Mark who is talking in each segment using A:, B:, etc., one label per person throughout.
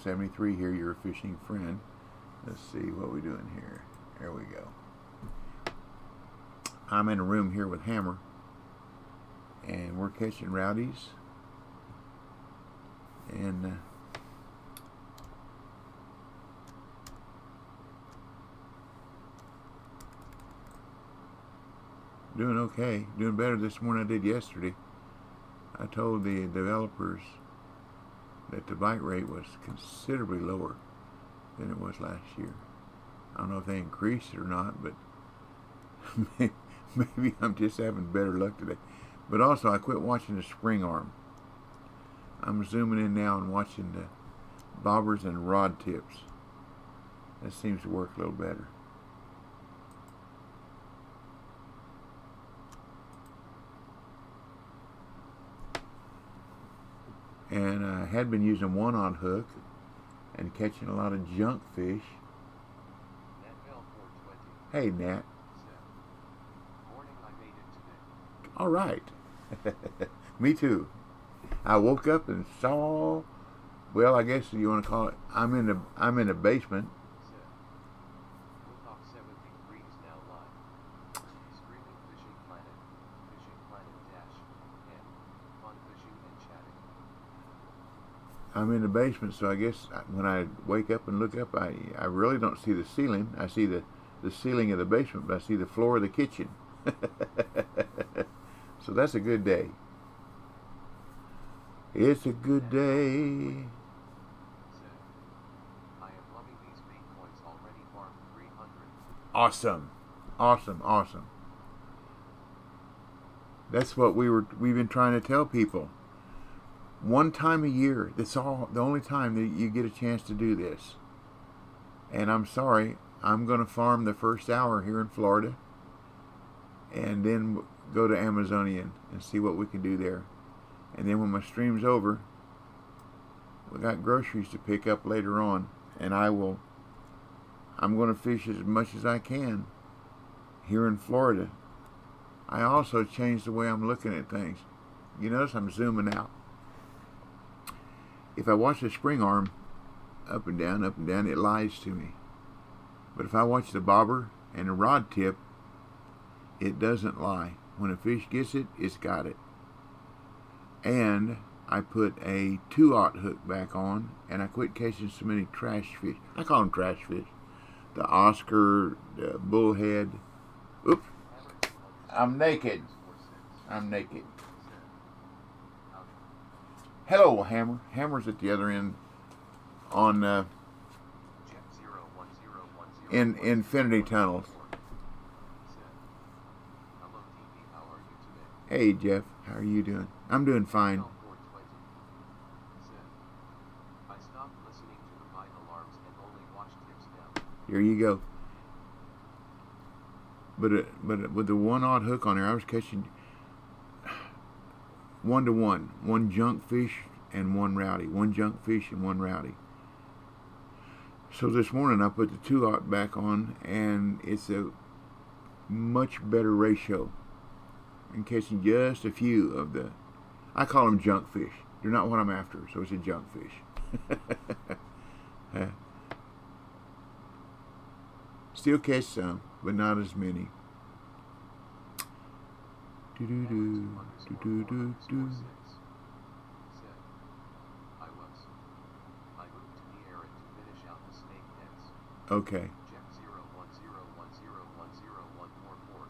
A: 73 here, your fishing friend. Let's see what we're doing here. There we go. I'm in a room here with Hammer, and we're catching rowdies. And doing okay. Doing better this morning than I did yesterday. I told the developers that the bite rate was considerably lower than it was last year. I don't know if they increased it or not, but maybe I'm just having better luck today. But also, I quit watching the spring arm. I'm zooming in now and watching the bobbers and rod tips. That seems to work a little better. And I had been using one-aught hook and catching a lot of junk fish. Hey, Nat.
B: Morning, I made it today.
A: All right. Me too. I woke up and saw, well, I guess you want to call it, I'm in the basement.
B: Woodhawk 7 degrees now live. Streaming Fishing Planet dash and fun fishing and chatting.
A: I'm in the basement, so I guess when I wake up and look up, I really don't see the ceiling. I see the ceiling of the basement, but I see the floor of the kitchen. So that's a good day. It's a good day.
B: I am loving these bait points already. Farm 300.
A: Awesome. Awesome. Awesome. That's what we've been trying to tell people. One time a year, that's all, the only time that you get a chance to do this. And I'm sorry, I'm going to farm the first hour here in Florida and then go to Amazonian and see what we can do there. And then when my stream's over, we got groceries to pick up later on, and I'm going to fish as much as I can here in Florida. I also changed the way I'm looking at things. You notice I'm zooming out. If I watch the spring arm up and down, it lies to me. But if I watch the bobber and the rod tip, it doesn't lie. When a fish gets it, it's got it. And I put a 2-aught hook back on, and I quit catching so many trash fish. I call them trash fish. The Oscar, the bullhead. Oops. I'm naked. I'm naked. Hello, Hammer. Hammer's at the other end on in Infinity Tunnels. Hey, Jeff. How are you doing? I'm doing fine.
B: I stopped listening to the bite alarms and only watch tips now.
A: Here you go. But with the 1-aught hook on there, I was catching 1-to-1, one junk fish and one rowdy, one junk fish and one rowdy. So this morning I put the 2-aught back on, and it's a much better ratio. I'm catching just a few of the, I call them junk fish. They're not what I'm after, so it's a junk fish. Still catch some, but not as many.
B: I moved to the area to finish out the snake nets.
A: Okay.
B: Jeff 01010101144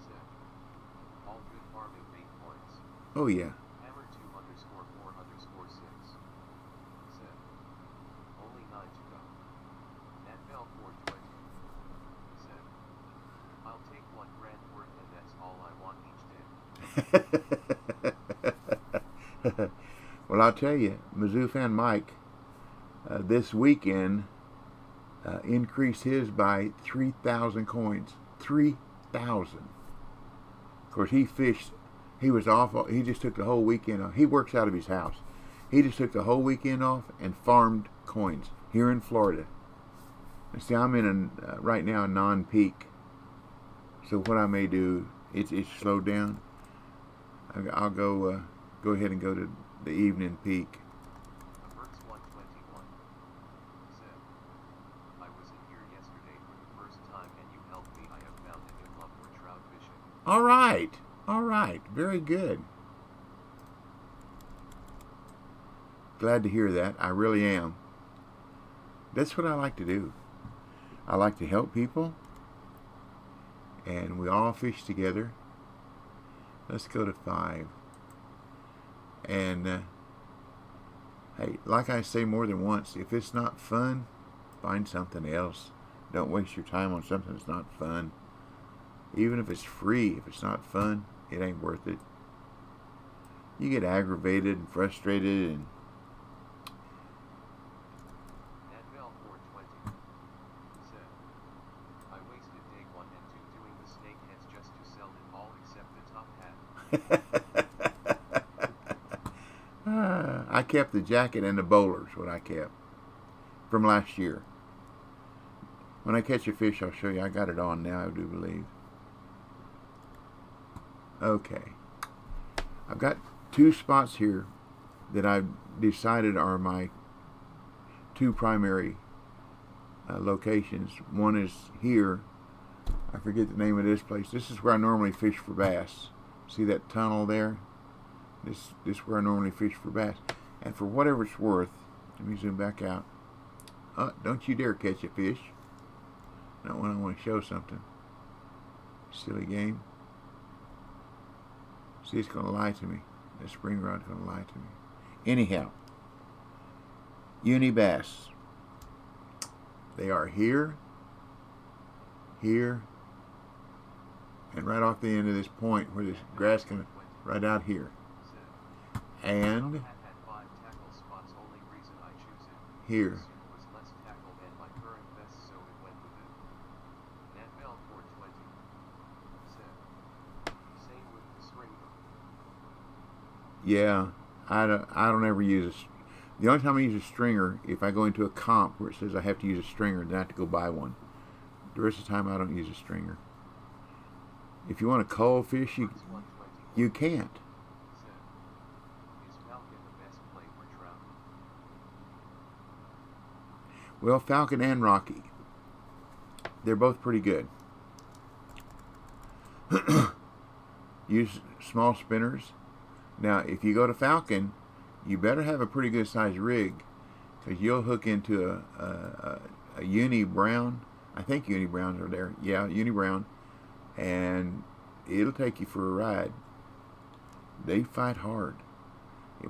B: said, all good farming bait points.
A: Oh yeah.
B: Hammer 2_4_6 said, only 9 to go. Nat Bell 420 said, I'll take $1 grand worth and that's all I want each day.
A: Well, I'll tell you, Mizzou fan Mike this weekend increased his by 3,000 coins. 3,000. Of course, he fished. He was off. He just took the whole weekend off. He works out of his house. He just took the whole weekend off and farmed coins here in Florida. And see, I'm in right now a non-peak. So what I may do, it's slowed down. I'll go ahead and go to the evening peak.
B: Birds 121
A: All right. All right. Very good. Glad to hear that. I really am. That's what I like to do. I like to help people, and we all fish together. Let's go to 5. And hey, like I say more than once, if it's not fun, find something else. Don't waste your time on something that's not fun. Even if it's free, if it's not fun, it ain't worth it. You get aggravated and frustrated and
B: Advil 420 said, I wasted day 1 and 2 doing the snakeheads just to sell it all except the top hat.
A: I kept the jacket and the bowlers, what I kept from last year. When I catch a fish, I'll show you. I got it on now, I do believe. Okay. I've got 2 spots here that I've decided are my 2 primary locations. One is here. I forget the name of this place. This is where I normally fish for bass. See that tunnel there? This is where I normally fish for bass. And for whatever it's worth, let me zoom back out. Don't you dare catch a fish. Not when I want to show something. Silly game. See, it's going to lie to me. The spring rod's going to lie to me. Anyhow, Uni Bass. They are here, here, and right off the end of this point where this grass can, right out here. And here. Yeah, I don't ever use the only time I use a stringer, if I go into a comp where it says I have to use a stringer, then I have to go buy one. The rest of the time I don't use a stringer. If you want to cull fish, you can't. Well, Falcon and Rocky, they're both pretty good. Use small spinners. Now, if you go to Falcon, you better have a pretty good sized rig, because you'll hook into a Uni Brown. I think Uni Browns are there. Yeah, Uni Brown, and it'll take you for a ride. They fight hard.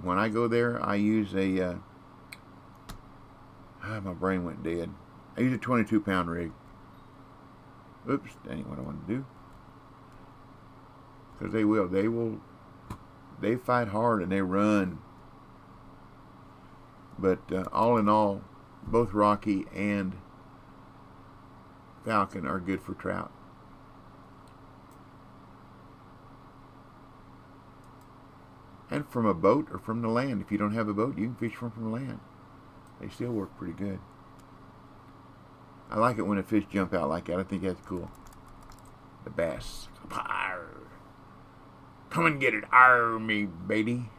A: When I go there, I use a my brain went dead. I use a 22-pound rig. Oops, that ain't what I want to do. Because they fight hard and they run. But all in all, both Rocky and Falcon are good for trout. And from a boat or from the land. If you don't have a boat, you can fish from the land. They still work pretty good. I like it when a fish jump out like that. I think that's cool. The bass. Arr. Come and get it. Arr me, baby.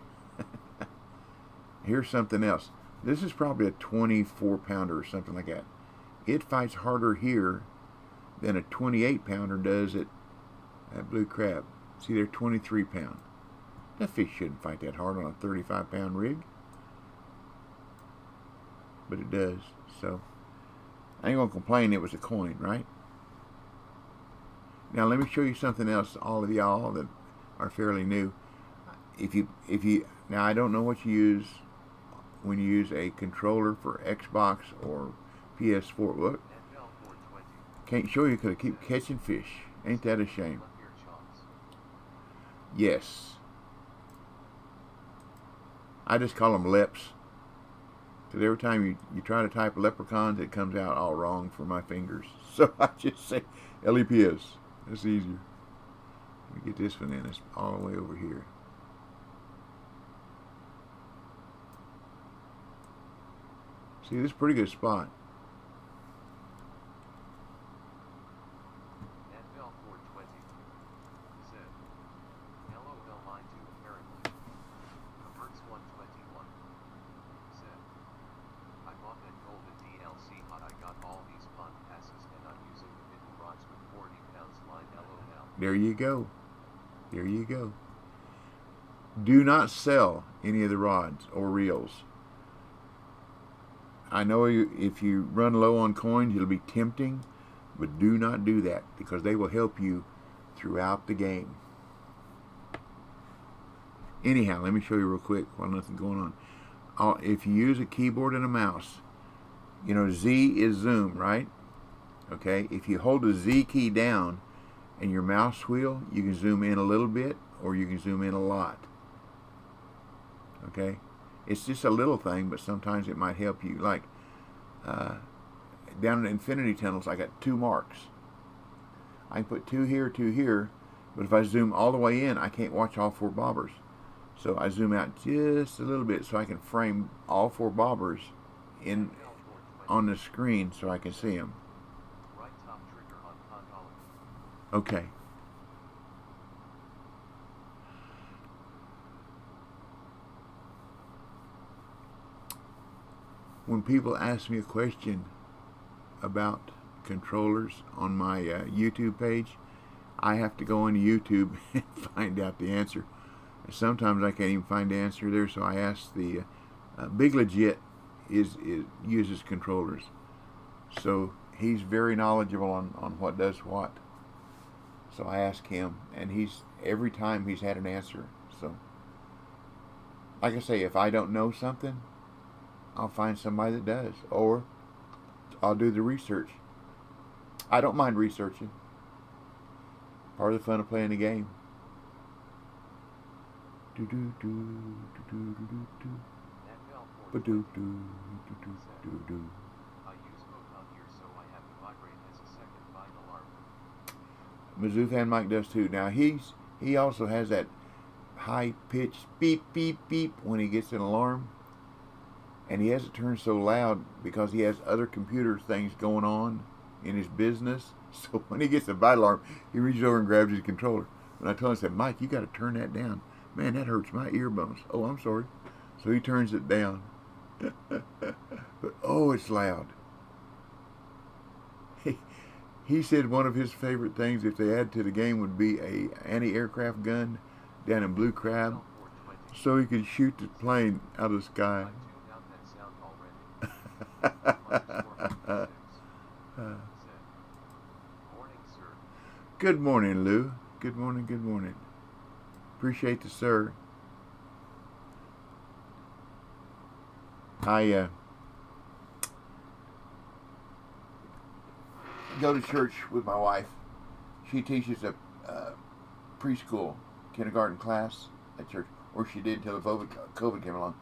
A: Here's something else. This is probably a 24-pounder or something like that. It fights harder here than a 28-pounder does at Blue Crab. See, they're 23-pound. That fish shouldn't fight that hard on a 35-pound rig. But it does. So, I ain't going to complain it was a coin, right? Now, let me show you something else, all of y'all that are fairly new. Now, I don't know what you use when you use a controller for Xbox or PS4. Look, can't show you because I keep catching fish. Ain't that a shame? Yes. I just call them leps. Because every time you try to type leprechauns, it comes out all wrong for my fingers. So I just say LEPS. It's easier. Let me get this one in. It's all the way over here. See, this is a pretty good spot. There you go. There you go. Do not sell any of the rods or reels. I know if you run low on coins, it'll be tempting, but do not do that because they will help you throughout the game. Anyhow, let me show you real quick while nothing's going on. If you use a keyboard and a mouse, you know Z is zoom, right? Okay, if you hold the Z key down and your mouse wheel, you can zoom in a little bit or you can zoom in a lot. Okay, it's just a little thing, but sometimes it might help you. Like down in infinity tunnels, I got 2 marks. I can put 2 here, but if I zoom all the way in, I can't watch all 4 bobbers. So I zoom out just a little bit so I can frame all 4 bobbers in on the screen so I can see them.
B: Right top trigger on controller.
A: Okay. When people ask me a question about controllers on my YouTube page, I have to go on YouTube and find out the answer. Sometimes I can't even find the answer there, so I ask the Big Legit uses controllers, so he's very knowledgeable on what does what. So I ask him, and every time he's had an answer. So, like I say, if I don't know something, I'll find somebody that does, or I'll do the research. I don't mind researching. Part of the fun of playing the game. Do do do do do do do do do do do do.
B: I use both on here so I have to vibrate as a second fine alarm.
A: Mazufan Mike does too. Now he also has that high pitched beep beep beep when he gets an alarm, and he has it turned so loud because he has other computer things going on in his business. So when he gets a bite alarm, he reaches over and grabs his controller. And I told him, I said, Mike, you got to turn that down. Man, that hurts my ear bones. Oh, I'm sorry. So he turns it down. But oh, it's loud. He said one of his favorite things if they add to the game would be a anti-aircraft gun down in Blue Crab, so he could shoot the plane out of the sky. Good morning, Lou. Good morning, good morning. Appreciate the sir. I go to church with my wife. She teaches a preschool, kindergarten class at church, or she did until the COVID came along.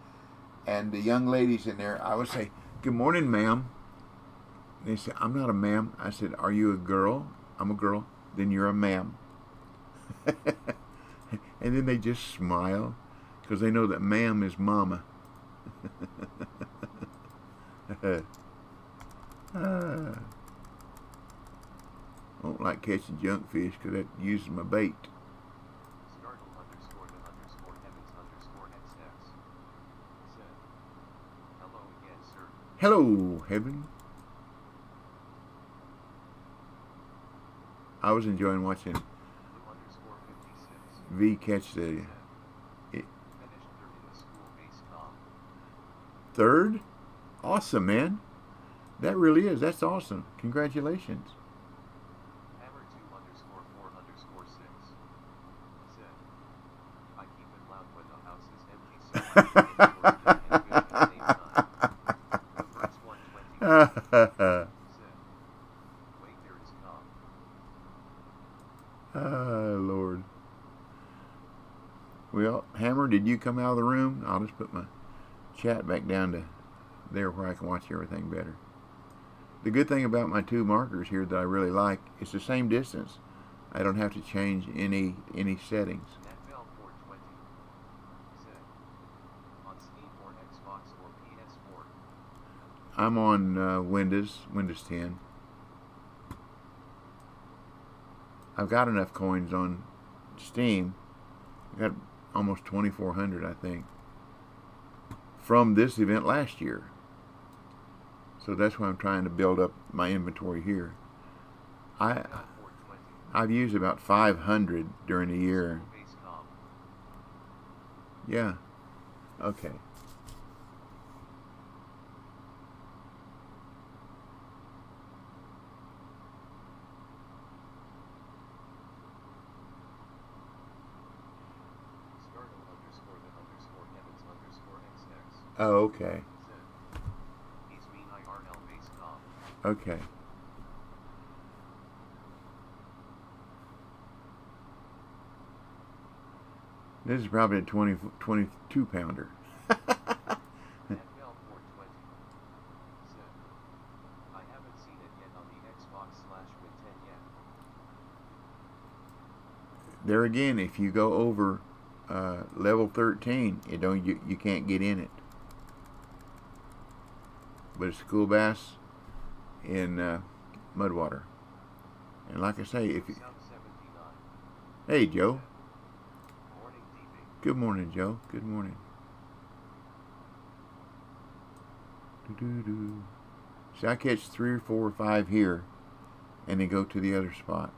A: And the young ladies in there, I would say, "Good morning, ma'am." They said, "I'm not a ma'am." I said, "Are you a girl?" "I'm a girl." "Then you're a ma'am." And then they just smile because they know that ma'am is mama. I don't like catching junk fish because that uses my bait. Hello, Heaven. I was enjoying watching V catch the third. Awesome, man. That really is. That's awesome. Congratulations.
B: Hammer 2_4_6 said, I keep it loud when the house is empty so I can enjoy it at the same time. The first 120 said, wait, there is calm.
A: Lord. Well, Hammer, did you come out of the room? I'll just put my chat back down to there where I can watch everything better. The good thing about my 2 markers here that I really like, it's the same distance. I don't have to change any settings.
B: NFL 420 said, on Steam or Xbox or PS4.
A: I'm on Windows 10. I've got enough coins on Steam. I got almost 2,400, I think, from this event last year. So that's why I'm trying to build up my inventory here. I've used about 500 during the year. Yeah. Okay.
B: Startle underscore the underscore heavens underscore XX.
A: Oh, okay.
B: Said. He's mean IRL base com.
A: Okay. This is probably a 22 pounder.
B: NFL 420. Said. I haven't seen it yet on the Xbox/Win 10 yet.
A: There again, if you go over level 13, you can't get in it. But it's school bass in Mudwater. And like I say, if you,
B: South 79.
A: hey Joe,
B: Morning DB.
A: good morning Joe, good morning. Doo-doo-doo. See, I catch 3 or 4 or 5 here, and then go to the other spot.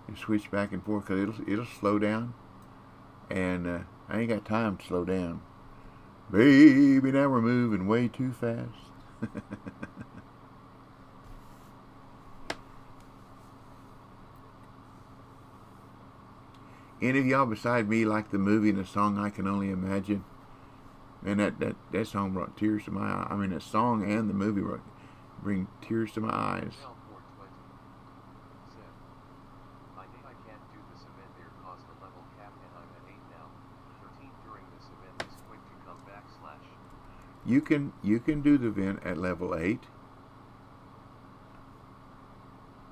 A: You switch back and forth because it'll slow down, and I ain't got time to slow down. Baby, now we're moving way too fast. Any of y'all beside me like the movie and the song I Can Only Imagine? And that song brought tears to my eyes. I mean, that song and the movie bring tears to my eyes.
B: NFL 420. Said. I think I can't do this event there cause the level cap and I'm at 8 now. 13 during this event is quick to come backslash.
A: You can do the event at level 8.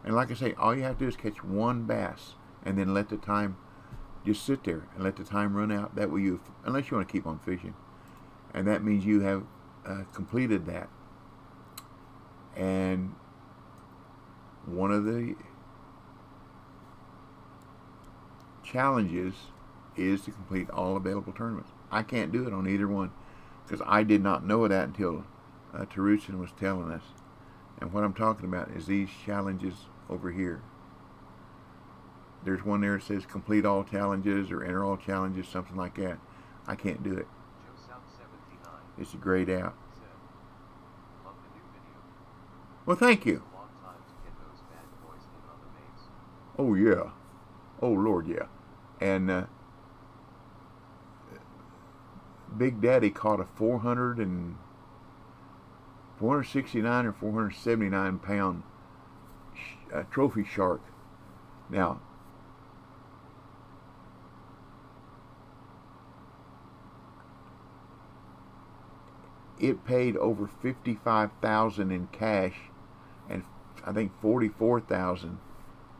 A: And like I say, all you have to do is catch one bass and then let the time just sit there and let the time run out. That way unless you want to keep on fishing. And that means you have completed that. And one of the challenges is to complete all available tournaments. I can't do it on either one because I did not know that until Taruchin was telling us. And what I'm talking about is these challenges over here. There's one there that says complete all challenges or enter all challenges, something like that. I can't do it.
B: Joe South 79.
A: It's grayed out.
B: Said. Love the new video.
A: Well, thank you.
B: It's a long time to get those bad boys in on the maze.
A: Oh, yeah. Oh, Lord, yeah. And Big Daddy caught a 469 or 479 pound trophy shark. Now, it paid over $55,000 in cash and I think $44,000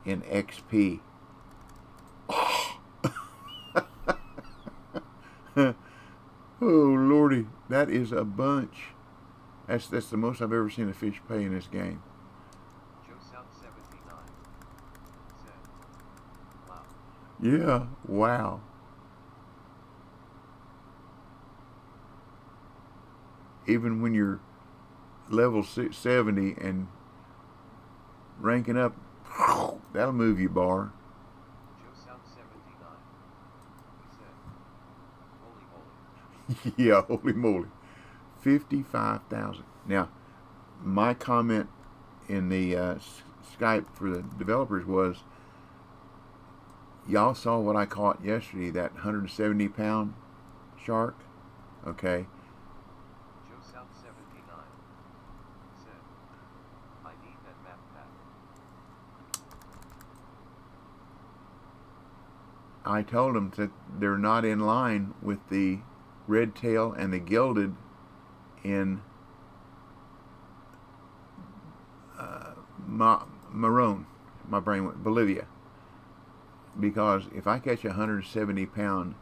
A: in XP. Oh, Lordy, that is a bunch. That's the most I've ever seen a fish pay in this game.
B: Joe South 79. Said. Wow.
A: Yeah, wow. Even when you're level 70 and ranking up, that'll move you, bar.
B: Joe South 79. He said. Holy moly.
A: Yeah, holy moly. 55,000. Now, my comment in the Skype for the developers was, y'all saw what I caught yesterday, that 170 pound shark? Okay.
B: Joe South 79. Said. I need that map pack.
A: I told them that they're not in line with the red tail and the gilded in Maroon. My brain went Bolivia. Because if I catch a 170 pound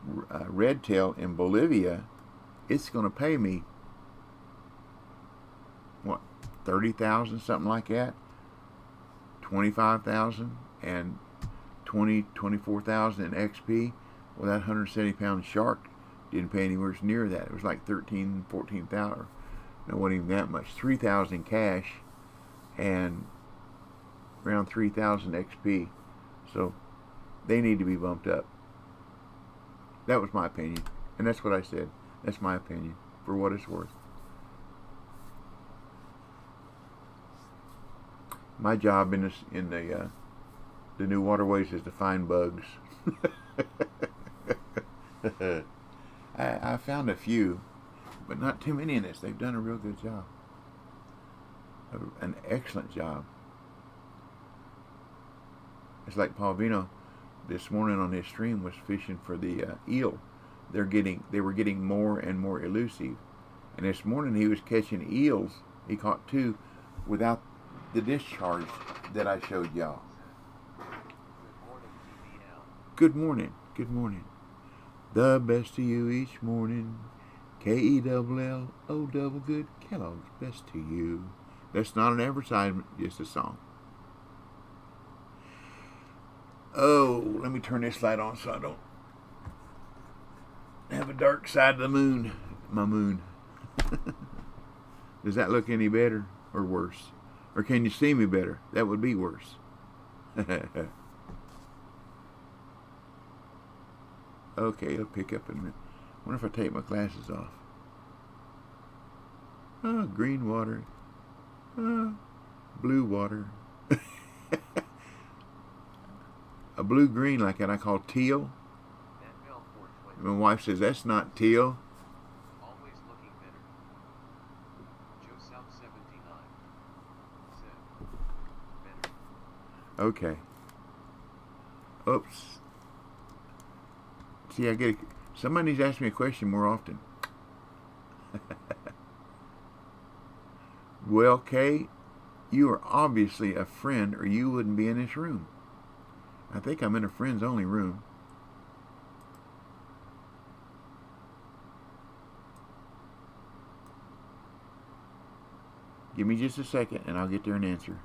A: red tail in Bolivia, it's going to pay me what, 30,000, something like that, 25,000 and 24,000 in XP. Well, that 170 pound shark didn't pay anywhere near that. It was like 13, 14,000. No, it wasn't even that much. 3,000 cash and around 3,000 XP. So they need to be bumped up. That was my opinion, and that's what I said. That's my opinion, for what it's worth. My job in the new waterways is to find bugs. I found a few, but not too many in this. They've done a real good job, an excellent job. It's like Paul Vino this morning on his stream was fishing for the eel. They were getting more and more elusive, and this morning he was catching eels. He caught two without the discharge that I showed y'all. Good morning. Good morning. The best to you each morning. KELLO double good. Kellogg's best to you. That's not an advertisement, just a song. Oh, let me turn this light on so I don't have a dark side of the moon. My moon. Does that look any better or worse? Or can you see me better? That would be worse. Okay, it'll pick up in a minute. I wonder if I take my glasses off. Oh, green water. Oh, blue water. A blue-green like that I call teal. My wife says that's not teal.
B: Always looking better. Joe South 79 said better.
A: Okay. Oops. See, I get somebody needs to ask me a question more often. Well, Kay, you are obviously a friend or you wouldn't be in this room. I think I'm in a friends only room. Give me just a second and I'll get there and answer.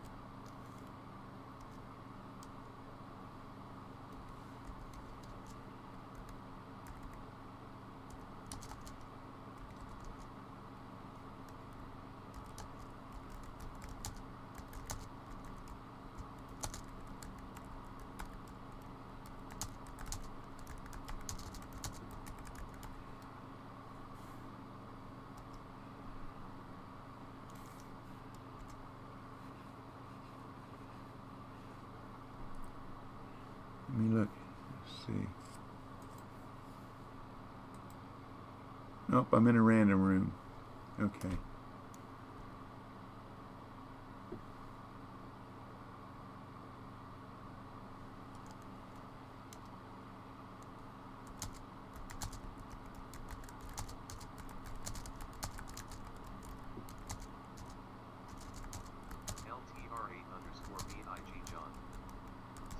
A: Let me look. Let's see. Nope, I'm in a random room. Okay.
B: LTR8_BIG John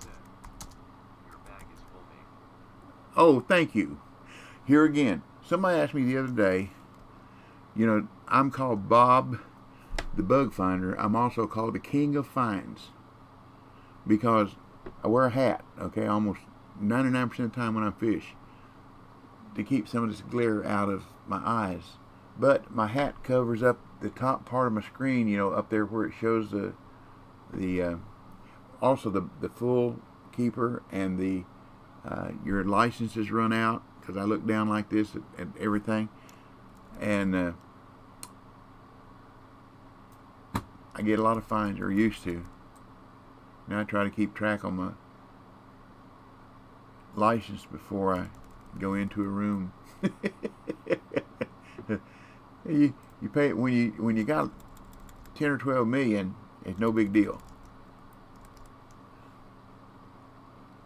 B: said, your bag is full, mate.
A: Oh, thank you. Here again. Somebody asked me the other day, I'm called Bob the Bug Finder. I'm also called the King of Finds because I wear a hat, okay, almost 99% of the time when I fish to keep some of this glare out of my eyes. But my hat covers up the top part of my screen, up there where it shows also the full keeper and the your licenses run out, because I look down like this at everything, and I get a lot of fines, or used to. Now I try to keep track on my license before I go into a room. you pay it when you got 10 or 12 million. It's no big deal.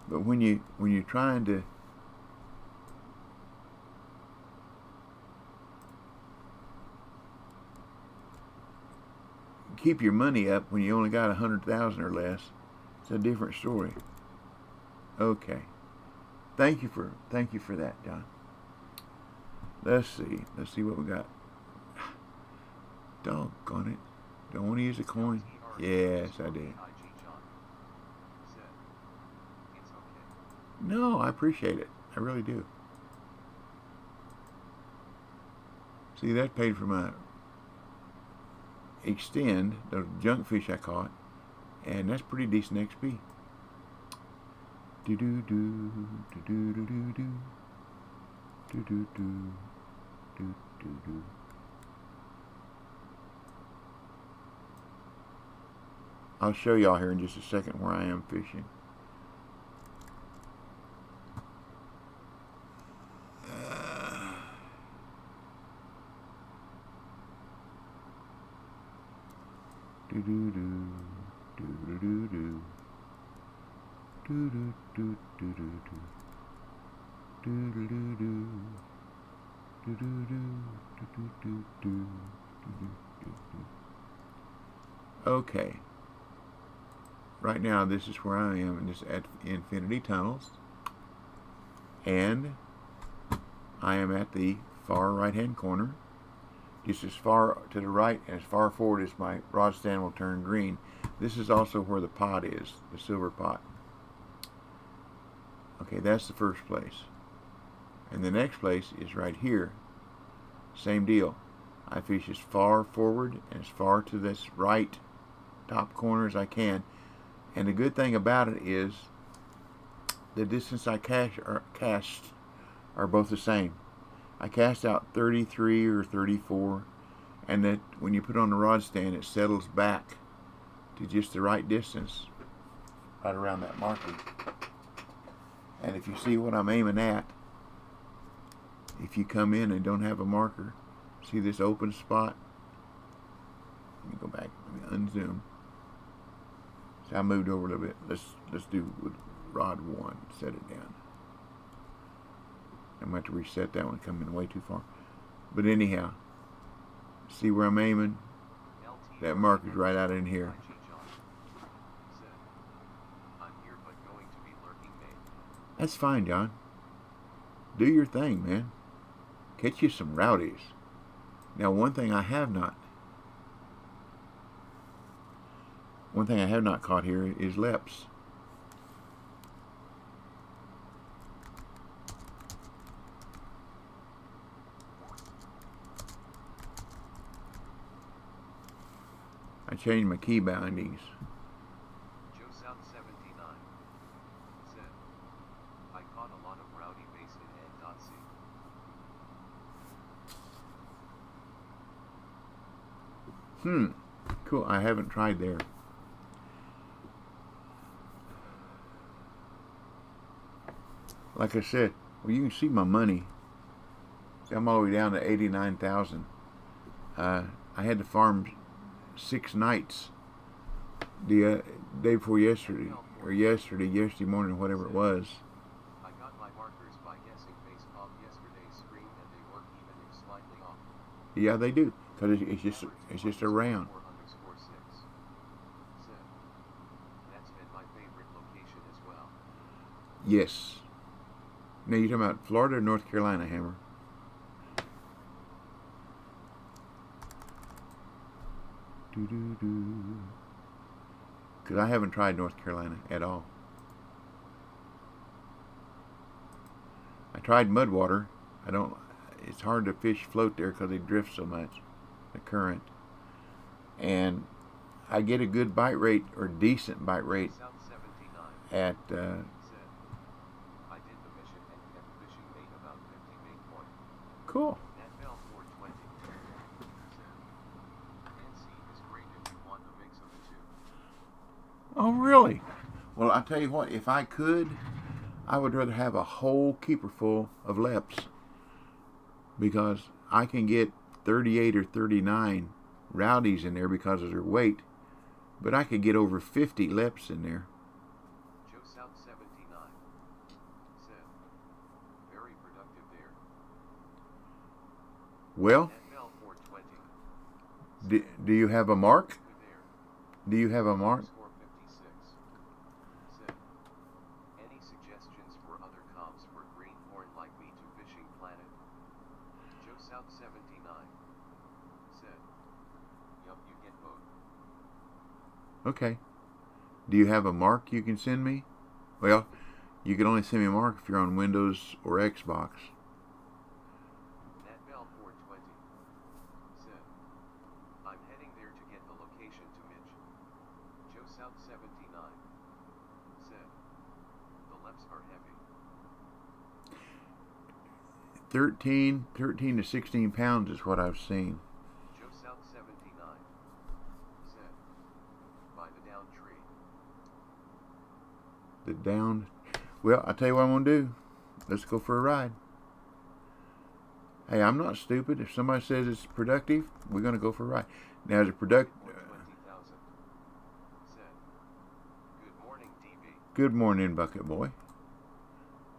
A: But when you're trying to keep your money up when you only got 100,000 or less, it's a different story. Okay. Thank you for that, John. Let's see what we got. Doggone it. Don't want to use a coin. Yes, I did. No, I appreciate it. I really do. See, that paid for my extend, the junk fish I caught, and that's pretty decent XP. Do do do do do do do do. Do do do do do do. I'll show y'all here in just a second where I am fishing. Do do do do do do do do do do do do do do do do do. Okay. Right now, this is where I am, and this at Infinity Tunnels, and I am at the far right-hand corner, just as far to the right and as far forward as my rod stand will turn green. This is also where the pot is, the silver pot. Okay, that's the first place. And the next place is right here. Same deal. I fish as far forward and as far to this right top corner as I can. And the good thing about it is the distance I cast are both the same. I cast out 33 or 34, and that when you put on the rod stand, it settles back to just the right distance, right around that marker. And if you see what I'm aiming at, if you come in and don't have a marker, see this open spot? Let me go back. Let me unzoom. See, I moved over a little bit. Let's do with rod 1. Set it down. I'm going to have to reset that one. Coming way too far. But anyhow, see where I'm aiming? That marker's right out in here. That's fine, John. Do your thing, man. Catch you some rowdies. Now, one thing I have not caught here is leps. I changed my key bindings.
B: Joe South 79 said, I caught a lot of rowdy bass in N.C.
A: Cool. I haven't tried there. Like I said, well, you can see my money. See, I'm all the way down to 89,000. I had to farm 6 nights the day before yesterday, or yesterday morning, whatever it was.
B: I got my markers by guessing based off yesterday's screen, and they work even if slightly off.
A: Yeah, they do, because it's just a round.
B: That's been my favorite location as well.
A: Yes. Now you're talking about Florida or North Carolina, Hammer? Because I haven't tried North Carolina at all. I tried Mudwater. It's hard to fish float there because they drift so much, the current. And I get a good bite rate, or decent bite rate, at
B: I did the mission and kept fishing made about 50 bait point.
A: Cool.
B: That fell 420. NC is great if you want a mix of the two.
A: Oh, really? Well, I tell you what, if I could, I would rather have a whole keeper full of leps, because I can get 38 or 39 rowdies in there because of their weight, but I could get over 50 leps in there.
B: Joe South 79 said, very productive there.
A: Well,
B: That fell 420.
A: do you have a mark? Do you have a mark?
B: Score 56. Said, any suggestions for other comps for greenhorn like me to Fishing Planet? Joe South 79 said, yup, you get both.
A: Okay. Do you have a mark you can send me? Well, you can only send me a mark if you're on Windows or Xbox.
B: That Bell 420 said, I'm heading there to get the location to Mitch. Joe South 79 said, the leps are heavy.
A: 13 to 16 pounds is what I've seen.
B: Joe South 79 said, by the down tree.
A: The down. Well, I'll tell you what I'm going to do. Let's go for a ride. Hey, I'm not stupid. If somebody says it's productive, we're going to go for a ride. Now, is it productive?
B: 20,000 said, good morning, DB.
A: Good morning, Bucket Boy.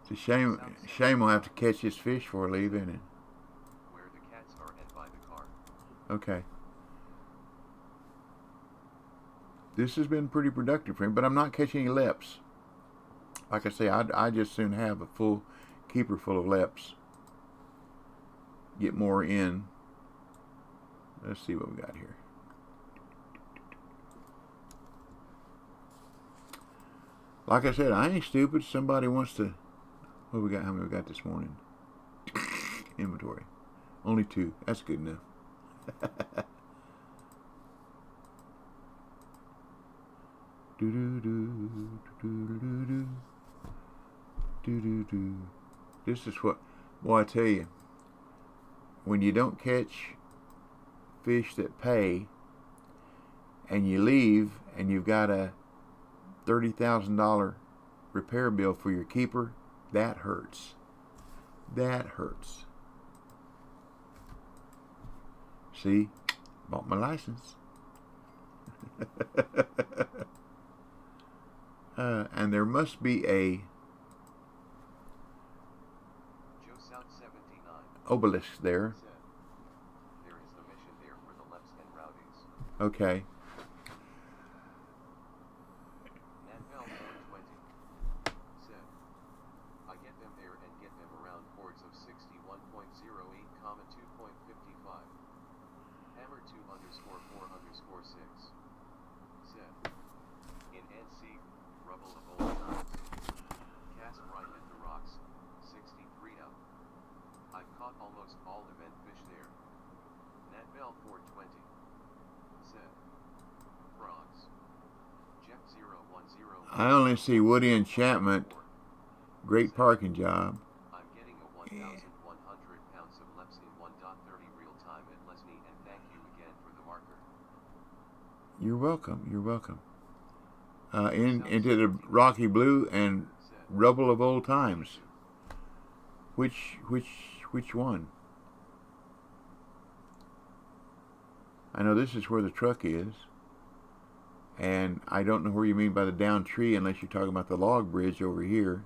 A: It's a shame we'll have to catch this fish before we leave, isn't it?
B: Where the cats are and by the car.
A: Okay. This has been pretty productive for him, but I'm not catching any leps. Like I say, I'd just soon have a full keeper full of leps. Get more in. Let's see what we got here. Like I said, I ain't stupid. Somebody wants to. What we got? How many we got this morning? Inventory. Only 2. That's good enough. This is what, boy, I tell you, when you don't catch fish that pay and you leave and you've got a $30,000 repair bill for your keeper, that hurts. That hurts. See, bought my license. And there must be a
B: Joe South 79
A: obelisk there.
B: said, there is the mission there for the Leps and Rowdies.
A: Okay.
B: Nanbell 420 said, I get them there and get them around ports of 61.08, 2.55. Hammer 2 underscore 4 underscore 6 said, in NC, rubble of old times. Cast right at the rocks, 63 out. I've caught almost all event fish there. Natbell 420 said, frogs. Jeff 010.
A: I only see Woody Enchantment. Great parking job.
B: I'm getting a 1,100 pounds of Leps in 1.30 real time at Lesney, and thank you again for the marker.
A: You're welcome. You're welcome. Into the rocky blue and rubble of old times. Which one? I know this is where the truck is, and I don't know where you mean by the down tree unless you're talking about the log bridge over here.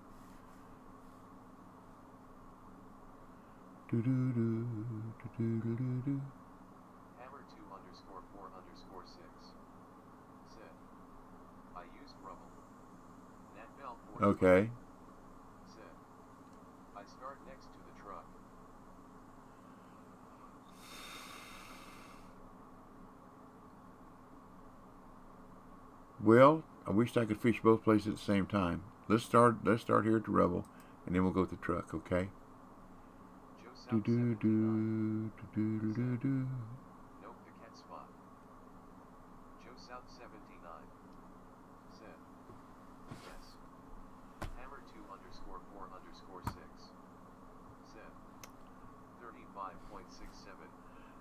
B: Hammer 2 underscore 4 underscore 6 said, I used rubble. Natbell 4
A: Okay.
B: said, I start next to the truck.
A: Well, I wish I could fish both places at the same time. Let's start here at the rubble, and then we'll go to the truck. Okay.
B: Joe South 79 nope, the cat spot. Joe South 79 said, yes. Hammer 2 underscore 4 underscore 6 said, 35.67,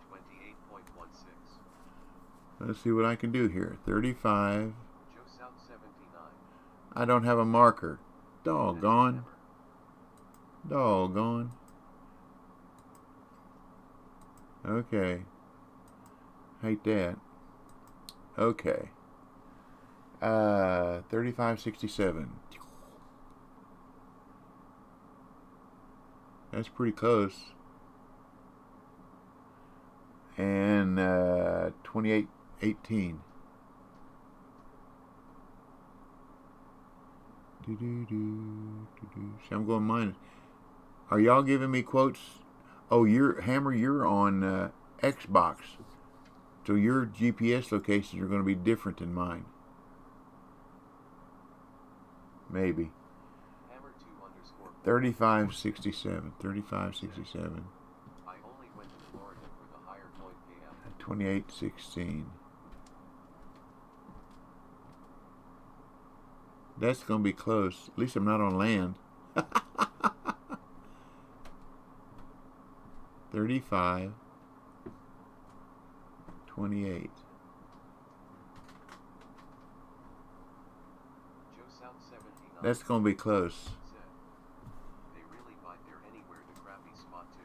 B: 28.16.
A: Let's see what I can do here. 35.
B: Joe South 79.
A: I don't have a marker. Doggone.
B: Hammer.
A: Doggone. Okay. Hate that. Okay. 35.67. That's pretty close. And 28.18. See, I'm going minus. Are y'all giving me quotes? Oh, you're on Xbox. So your GPS locations are going to be different than mine. Paime
B: Hammer 2 underscore
A: 35.67. 35.67.
B: I only went to Florida for the higher point payout.
A: 28.16. That's going to be close. At least I'm not on land. 35, 28.
B: Joe South 79.
A: That's going to be close.
B: Said, they really bite there anywhere the crappie spot too.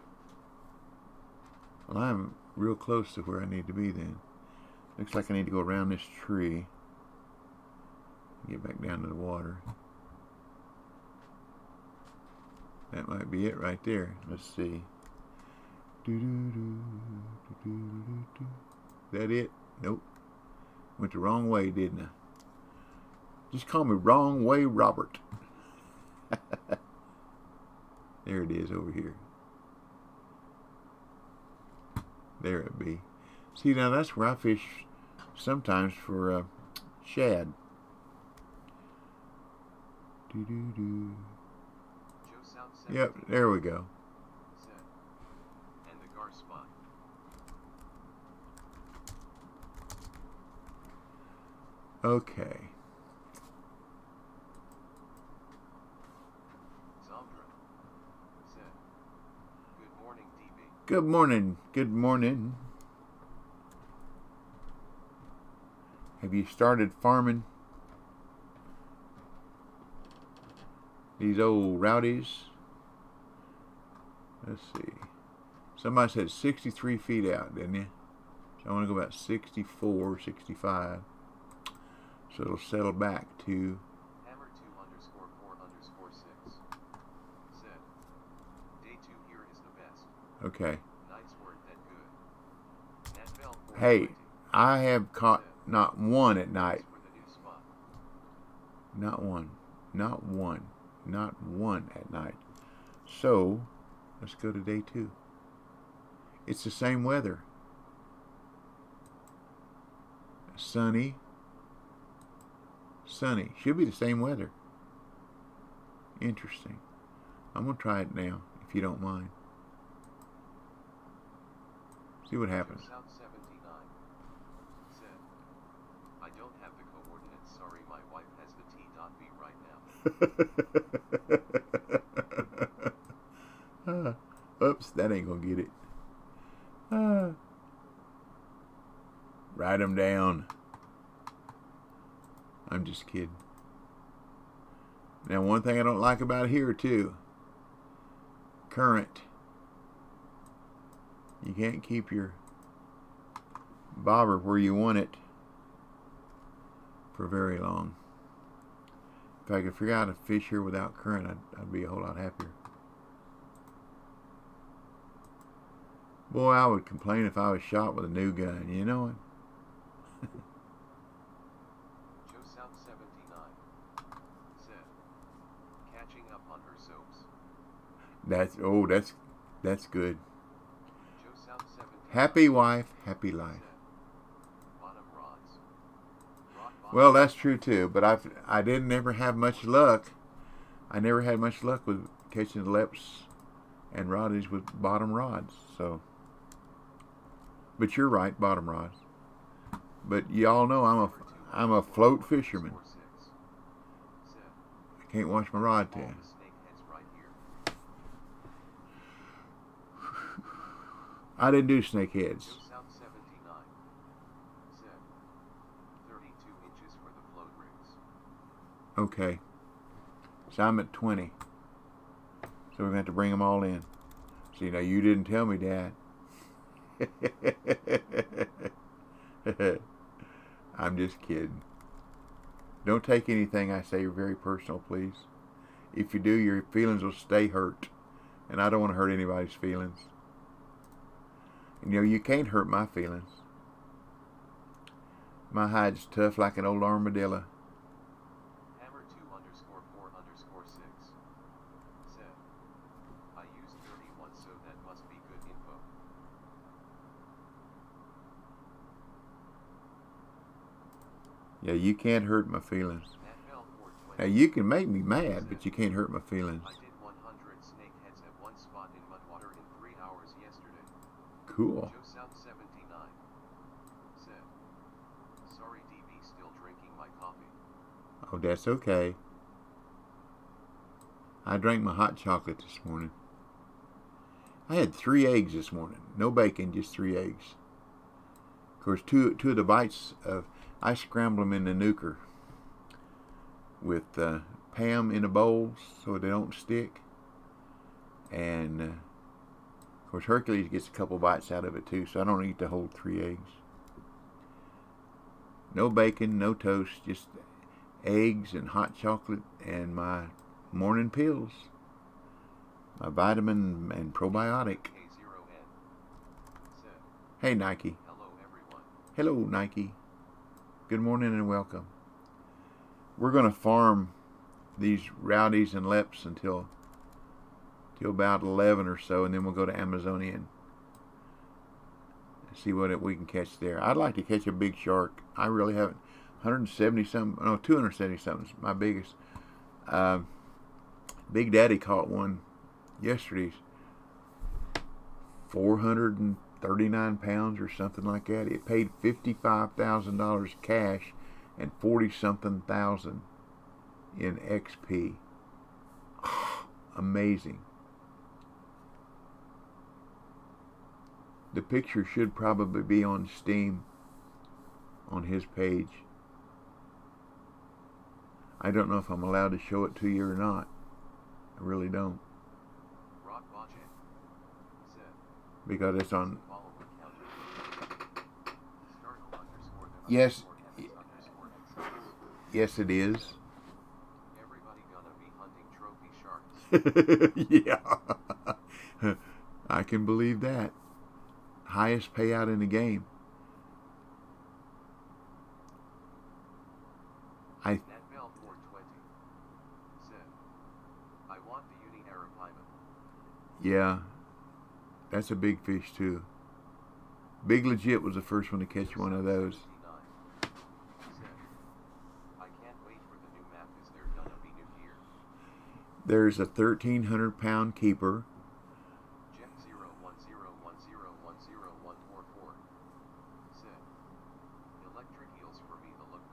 A: Well, I'm real close to where I need to be then. Looks like I need to go around this tree. Get back down to the water. That might be it right there. Let's see. That it? Nope. Went the wrong way, didn't I? Just call me Wrong Way Robert. There it is over here. There it be. See, now that's where I fish sometimes for shad.
B: Joe South 79.
A: Yep, there we go.
B: Said, and the gar spot.
A: Okay.
B: Zandra. Said, good morning, DB.
A: Good morning. Good morning. Have you started farming these old rowdies? Let's see. Somebody said 63 feet out, didn't you? So I want to go about 64, 65. So it'll settle back to...
B: Hammer 2_4_6. Said, day 2 here is the best.
A: Okay.
B: Nights weren't that good. Nat Bell 420.
A: Hey, I have caught not one at night.
B: For the new spot.
A: Not one. Not one. Not one at night. So, let's go to day 2. It's the same weather. Sunny. Sunny. Should be the same weather. Interesting. I'm going to try it now, if you don't mind. See what happens.
B: Joe South 79. Said, I don't have the coordinates. Sorry, my wife has the T.B right now.
A: Oops, that ain't going to get it. Write them down. I'm just kidding. Now, one thing I don't like about here, too. Current. You can't keep your bobber where you want it for very long. If I could figure out how to fish here without current, I'd be a whole lot happier. Boy, I would complain if I was shot with a new gun, you know it?
B: Joe South 79. Said, catching up on her soaps.
A: That's good.
B: Joe South 79.
A: Happy wife, happy life.
B: Said, bottom rods. Rod bottom
A: Well, that's true too, but I didn't never have much luck. I never had much luck with catching the leps and roddies with bottom rods, so. But you're right, bottom rods. But y'all know I'm a float fisherman.
B: Said,
A: I can't wash my rod
B: all
A: tan.
B: the snakeheads right here.
A: I didn't do snakeheads.
B: Joe South 79. Said, 32 inches for the float rigs.
A: Okay. So I'm at 20. So we're going to have to bring them all in. See, now you didn't tell me, Dad. I'm just kidding. Don't take anything I say very personal, please. If you do, your feelings will stay hurt. And I don't want to hurt anybody's feelings. And, you know, you can't hurt my feelings. My hide's tough like an old armadillo.
B: Hammer 2_4_6. Said, I used 31, so that must be good info.
A: Yeah, you can't hurt my feelings.
B: Nat Bell 420.
A: Now, you can make me mad, but you can't hurt my feelings.
B: I did 100 snakeheads at one spot in Mudwater in 3 hours yesterday.
A: Cool.
B: Joe South 79. Said, sorry DB, still drinking my coffee.
A: Oh, that's okay. I drank my hot chocolate this morning. I had 3 eggs this morning. No bacon, just 3 eggs. Of course, two of the bites of I scramble them in the nuker with Pam in a bowl so they don't stick. And of course, Hercules gets a couple bites out of it too, so I don't eat the whole 3 eggs. No bacon, no toast, just eggs and hot chocolate and my morning pills. My vitamin and probiotic. Hey, Nike.
B: Hello, everyone.
A: Hello, Nike. Good morning and welcome. We're going to farm these rowdies and leps until about 11 or so, and then we'll go to Amazonian and see what we can catch there. I'd like to catch a big shark. I really haven't. 170 something, no, 270 something. My biggest. Big Daddy caught one yesterday. 439 pounds or something like that. It paid $55,000 cash and 40-something thousand in XP. Amazing. The picture should probably be on Steam on his page. I don't know if I'm allowed to show it to you or not. I really don't. Because it's on. Yes. Yes, it is.
B: Everybody gonna be hunting trophy sharks.
A: Yeah. I can believe that. Highest payout in the game.
B: That Bell 420 said, I want the Uni Arapaima.
A: Yeah. That's a big fish too. Big Legit was the first one to catch one of those.
B: I can't wait for the new map. Is there gonna be new gear?
A: There's a 1,300-pound keeper.
B: Jet 01010101144 said, electric eels for me to look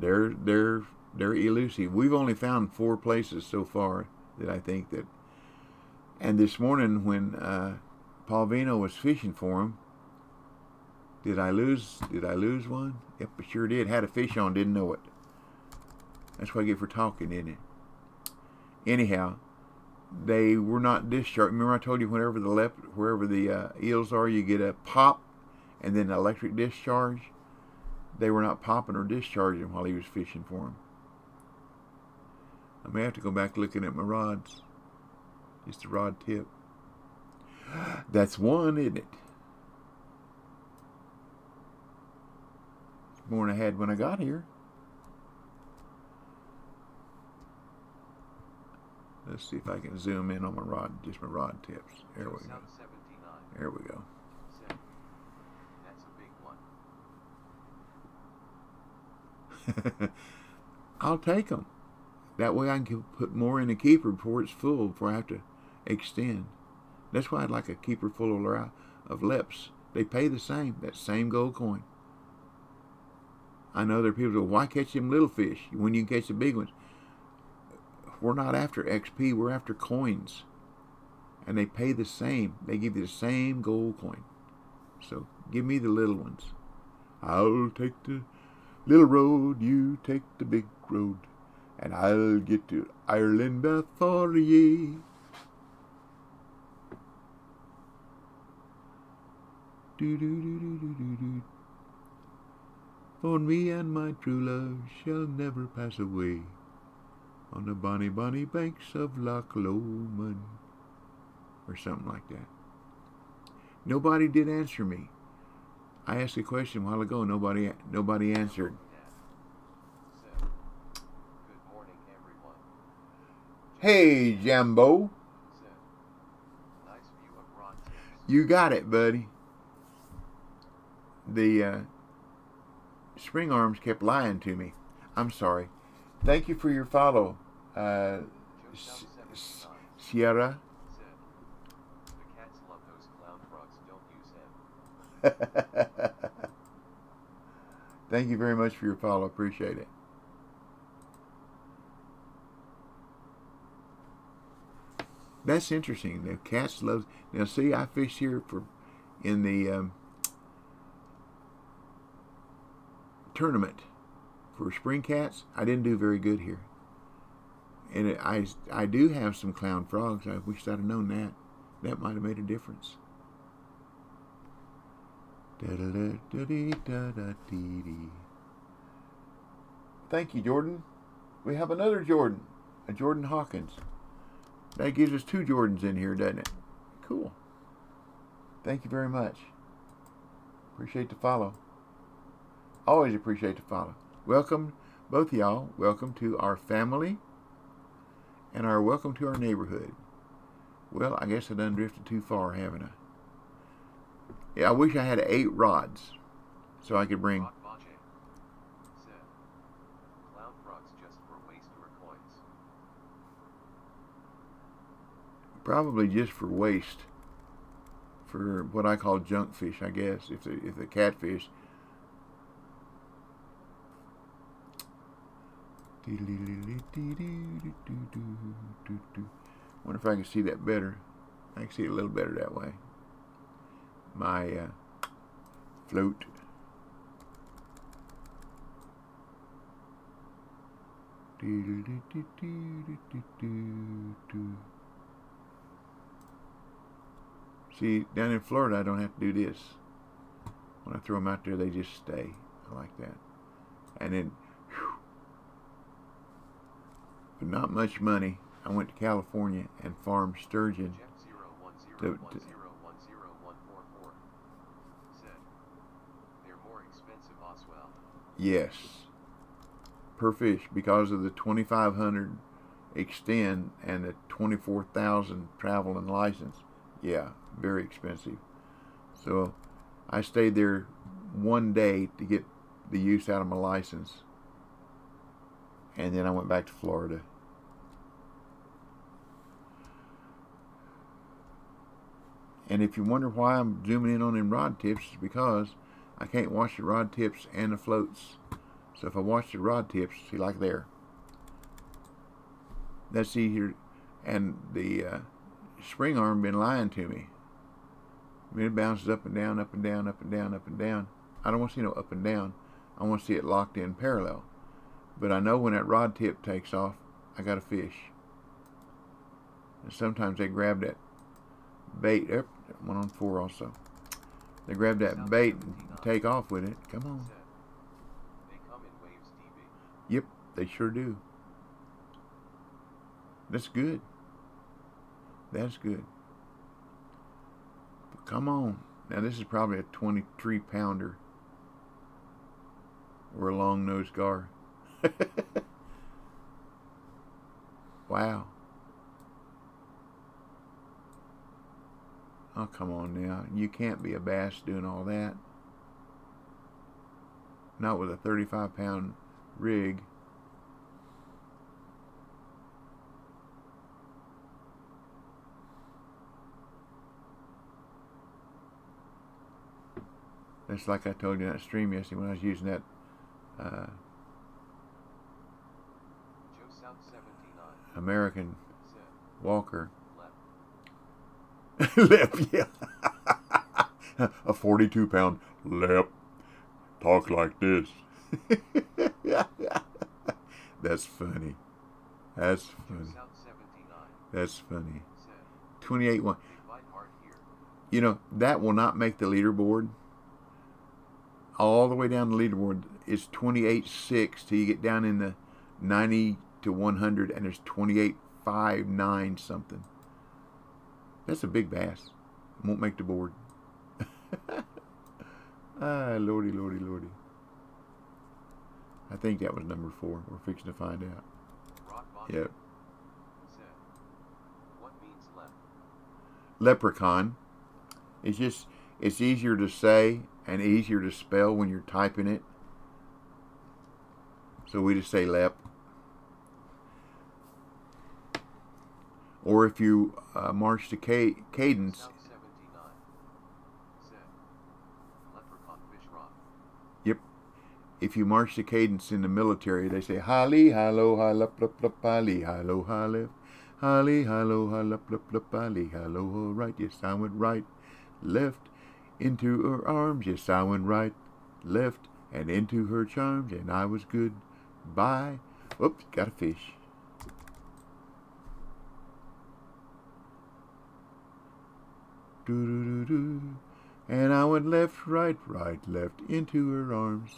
B: cool.
A: They're elusive. We've only found 4 places so far that I think that. And this morning when Paul Vino was fishing for him, did I lose one? Yep, I sure did. Had a fish on, didn't know it. That's what I get for talking, isn't it? Anyhow, they were not discharged. Remember I told you wherever the eels are, you get a pop and then an electric discharge. They were not popping or discharging while he was fishing for them. I may have to go back looking at my rods. Just a rod tip. That's one, isn't it? It's more than I had when I got here. Let's see if I can zoom in on my rod, just my rod tips. There we go. There we go.
B: That's a big one.
A: I'll take them. That way I can put more in the keeper before it's full, before I have to extend. That's why I'd like a keeper full of leps. They pay the same, that same gold coin. I know there are people who go, why catch them little fish when you can catch the big ones? We're not after XP, we're after coins. And they pay the same. They give you the same gold coin. So give me the little ones. I'll take the little road, you take the big road. And I'll get to Ireland before ye. Do do do do do do do. For me and my true love shall never pass away on the bonny, bonny banks of Loch Lomond, or something like that. Nobody did answer me. I asked a question a while ago. Nobody answered.
B: Good morning, everyone.
A: Hey, Jambo.
B: Nice view of rod tips.
A: You got it, buddy. The spring arms kept lying to me. I'm sorry. Thank you for your follow, Sierra.
B: The cats love those clown frogs. Don't use them.
A: Thank you very much for your follow. Appreciate it. That's interesting. The cats love. Now, see, I fish here in the tournament for spring cats. I didn't do very good here, and I do have some clown frogs. I wish I'd have known that. That might have made a difference. Thank you, Jordan. We have another Jordan, a Jordan Hawkins. That gives us two Jordans in here, doesn't it? Cool. Thank you very much. Appreciate the follow. Always appreciate the follow. Welcome, both of y'all. Welcome to our family and welcome to our neighborhood. Well, I guess I done drifted too far, haven't I? Yeah, I wish I had 8 rods so I could bring.
B: Said, clown frogs just for waste or coins.
A: Probably just for waste. For what I call junk fish, I guess. If the catfish. Wonder if I can see that better. I can see it a little better that way. My float. See, down in Florida, I don't have to do this. When I throw them out there, they just stay. I like that. And then, whew, for not much money, I went to California and farmed sturgeon.
B: Said, they're more expensive as well.
A: Yes. Per fish, because of the 2,500 extend and the 24,000 travel and license. Yeah, very expensive. So I stayed there one day to get the use out of my license. And then I went back to Florida. And if you wonder why I'm zooming in on them rod tips, it's because I can't watch the rod tips and the floats. So if I watch the rod tips, see, like there, that's easier. And the spring arm been lying to me. I mean, it bounces up and down, up and down, up and down, up and down. I don't want to see no up and down. I want to see it locked in parallel. But I know when that rod tip takes off, I got a fish. And sometimes they grab that bait. One on 4 also. They grab that bait and take off with it. Come on.
B: They come in waves, DB.
A: Yep, they sure do. That's good. That's good. But come on. Now this is probably a 23 pounder. Or a long nosed gar. Wow. Oh, come on now. You can't be a bass doing all that. Not with a 35-pound rig. That's like I told you in that stream yesterday when I was using that
B: Joe South 79.
A: American
B: Said,
A: Walker.
B: left.
A: Lep, yeah. A 42-pound lep. Talk like this. That's funny. That's
B: Joe
A: funny.
B: South 79.
A: That's funny.
B: Said,
A: 28-1.
B: they bite hard here.
A: You know, that will not make the leaderboard. All the way down the leaderboard is 28.6 till you get down in the 90 to 100, and there's 28.59 something. That's a big bass. Won't make the board. Ah, lordy, lordy, lordy. I think that was number 4. We're fixing to find out.
B: Rock bottom.
A: Yep.
B: Said, what means left?
A: Leprechaun. It's easier to say and easier to spell when you're typing it. So we just say lep. Or if you march to cadence.
B: South 79. Said, leprechaun fish rock.
A: Yep. If you march to cadence in the military, they say hi-li, hi-lo, hi-lup, lup, lup, hi-li, hi-lo, hi-lef, Holly, hello, hallop, lup, lup, holly, hello, right. Yes, I went right, left, into her arms. Yes, I went right, left, and into her charms, and I was good. Bye. Oops, got a fish. Do do do do. And I went left, right, right, left, into her arms.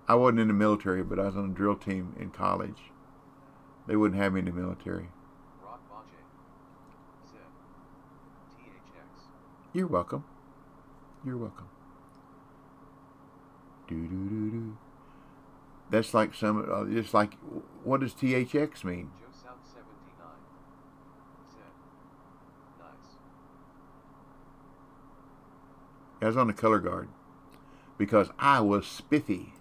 A: I wasn't in the military, but I was on a drill team in college. They wouldn't have me in the military.
B: Rock Bache. Said. THX.
A: You're welcome. You're welcome. Do do do do. That's like some, just like, what does THX mean?
B: Joe South 79. Said. Nice.
A: I was on the color guard because I was spiffy.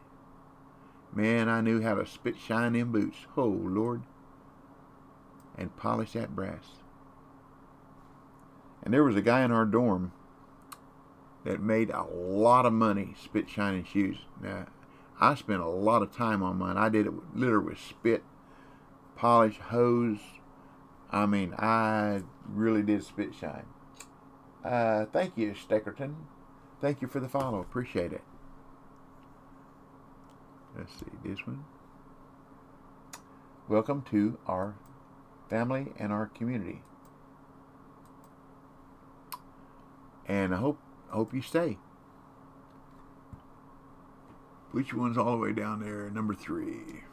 A: Man, I knew how to spit shine them boots. Oh, Lord. And polish that brass. And there was a guy in our dorm that made a lot of money spit shining shoes. Now, I spent a lot of time on mine. I did it literally with spit, polish, hose. I mean, I really did spit shine. Thank you, Steckerton. Thank you for the follow. Appreciate it. Let's see, this one. Welcome to our family and our community. And I hope you stay. Which one's all the way down there? Number 3.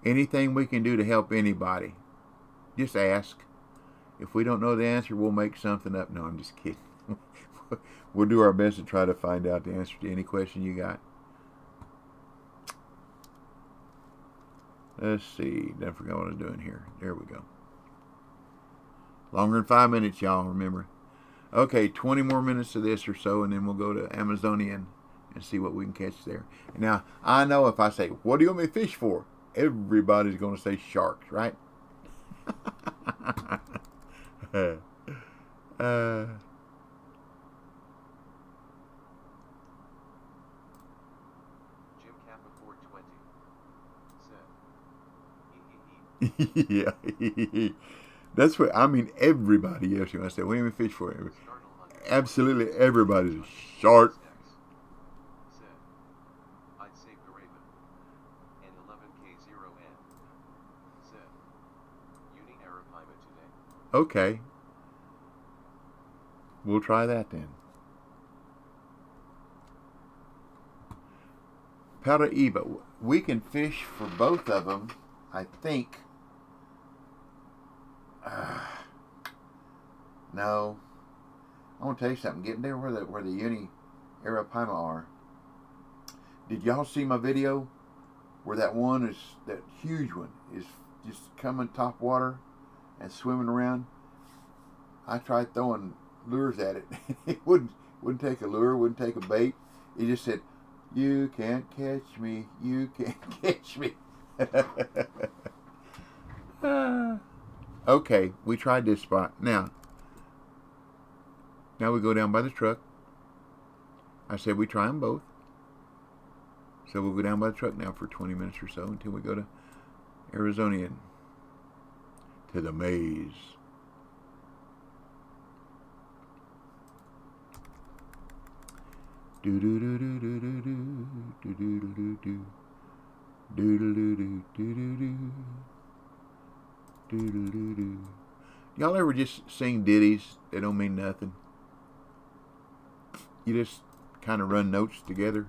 A: Anything we can do to help anybody, just ask. If we don't know the answer, we'll make something up. No, I'm just kidding. We'll do our best to try to find out the answer to any question you got. Let's see. I forgot what I was doing here. There we go. Longer than 5 minutes, y'all, remember. Okay, 20 more minutes of this or so, and then we'll go to Amazonian and see what we can catch there. Now, I know if I say, what do you want me to fish for? Everybody's going to say sharks, right?
B: Jim Kappa 420. Said.
A: Yeah. That's what, I mean, everybody yes, when I say, what do you want me to fish for? Absolutely everybody's a shark.
B: Said. I'd save the Raven. And 11K0N. Said. Uni Arapaima today.
A: Okay. We'll try that then. Paraíba. We can fish for both of them, I think. No. I want to tell you something. Getting there where the Uni Arapaima are. Did y'all see my video where that huge one is just coming top water and swimming around? I tried throwing lures at it. It wouldn't take a lure, wouldn't take a bait. It just said, "You can't catch me. You can't catch me." Okay, we tried this spot. Now we go down by the truck. I said we try them both. So we'll go down by the truck now for 20 minutes or so until we go to Arizonian. To the maze. Do do do do do do do do do do do do do do do do do do do do. Y'all ever just sing ditties that don't mean nothing? You just kind of run notes together.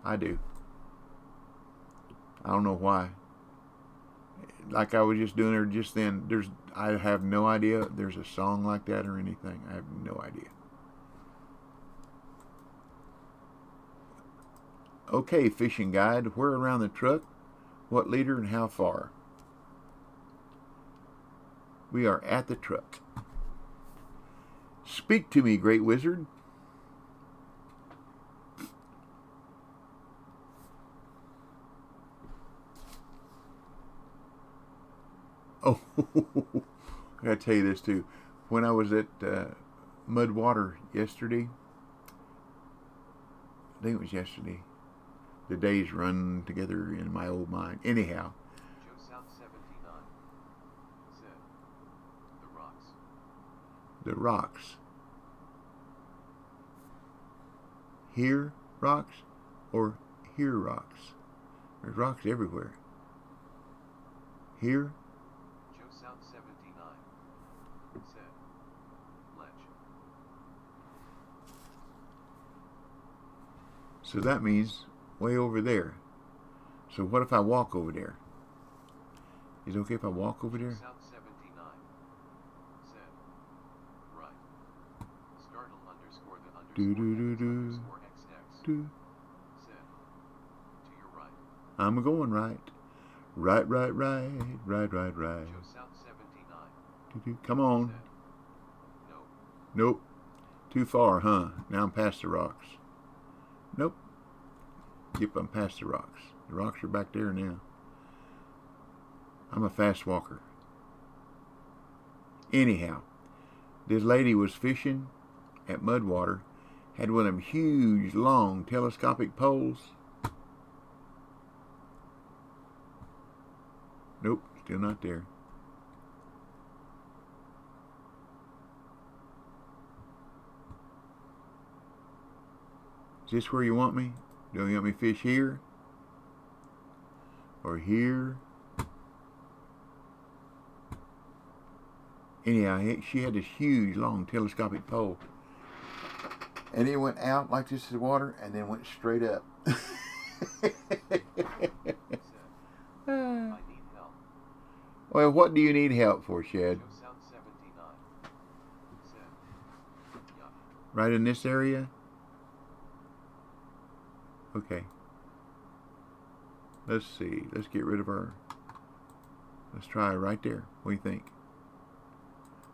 A: I do. I don't know why. Like I was just doing there just then. I have no idea there's a song like that or anything. I have no idea. Okay, fishing guide. Where around the truck? What leader and how far? We are at the truck. Speak to me, great wizard. Oh, I gotta tell you this too. When I was at Mudwater yesterday, I think it was yesterday. The days run together in my old mind. Anyhow.
B: Joe South 79. Said. The rocks.
A: The rocks. Here rocks or here rocks? There's rocks everywhere. Here?
B: Joe South 79. Said. Ledge.
A: So that means way over there. So what if I walk over there? Is it okay if I walk over there?
B: South 79. Said. Right. Startle underscore the underscore underscore XX.
A: Do.
B: Said. To your right.
A: I'm going right. Right.
B: Joe South 79.
A: Come on.
B: Said. No.
A: Nope. Too far, huh? Now I'm past the rocks. Nope. Yep, I'm past the rocks. The rocks are back there now. I'm a fast walker. Anyhow, this lady was fishing at Mudwater, had one of them huge, long, telescopic poles. Nope, still not there. Is this where you want me? Do you want me to fish here? Or here? Anyhow, she had this huge, long, telescopic pole. And it went out like this to the water and then went straight up.
B: Said. I need help.
A: Well, what do you need help for, Shed?
B: Joe South 79. Said. Yup.
A: Right in this area? Okay. Let's see. Let's get rid of our... Let's try right there. What do you think?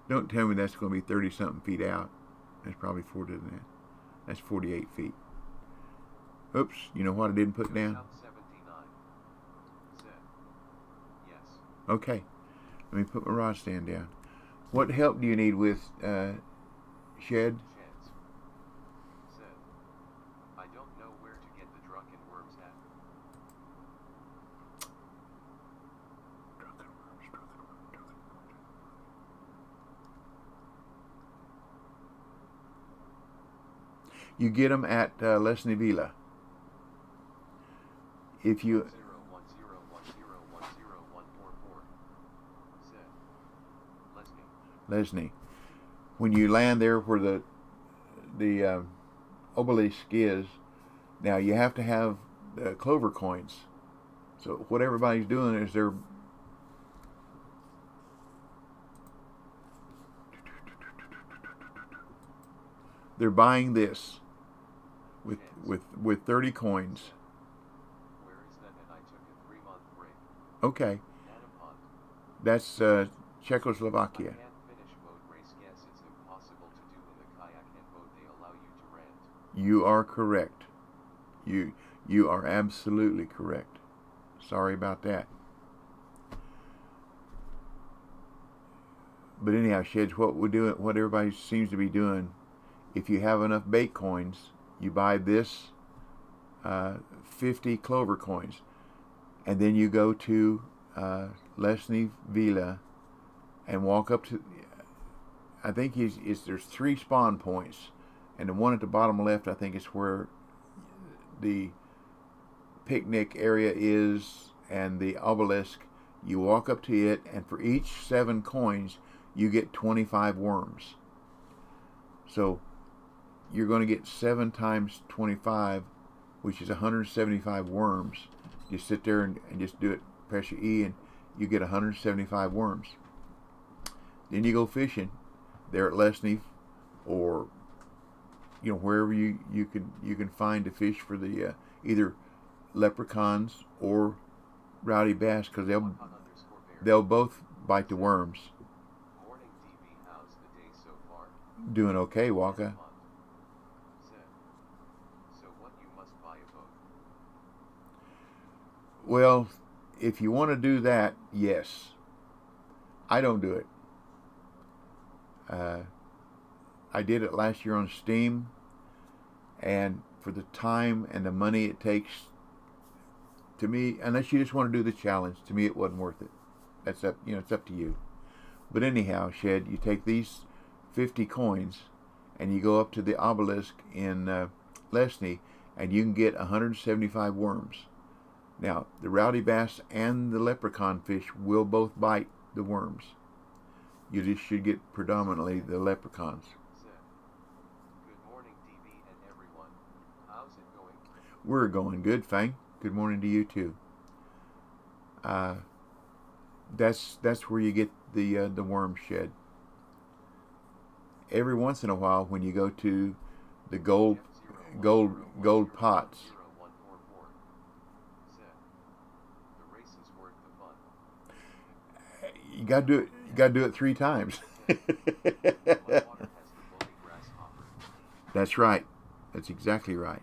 A: Don't tell me that's going to be 30-something feet out. That's probably 40 than that. That's 48 feet. Oops. You know what I didn't put down?
B: South 79. Said. Yes.
A: Okay. Let me put my rod stand down. What help do you need with, Shed?
B: Sheds. Said. I don't know where to get the drunken worms at.
A: Drunken worms. You get them at Lesney Villa. If you...
B: 01010101144. Said.
A: Lesney. When you land there where the obelisk is, now you have to have clover coins. So what everybody's doing is they're buying this with 30 coins.
B: Where is that? And I took a 3-month break.
A: Okay,
B: Anapont.
A: that's
B: I
A: Czechoslovakia.
B: can't finish boat race. Yes, it's impossible to do in the kayak and boat they allow you to rent.
A: You are correct. You are absolutely correct. Sorry about that. But anyhow, Sheds, what we're doing, what everybody seems to be doing, if you have enough bait coins, you buy this 50 clover coins, and then you go to Lesney Villa and walk up to. I think there's 3 spawn points, and the one at the bottom left, I think, is where the picnic area is, and the obelisk. You walk up to it, and for each 7 coins, you get 25 worms. So you're going to get 7 times 25, which is 175 worms. You sit there and just do it, press your E, and you get 175 worms. Then you go fishing there at Lesney, or wherever you can find to fish for the either leprechauns or rowdy bass, because they'll both bite the worms.
B: Morning DB, how's the day so far?
A: Doing okay, Waka.
B: Said. So what, you must buy a boat?
A: Well, if you want to do that, yes. I don't do it. I did it last year on Steam, and for the time and the money it takes to me, unless you just want to do the challenge, to me it wasn't worth it. That's up, it's up to you. But anyhow, Shed, you take these 50 coins and you go up to the obelisk in Lesney, and you can get 175 worms. Now, the rowdy bass and the leprechaun fish will both bite the worms. You just should get predominantly the leprechauns.
B: Good morning, DB and everyone. How's it going?
A: We're going good, Fang. Good morning to you too. That's where you get the worm, Shed. Every once in a while, when you go to the gold pots, you gotta do it. You gotta do it 3 times. That's right. That's exactly right.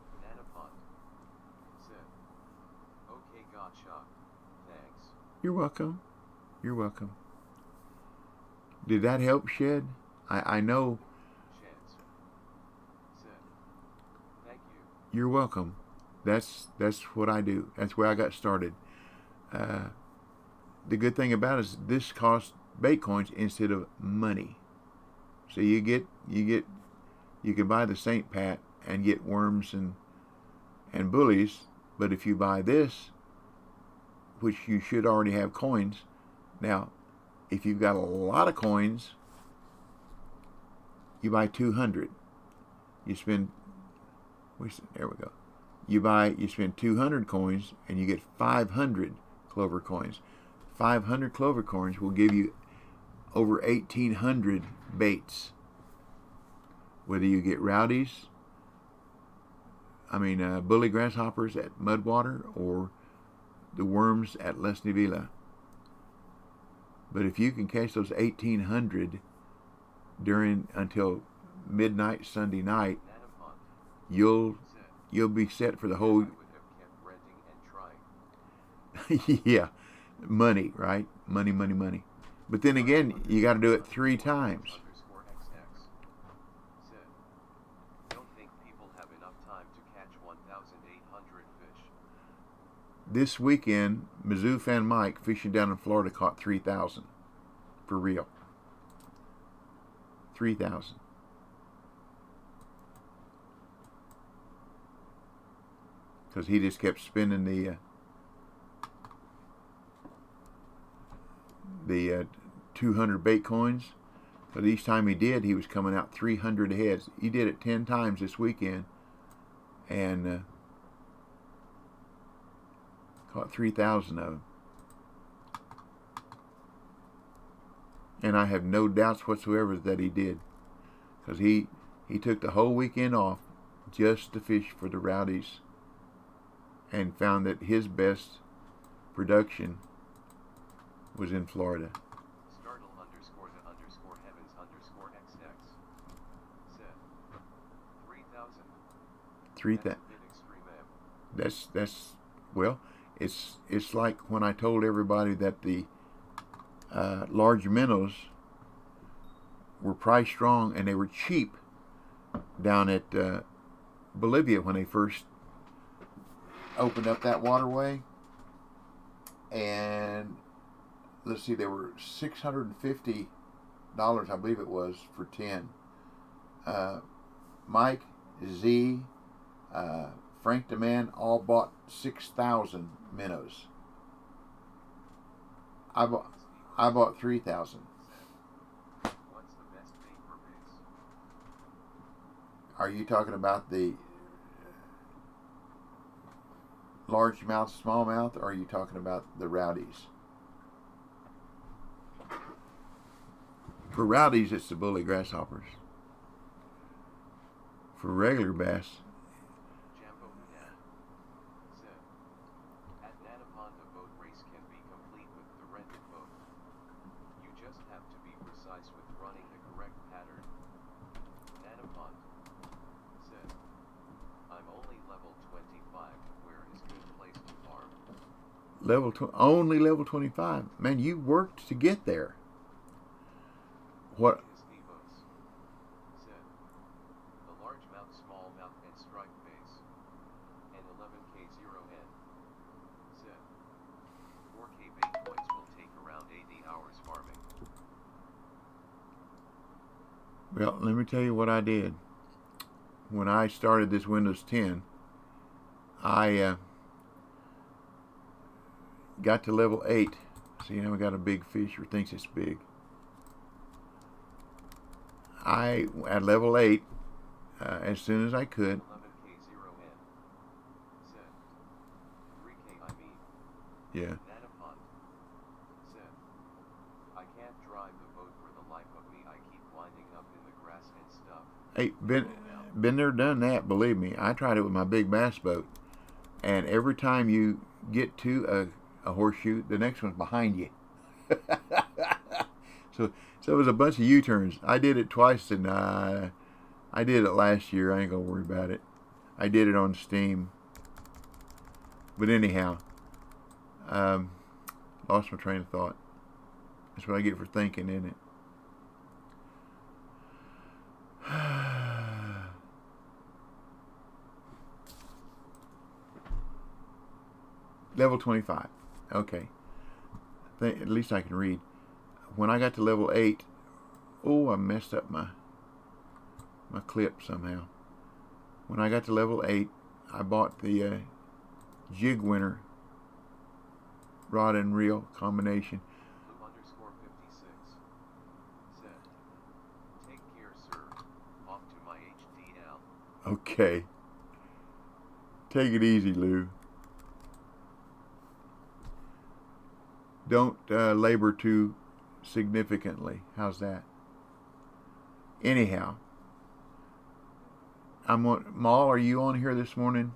B: Okay, gotcha. Thanks.
A: You're welcome. You're welcome. Did that help, Shed? I know.
B: Thank you.
A: You're welcome. That's what I do. That's where I got started. The good thing about it is this costs bait coins instead of money. So you can buy the St. Pat and get worms and bullies, but if you buy this, which you should already have coins, now if you've got a lot of coins, you buy 200. You spend, there we go. You spend 200 coins and you get 500 clover coins. 500 clover coins will give you over 1,800 baits. Whether you get rowdies, bully grasshoppers at Mudwater or the worms at Lesney Villa. But if you can catch those 1,800 until midnight Sunday night, you'll be set for the whole. Yeah, money, right? Money. But then again, you got to do it 3 times.
B: Don't think people have enough time to catch 1,800 fish.
A: This weekend, Mizzou fan Mike fishing down in Florida caught 3,000 for real. 3,000. Because he just kept spinning the 200 bait coins. But each time he did, he was coming out 300 heads. He did it 10 times this weekend, and caught 3,000 of them. And I have no doubts whatsoever that he did, because he took the whole weekend off just to fish for the rowdies, and found that his best production was in Florida.
B: Startle _ heavens _XX said 3,000.
A: 3,000. That's well, it's like when I told everybody that the large minnows were price strong and they were cheap down at Bolivia when they first opened up that waterway. And let's see, they were $650, I believe it was, for 10. Mike, Z, Frank the Man all bought 6,000 minnows. I bought 3,000.
B: What's the best bait for bass?
A: Are you talking about the largemouth, smallmouth, or are you talking about the rowdies? For rowdies, it's the bully grasshoppers. For regular bass,
B: Jambo Hudan said, at Nanaponda boat race can be complete with the rented boat. You just have to be precise with running the correct pattern. Nanapond said, I'm only level 25. Where is good place to farm?
A: only level 25. Man, you worked to get there. What?
B: Said, the largemouth, smallmouth, and striped bass, and 11K0N. said. 4K bait points will take around 80 hours farming.
A: Well, let me tell you what I did. When I started this Windows 10, I got to level 8. See, now we got a big fish, or thinks it's big. At level 8, as soon as I could.
B: 11K0N. Said. 3K I mean.
A: Yeah.
B: Nanapont. Said. I can't drive the boat for the life of me. I keep winding up in the grass and stuff.
A: Hey, been there, done that. Believe me, I tried it with my big bass boat, and every time you get to a horseshoe, the next one's behind you. so it was a bunch of U-turns. I did it twice, and I did it last year. I ain't gonna worry about it. I did it on Steam. But anyhow, lost my train of thought. That's what I get for thinking, isn't it? Level 25. Okay. At least I can read. When I got to level 8, I messed up my clip somehow. When I got to level 8, I bought the jig winner rod and reel combination.
B: Blue_56 said. Take care, sir. Off to my HDL.
A: Okay. Take it easy, Lou. Don't labor too significantly. How's that? Anyhow, Maul, are you on here this morning?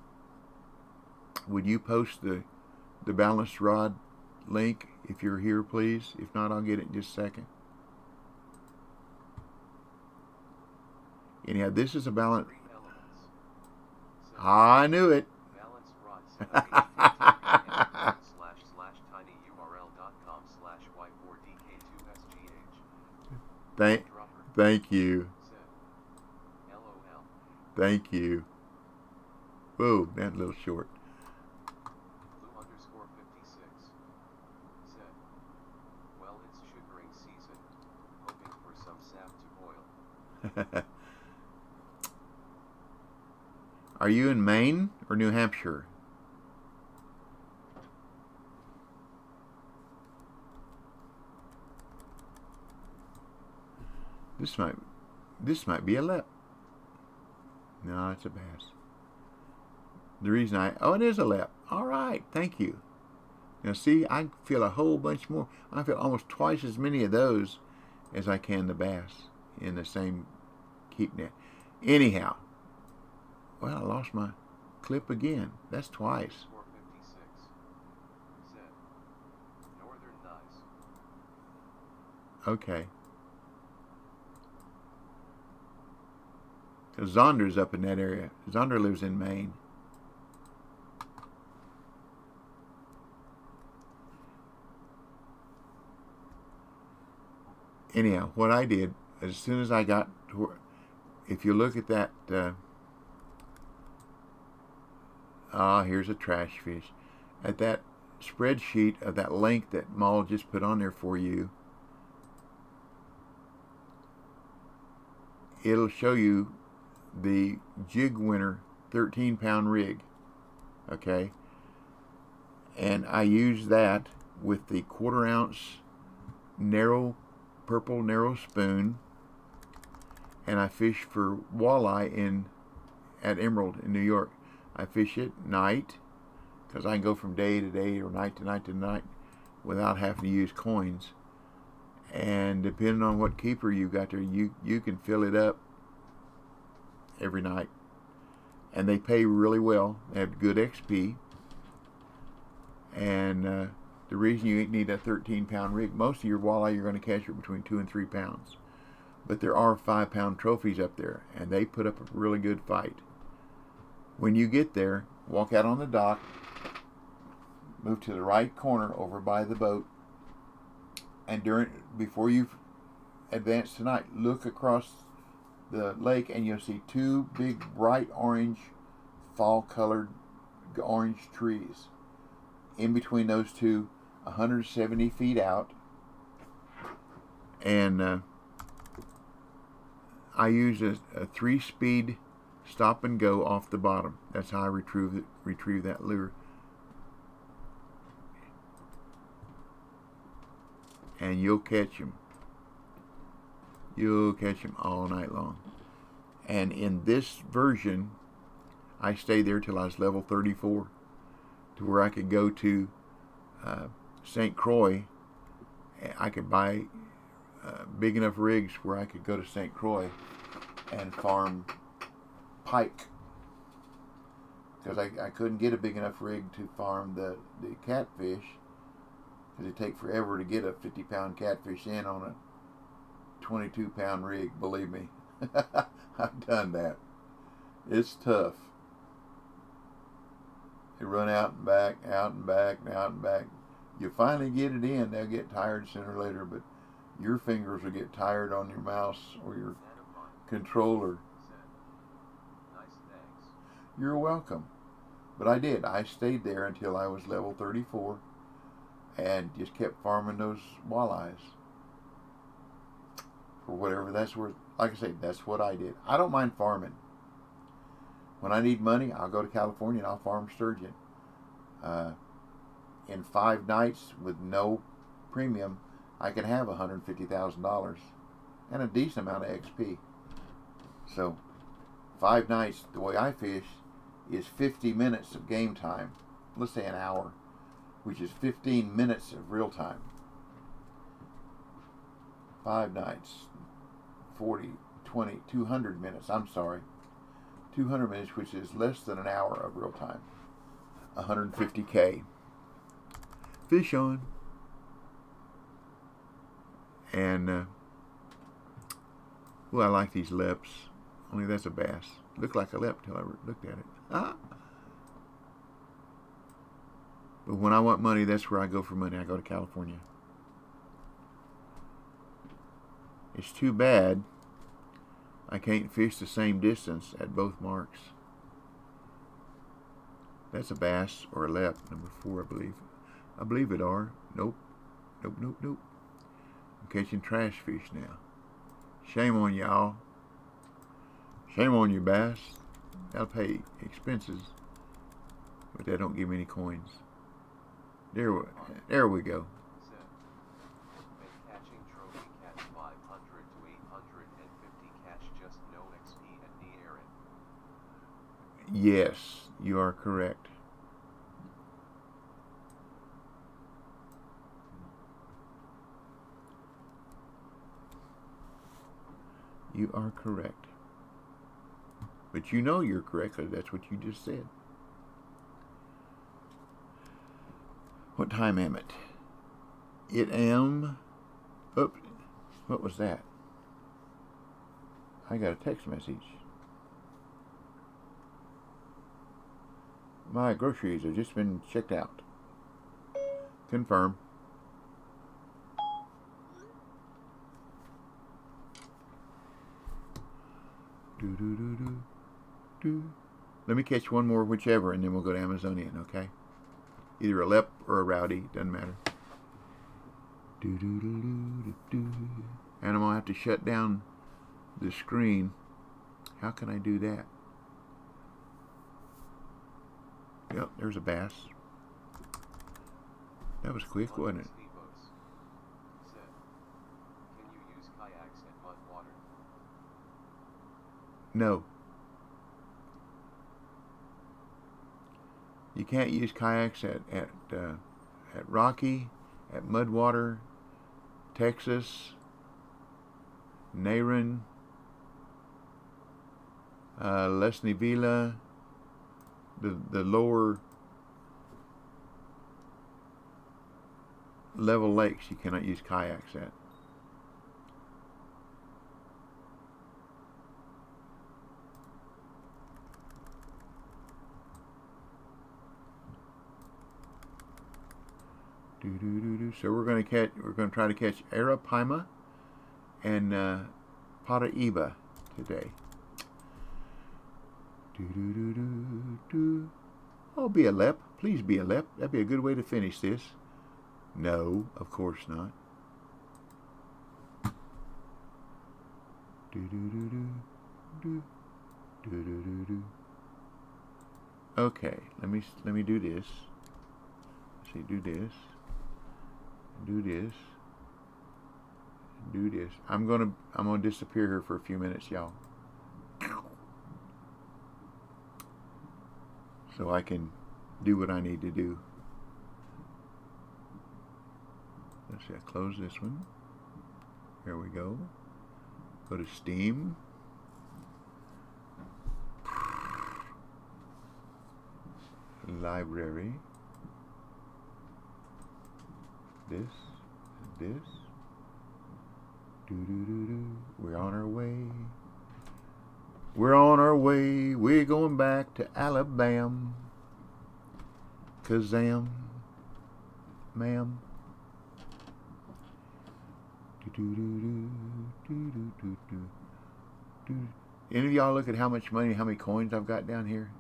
A: Would you post the balanced rod link if you're here, please? If not, I'll get it in just a second. Anyhow, this is a balance. I knew it.
B: Balance rod tinyurl.com/tinyurl.com/y4dk2sgh.
A: Thank you.
B: LOL.
A: Thank you. Whoa, that's a little short.
B: Blue_56 said. Well, it's sugaring season. Hoping for some sap to boil.
A: Are you in Maine or New Hampshire? This might be a lep. No, it's a bass. The reason it is a lep. All right, thank you. Now see, I feel a whole bunch more. I feel almost twice as many of those as I can the bass in the same keep net. Anyhow, well, I lost my clip again. That's twice.
B: 456 said. Northern nice.
A: Okay. Zonder's up in that area. Zonder lives in Maine. Anyhow, what I did, as soon as I got to, if you look at that, here's a trash fish. At that spreadsheet of that link that Maul just put on there for you, it'll show you the jig winner 13-pound rig. Okay, and I use that with the 1/4 ounce purple narrow spoon, and I fish for walleye at Emerald in New York. I fish at night because I can go from day to day or night to night to night without having to use coins. And depending on what keeper you got there, you can fill it up every night. And they pay really well. They have good XP. And the reason you need a 13-pound rig, most of your walleye you're going to catch are between 2 and 3 pounds. But there are 5-pound trophies up there, and they put up a really good fight. When you get there, walk out on the dock, move to the right corner over by the boat, and before you advance tonight, look across the lake and you'll see 2 big bright orange, fall-colored orange trees. in between those two, 170 feet out, and I use a 3-speed stop and go off the bottom. That's how I retrieve that lure. And you'll catch them. You'll catch them all night long. And in this version, I stayed there till I was level 34, to where I could go to St. Croix. I could buy big enough rigs where I could go to St. Croix and farm pike, because I couldn't get a big enough rig to farm the catfish, because it'd take forever to get a 50-pound catfish in on a 22-pound rig. Believe me. I've done that. It's tough. They run out and back, out and back, out and back. You finally get it in, they'll get tired sooner or later, but your fingers will get tired on your mouse or your controller. You're welcome. But I did. I stayed there until I was level 34 and just kept farming those walleyes for whatever that's worth. Like I say, that's what I did. I don't mind farming. When I need money, I'll go to California and I'll farm sturgeon. In 5 nights with no premium, I can have $150,000 and a decent amount of XP. So 5 nights, the way I fish, is 50 minutes of game time. Let's say an hour, which is 15 minutes of real time. 5 nights, 40, 20, 200 minutes. I'm sorry. 200 minutes, which is less than an hour of real time. 150K. Fish on. And, well, I like these lips. Only that's a bass. Looked like a lip till I looked at it. Ah. But when I want money, that's where I go for money. I go to California. It's too bad I can't fish the same distance at both marks. That's a bass or a lep, number 4, I believe. I believe it are. Nope. Nope, nope, nope. I'm catching trash fish now. Shame on y'all. Shame on you, bass. I'll pay expenses, but they don't give me any coins. There we go.
B: Catching trophy catch 500 to 850 catch just no XP and knee Aaron.
A: Yes, you are correct. You are correct. But you know you're correct, because that's what you just said. What time am it? It am... Oops. What was that? I got a text message. My groceries have just been checked out. Confirm. Let me catch one more, whichever, and then we'll go to Amazonian, okay? Either a lep or a rowdy, doesn't matter. And I'm going to have to shut down the screen. How can I do that? Yep, there's a bass. That was quick, wasn't it?
B: Can you use kayaks at mud water?
A: No. You can't use kayaks at Rocky, at Mudwater, Texas, Naren, Lesnivilla, the lower level lakes you cannot use kayaks at. So we're going to try to catch Arapaima and Paraíba today. I'll be a lep. Please be a left. That'd be a good way to finish this. No, of course not. Do do do do do do do do do. Okay, let me do this. Let's see, do this. Do this. Do this. I'm gonna disappear here for a few minutes, y'all. So I can do what I need to do. Let's see, I close this one. Here we go. Go to Steam. Library. This. We're on our way. We're on our way. We're going back to Alabama. Kazam, ma'am. Any of y'all look at how much money, how many coins I've got down here?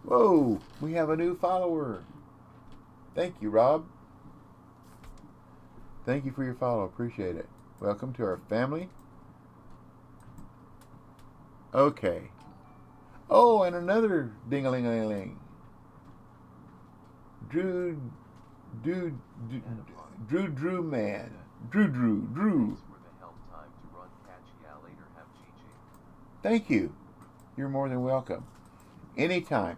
A: Whoa, we have a new follower. Thank you, Rob. Thank you for your follow. Appreciate it. Welcome to our family. Okay. Oh, and another ding-a-ling-a-ling. Drew man. Drew. Thank you. You're more than welcome. Anytime.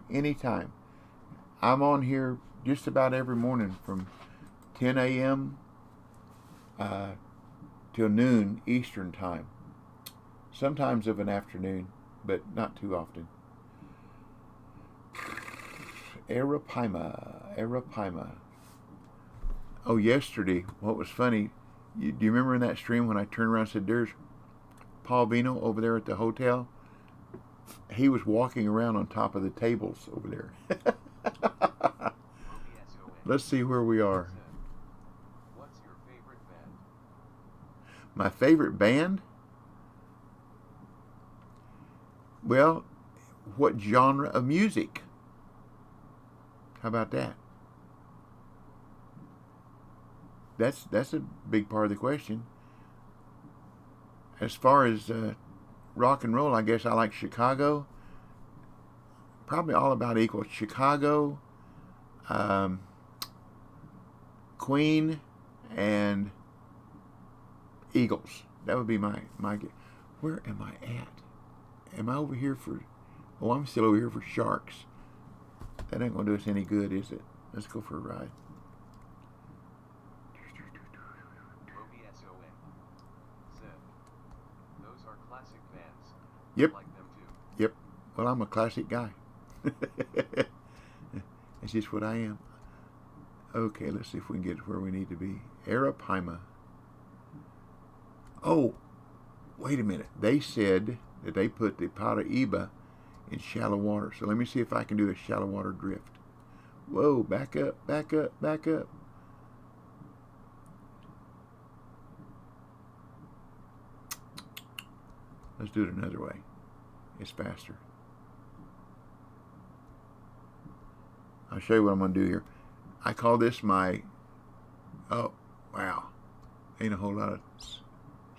A: I'm on here just about every morning from 10 a.m. Till noon Eastern time. Sometimes of an afternoon, but not too often. Arapaima. Oh, yesterday, what was funny, do you remember in that stream when I turned around and said, there's Paul Vino over there at the hotel? He was walking around on top of the tables over there. Let's see where we are.
B: What's your favorite band?
A: My favorite band? Well, what genre of music? How about that? That's a big part of the question. As far as rock and roll, I guess I like Chicago. Probably all about equal. Chicago, Queen, and Eagles. That would be my. Where am I at? Am I over here for... Oh, I'm still over here for Sharks. That ain't going to do us any good, is it? Let's go for a ride.
B: Those are classic bands.
A: Yep.
B: I like them too.
A: Yep. Well, I'm a classic guy. That's just what I am. Okay, let's see if we can get to where we need to be. Arapaima. Oh, wait a minute. They said that they put the Paraíba in shallow water. So let me see if I can do a shallow water drift. Whoa, back up. Let's do it another way. It's faster. I'll show you what I'm going to do here. I call this my... Oh, wow. Ain't a whole lot of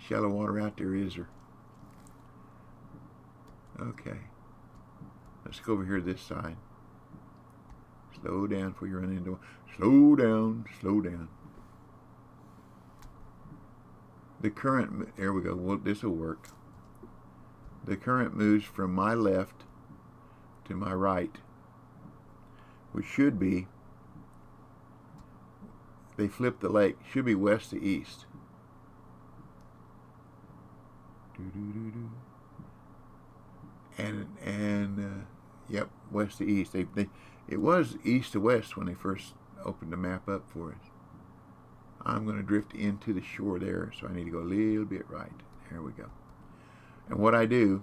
A: shallow water out there, is there? Okay. Let's go over here to this side. Slow down before you run into... Slow down. The current... There we go. Well, this will work. The current moves from my left to my right, which should be... They flip the lake. Should be west to east. And yep, west to east. It was east to west when they first opened the map up for us. I'm going to drift into the shore there, so I need to go a little bit right. There we go. And what I do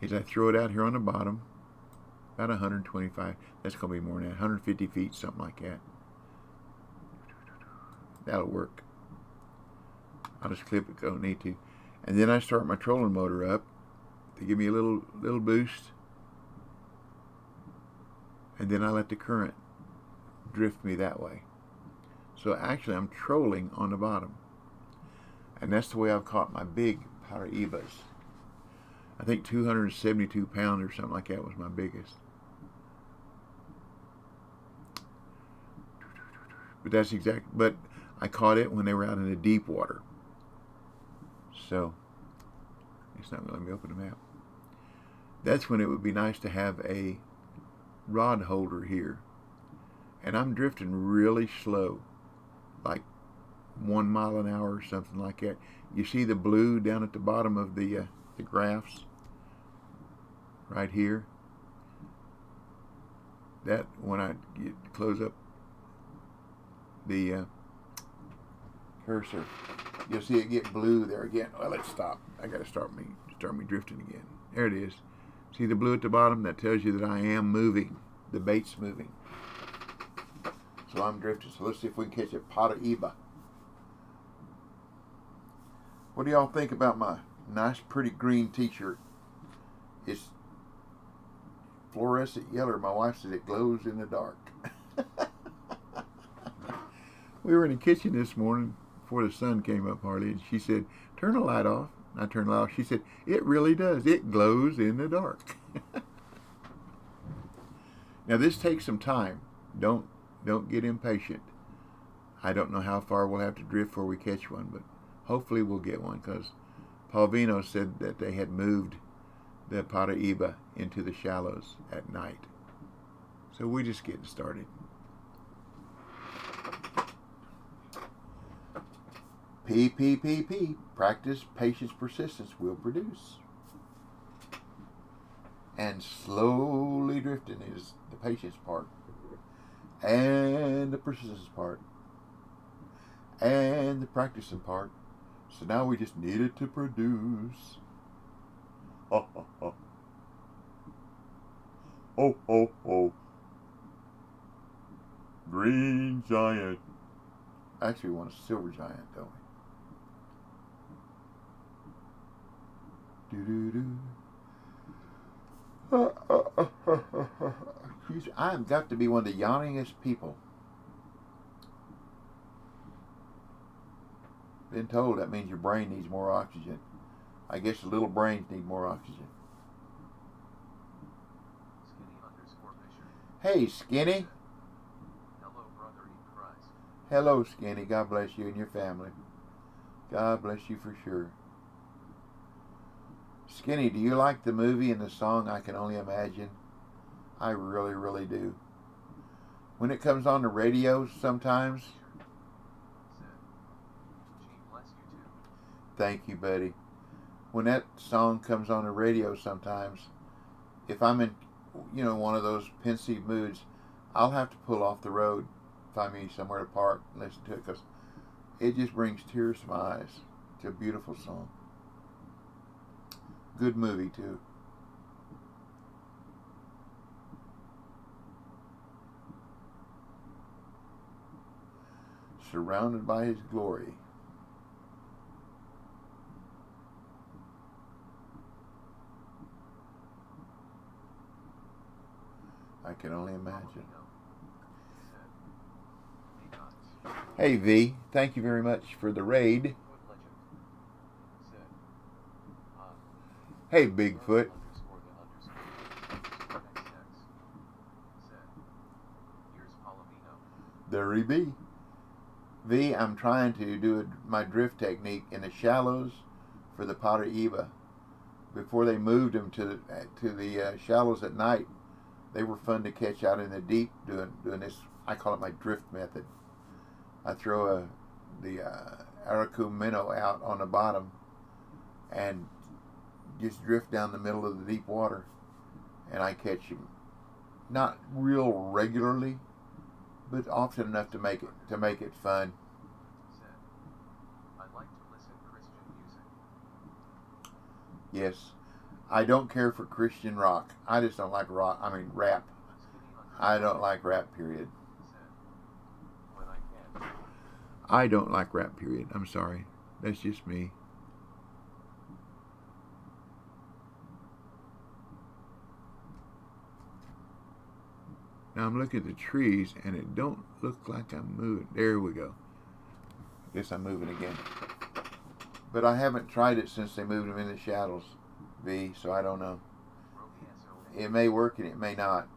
A: is I throw it out here on the bottom, about 125. That's going to be more than that, 150 feet, something like that. That'll work. I'll just clip it, don't need to. And then I start my trolling motor up to give me a little boost. And then I let the current drift me that way. So actually I'm trolling on the bottom. And that's the way I've caught my big Paraibas. I think 272 pounds or something like that was my biggest. But that's but I caught it when they were out in the deep water. So it's not going to let me open the map. That's when it would be nice to have a rod holder here. And I'm drifting really slow, like 1 mile an hour or something like that. You see the blue down at the bottom of the graphs right here? That, when I close up the cursor, you'll see it get blue there again. Well, let's stop. I got to start me drifting again. There it is. See the blue at the bottom? That tells you that I am moving. The bait's moving. So I'm drifting. So let's see if we can catch a Paraiba. What do y'all think about my nice, pretty green t-shirt? It's fluorescent yellow. My wife said it glows in the dark. We were in the kitchen this morning before the sun came up, Harley, and she said, turn the light off. I turned the light off. She said, it really does. It glows in the dark. Now this takes some time. Don't get impatient. I don't know how far we'll have to drift before we catch one, but hopefully we'll get one, because Paulvino said that they had moved the Paraiba into the shallows at night. So we're just getting started. P. Practice, patience, persistence will produce. And slowly drifting is the patience part. And the persistence part. And the practicing part. So now we just need it to produce. Ho, ho, ho. Ho, ho, ho. Green giant. Actually, we want a silver giant, don't we? I've got to be one of the yawningest people. Been told that means your brain needs more oxygen. I guess the little brains need more oxygen. Hey, Skinny.
B: Hello, brother in Christ.
A: Hello, Skinny. God bless you and your family. God bless you for sure. Skinny, do you like the movie and the song I Can Only Imagine? I really, really do. When it comes on the radio sometimes. Thank you, buddy. When that song comes on the radio sometimes, if I'm in, one of those pensive moods, I'll have to pull off the road, find me somewhere to park and listen to it, because it just brings tears to my eyes. It's a beautiful song. Good movie, too. Surrounded by His glory. I can only imagine. Hey, V. Thank you very much for the raid. Hey, Bigfoot. There he be. V, I'm trying to do my drift technique in the shallows for the Paraiba. Before they moved them to the shallows at night, they were fun to catch out in the deep doing this. I call it my drift method. I throw the Arapaima minnow out on the bottom and just drift down the middle of the deep water, and I catch him. Not real regularly, but often enough to make it fun.
B: I like to listen to Christian music.
A: Yes, I don't care for Christian rock. I just don't like rock. I mean rap. I don't like rap. Period. I don't like rap. Period. I'm sorry. That's just me. Now I'm looking at the trees, and it don't look like I'm moving. There we go. Guess I'm moving again. But I haven't tried it since they moved them in the shadows, V, so I don't know. It may work and it may not.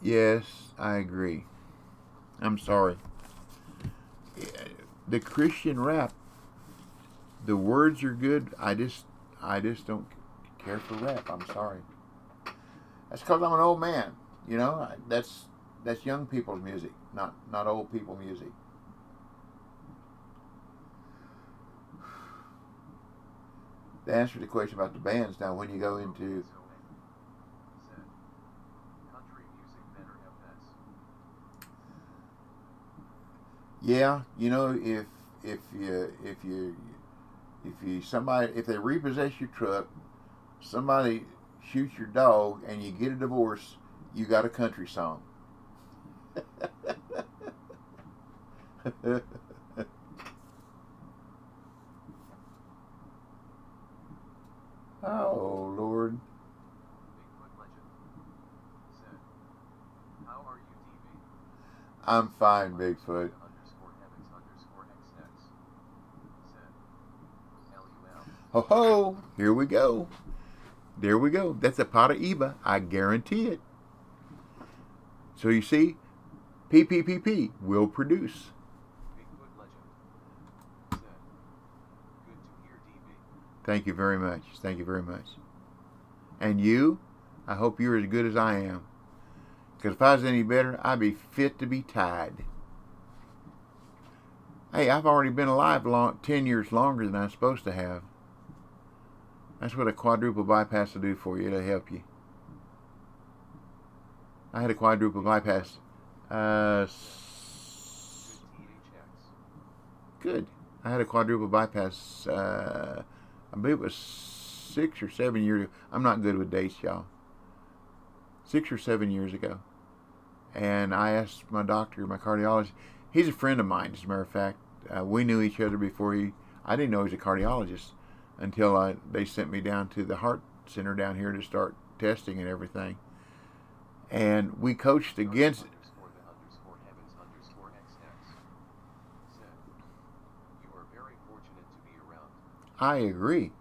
A: Yes, I agree. I'm sorry. The Christian rap, the words are good. I just don't care for rap. I'm sorry. That's because I'm an old man. You know, that's young people's music, not old people music. To answer the question about the bands, now when you go into yeah, you know, if they repossess your truck, somebody shoots your dog, and you get a divorce, you got a country song. Oh, Lord. I'm fine, Bigfoot. Ho ho! Here we go. There we go. That's a pot of Eba. I guarantee it. So you see, PPPP will produce. Thank you very much. Thank you very much. And you, I hope you're as good as I am. Because if I was any better, I'd be fit to be tied. Hey, I've already been alive 10 years longer than I'm supposed to have. That's what a quadruple bypass will do for you. It'll help you. I had a quadruple bypass. Good. I had a quadruple bypass. I believe it was 6 or 7 years ago. I'm not good with dates, y'all. 6 or 7 years ago. And I asked my doctor, my cardiologist. He's a friend of mine, as a matter of fact. We knew each other before I didn't know he was a cardiologist until they sent me down to the heart center down here to start testing and everything. And we coached against. I agree,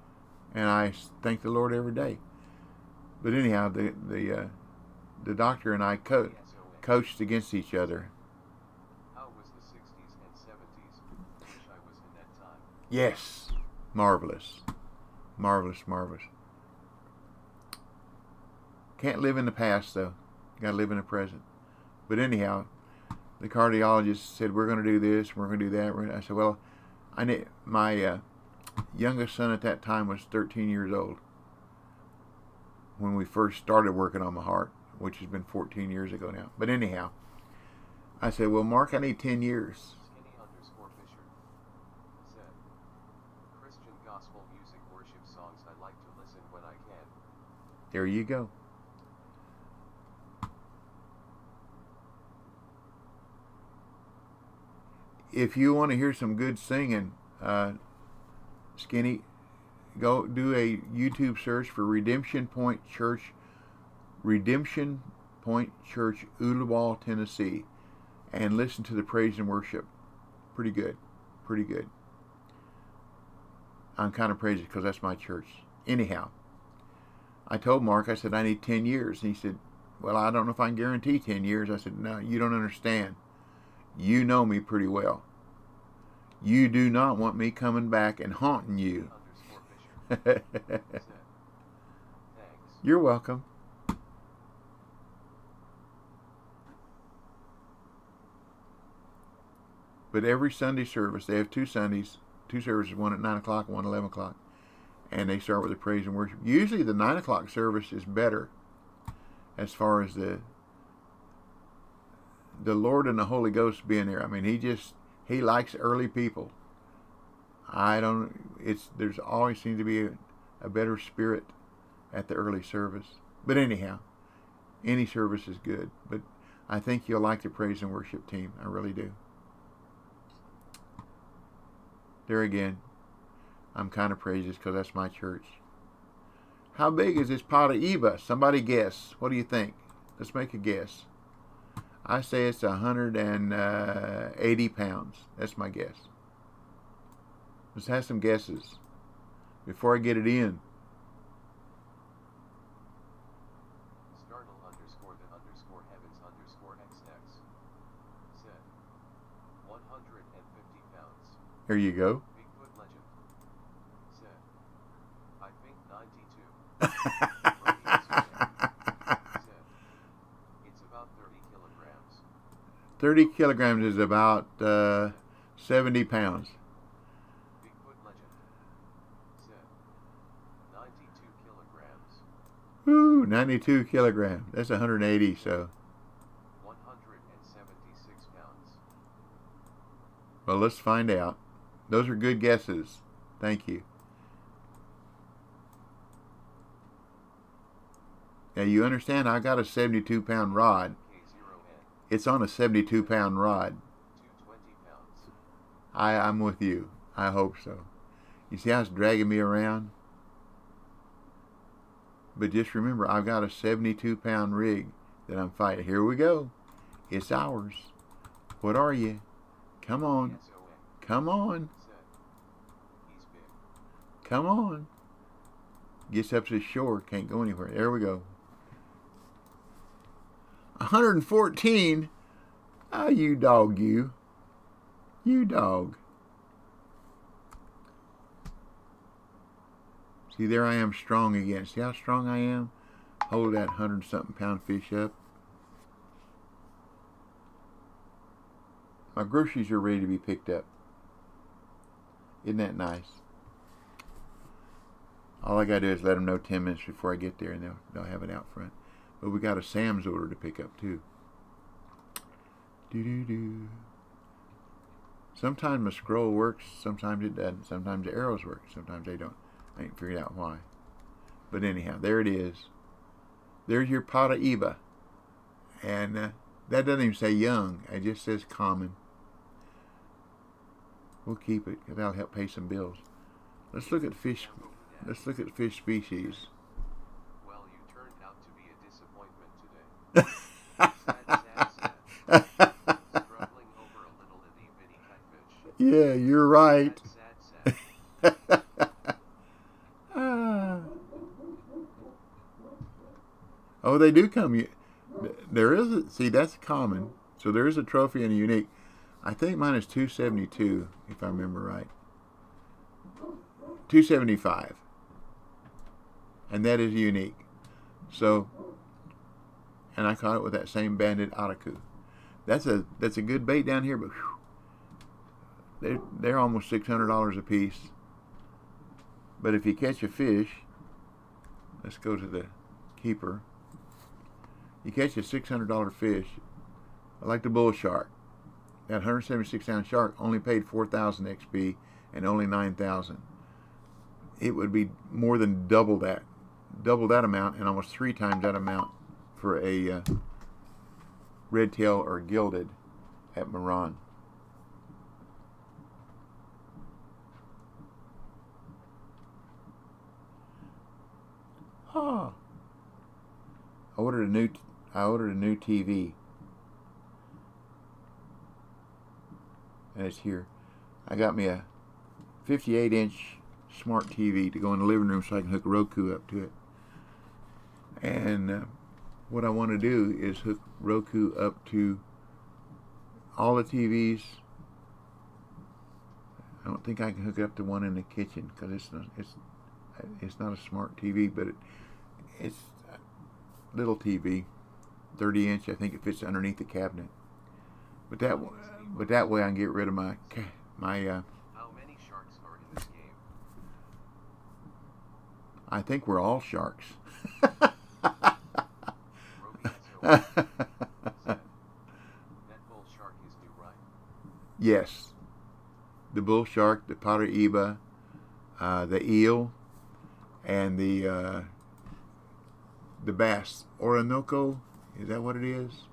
A: and I thank the Lord every day. But anyhow, the doctor and I coached against each other.
B: How was the 60s and 70s? Wish I was in that time.
A: Yes, marvelous, marvelous, marvelous. Can't live in the past though. Got to live in the present. But anyhow, the cardiologist said we're going to do this, we're going to do that. I said, well, I need my youngest son at that time was 13 years old when we first started working on my heart, which has been 14 years ago now. But anyhow, I said, well, Mark, I need 10 years.
B: Skinny_Fisher said, Christian gospel music worship songs I like to listen when I can.
A: There you go. If you want to hear some good singing, Skinny, go do a YouTube search for Redemption Point Church, Oolawall, Tennessee, and listen to the praise and worship. Pretty good, pretty good. I'm kind of praising because that's my church. Anyhow, I told Mark, I said, I need 10 years. And he said, well, I don't know if I can guarantee 10 years. I said, no, you don't understand. You know me pretty well. You do not want me coming back and haunting you. You're welcome. But every Sunday service, they have two services, one at 9 o'clock and one at 11 o'clock. And they start with the praise and worship. Usually the 9 o'clock service is better as far as the Lord and the Holy Ghost being there. I mean, he likes early people. There's always seems to be a better spirit at the early service. But anyhow, any service is good. But I think you'll like the praise and worship team. I really do. There again, I'm kind of prejudiced because that's my church. How big is this Paraíba? Somebody guess. What do you think? Let's make a guess. I say it's 180 pounds. That's my guess. Let's have some guesses before I get it in.
B: Startle underscore the underscore heavens underscore XX said 150 pounds.
A: There you go.
B: Bigfoot legend said, I think 92. Said, it's about 30 kilograms.
A: 30 kilograms is about 70 pounds.
B: Bigfoot legend said, 92 kilograms.
A: Woo, 92 kilograms. That's 180, so.
B: 176 pounds.
A: Well, let's find out. Those are good guesses. Thank you. Now, you understand I got a 72-pound rod.
B: K0N,
A: It's on a 72-pound rod.
B: 220 pounds.
A: I'm with you. I hope so. You see how it's dragging me around? But just remember, I've got a 72-pound rig that I'm fighting. Here we go. It's ours. What are you? Come on.
B: SON
A: Come on.
B: said, he's big.
A: Come on. Gets up to the shore. Can't go anywhere. There we go. 114. Ah, you dog, you. You dog. See, there I am strong again. See how strong I am? Hold that 100-something pound fish up. My groceries are ready to be picked up. Isn't that nice? All I got to do is let them know 10 minutes before I get there, and they'll have it out front. But we got a Sam's order to pick up, too. Doo-doo-doo. Sometimes the scroll works, sometimes it doesn't. Sometimes the arrows work, sometimes they don't. I ain't figured out why. But anyhow, there it is. There's your Paraíba. And that doesn't even say young. It just says common. We'll keep it, because that'll help pay some bills. Let's look at fish. Let's look at fish species.
B: Well, you turned out to be a disappointment today. Sad. Struggling over a little itty bitty catfish.
A: Yeah, you're right.
B: Sad.
A: Oh, they do come. There is a, see, that's common. So there is a trophy and a unique. I think mine is 272, if I remember right. 275. And that is unique. So, and I caught it with that same banded araku. That's a good bait down here, but whew, they're almost $600 a piece. But if you catch a fish, let's go to the keeper. You catch a $600 fish, like the bull shark. That 176-ounce shark only paid 4,000 XP and only 9,000. It would be more than double that amount, and almost 3 times that amount for a red tail or gilded at Moran. Ah, I ordered a new TV, and it's here. I got me a 58-inch smart TV to go in the living room so I can hook Roku up to it. And what I want to do is hook Roku up to all the TVs. I don't think I can hook it up to one in the kitchen because it's not a smart TV, but it's a little TV, 30-inch. I think it fits underneath the cabinet. But that way I can get rid of my
B: How many sharks are in this game?
A: I think we're all sharks.
B: That bull shark is new, right?
A: Yes. The bull shark, the Paraíba, the eel, and the bass. Orinoco, is that what it is?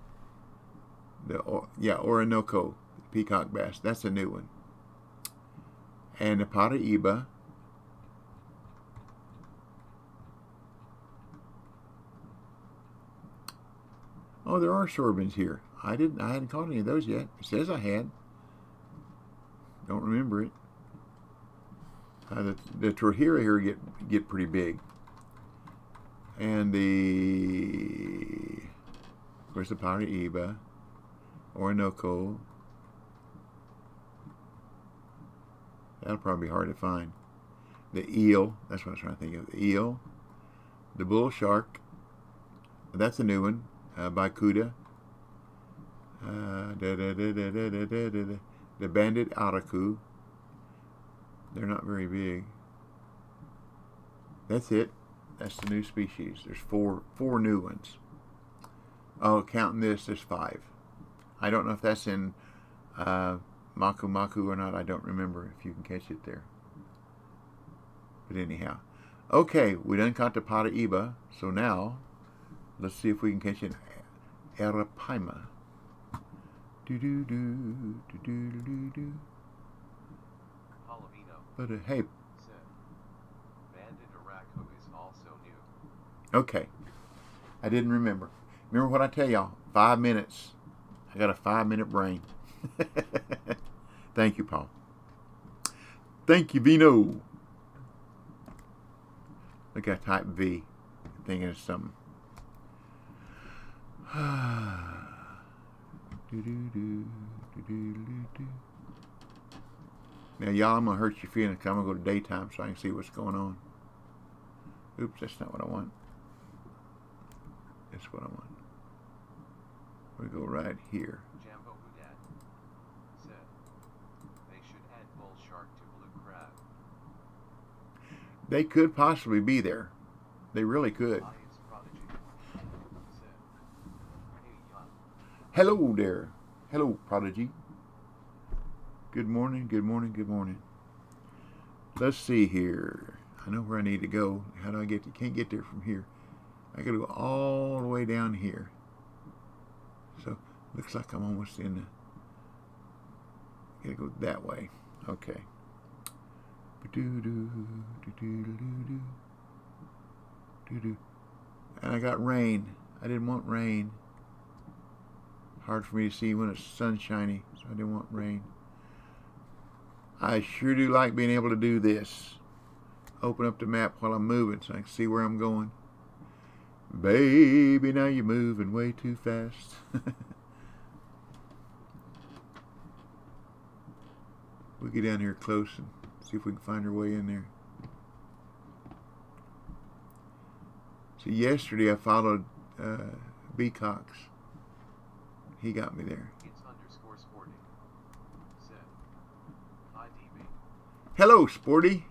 A: Orinoco peacock bass. That's a new one. And the Paraíba Oh, there are sorbins here. I hadn't caught any of those yet. It says I had. Don't remember it. The Trahira here get pretty big. And of course, the Paraíba, Orinoco. That'll probably be hard to find. The eel, that's what I was trying to think of. The eel, the bull shark, that's a new one, Baikuda. The banded araku. They're not very big. That's it. That's the new species. There's four new ones. Oh, counting this, there's 5. I don't know if that's in Maku Maku or not. I don't remember if you can catch it there. But anyhow. Okay, we done caught the Paraíba. So now, let's see if we can catch an Arapaima. Do-do-do-do-do-do-do. But hey.
B: Banded Araku is also new.
A: Okay. I didn't remember. Remember what I tell y'all? 5 minutes. I got a 5-minute brain. Thank you, Paul. Thank you, Vino. Look, I type V. Thinking of something. Now, y'all, I'm going to hurt your feelings because I'm going to go to daytime so I can see what's going on. Oops, that's not what I want. That's what I want. We go right here.
B: Jambo Hudat said they should add bull shark to blue crab.
A: They could possibly be there. They really could.
B: Prodigy said, hey,
A: hello there. Hello, Prodigy. Good morning, good morning, good morning. Let's see here. I know where I need to go. How do I get to? Can't get there from here. I gotta go all the way down here. So looks like I'm almost in the. Gotta go that way. Okay. And I got rain. I didn't want rain. Hard for me to see when it's sunshiny, so I didn't want rain. I sure do like being able to do this. Open up the map while I'm moving so I can see where I'm going. Baby, now you're moving way too fast. We'll get down here close and see if we can find our way in there. So yesterday I followed B. Cox. He got me there.
B: It's _ sporty. Said, hi DB.
A: Hello, Sporty.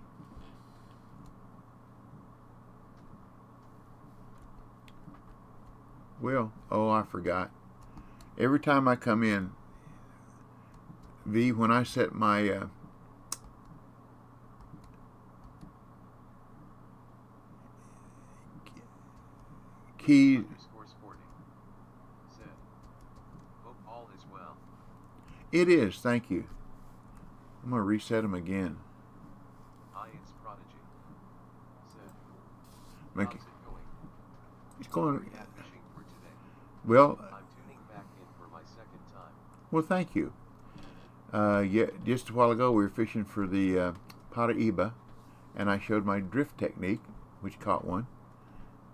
A: Well, oh, I forgot. Every time I come in, V, when I set my key.
B: _ sporty. Said, hope all is well.
A: It is, thank you. I'm going to reset them again.
B: Hi, it's Prodigy. Said,
A: Make
B: how's
A: it.
B: it going?
A: It's going.
B: Free hat fishing for today.
A: Well,
B: I'm tuning back in for my second time.
A: well, thank you. Yeah, just a while ago we were fishing for the Paraíba, and I showed my drift technique, which caught one,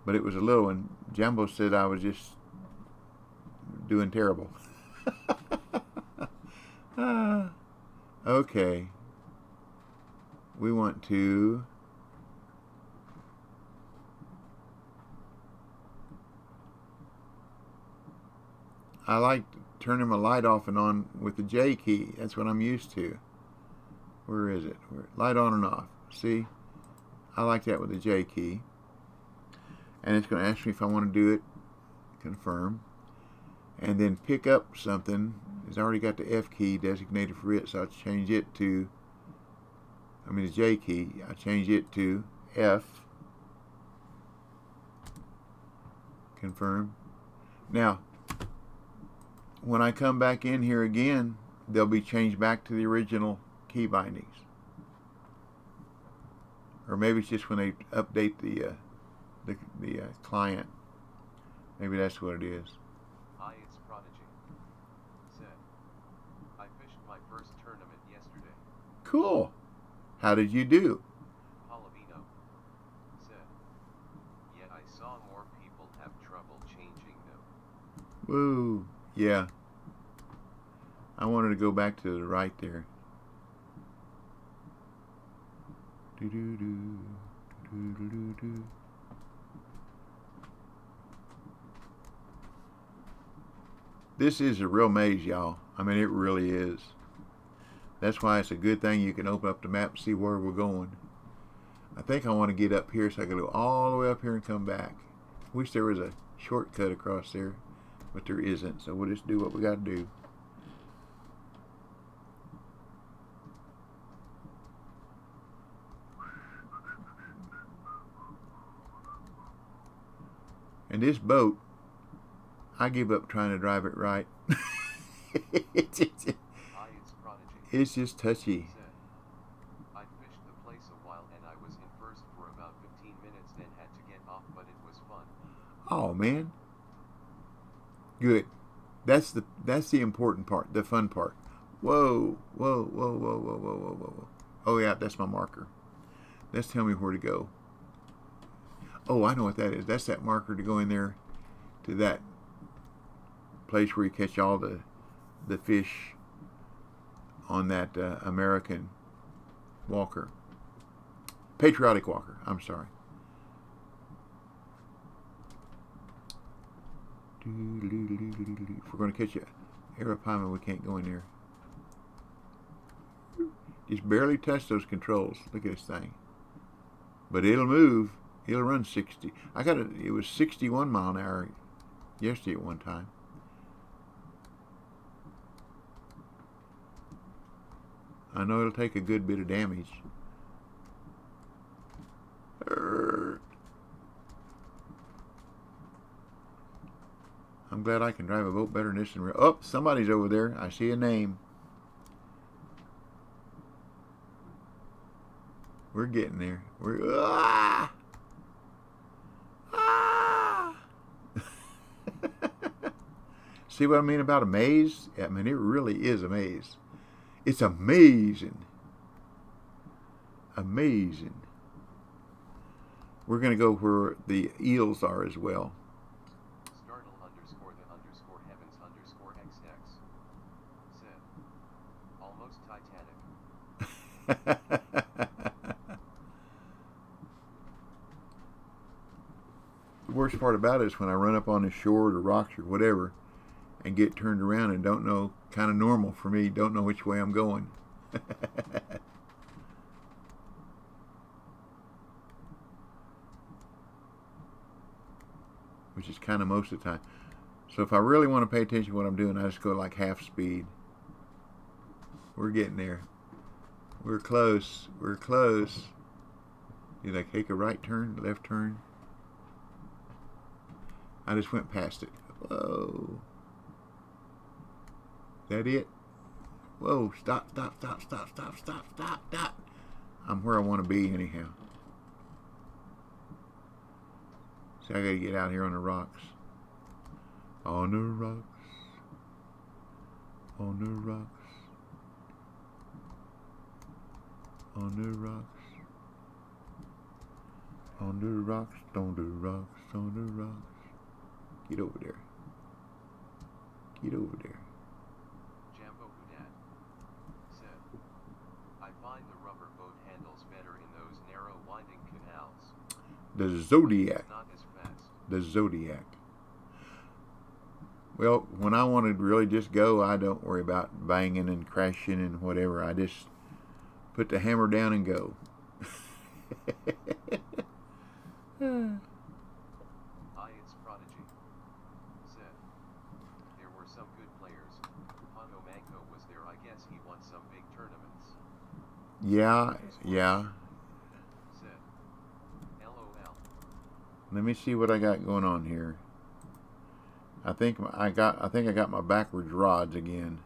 A: but it was a little one. Jambo said I was just doing terrible. Okay. We want to. I like turning my light off and on with the J key. That's what I'm used to. Where is it? Light on and off. See? I like that with the J key. And it's going to ask me if I want to do it. Confirm. And then pick up something. It's already got the F key designated for it, so I'll change it to, the J key. I'll change it to F. Confirm. Now, when I come back in here again, they'll be changed back to the original key bindings. Or maybe it's just when they update the client. Maybe that's what it is.
B: Hi, it's Prodigy. Said, I fished my first tournament yesterday.
A: Cool. How did you do?
B: Palavino. Said, yet I saw more people have trouble changing them.
A: Woo. Yeah. I wanted to go back to the right there. Do do do do do do do. This is a real maze, y'all. I mean, it really is. That's why it's a good thing you can open up the map and see where we're going. I think I want to get up here so I can go all the way up here and come back. Wish there was a shortcut across there, but there isn't. So we'll just do what we got to do. And this boat, I give up trying to drive it right. It's just touchy.
B: I fished the place a while and I was in first for about 15 minutes, then had to get off, but it was fun.
A: Oh man. Good. That's the important part, the fun part. Whoa, whoa, whoa, whoa, whoa, whoa, whoa, whoa. Oh yeah, that's my marker. That's telling me where to go. Oh, I know what that is. That's that marker to go in there to that place where you catch all the fish on that American walker. Patriotic walker. I'm sorry. If we're going to catch a Arapaima, we can't go in there. Just barely touch those controls. Look at this thing. But it'll move. It'll run 60. It was 61 mile an hour yesterday at one time. I know it'll take a good bit of damage. I'm glad I can drive a boat better than this. Oh, somebody's over there. I see a name. We're getting there. See what I mean about a maze? I mean, it really is a maze. It's amazing. Amazing. We're going to go where the eels are as well.
B: Startle underscore the underscore heavens underscore XX. Said, almost Titanic.
A: The worst part about it is when I run up on the shore or rocks or whatever and get turned around and don't know, kind of normal for me, don't know which way I'm going. Which is kind of most of the time. So if I really want to pay attention to what I'm doing, I just go like half speed. We're getting there. We're close. We're close. Did I take a right turn, left turn? I just went past it. Whoa. That it? Whoa, stop, stop, stop, stop, stop, stop, stop, stop. I'm where I want to be anyhow. See, I gotta get out here on the rocks. On the rocks. On the rocks. On the rocks. On the rocks, on the rocks, on the rocks. Get over there. Get over there.
B: Jambo Hudat said, I find the rubber boat handles better in those narrow winding canals.
A: The Zodiac.
B: Not as fast.
A: The Zodiac. Well, when I want to really just go, I don't worry about banging and crashing and whatever. I just put the hammer down and go.
B: Hi, it's Prodigy. Said, there were some good players. Hondo Manco was there. I guess he won some big tournaments.
A: Yeah.
B: Said, LOL.
A: Let me see what I got going on here. I think I got my backwards rods again.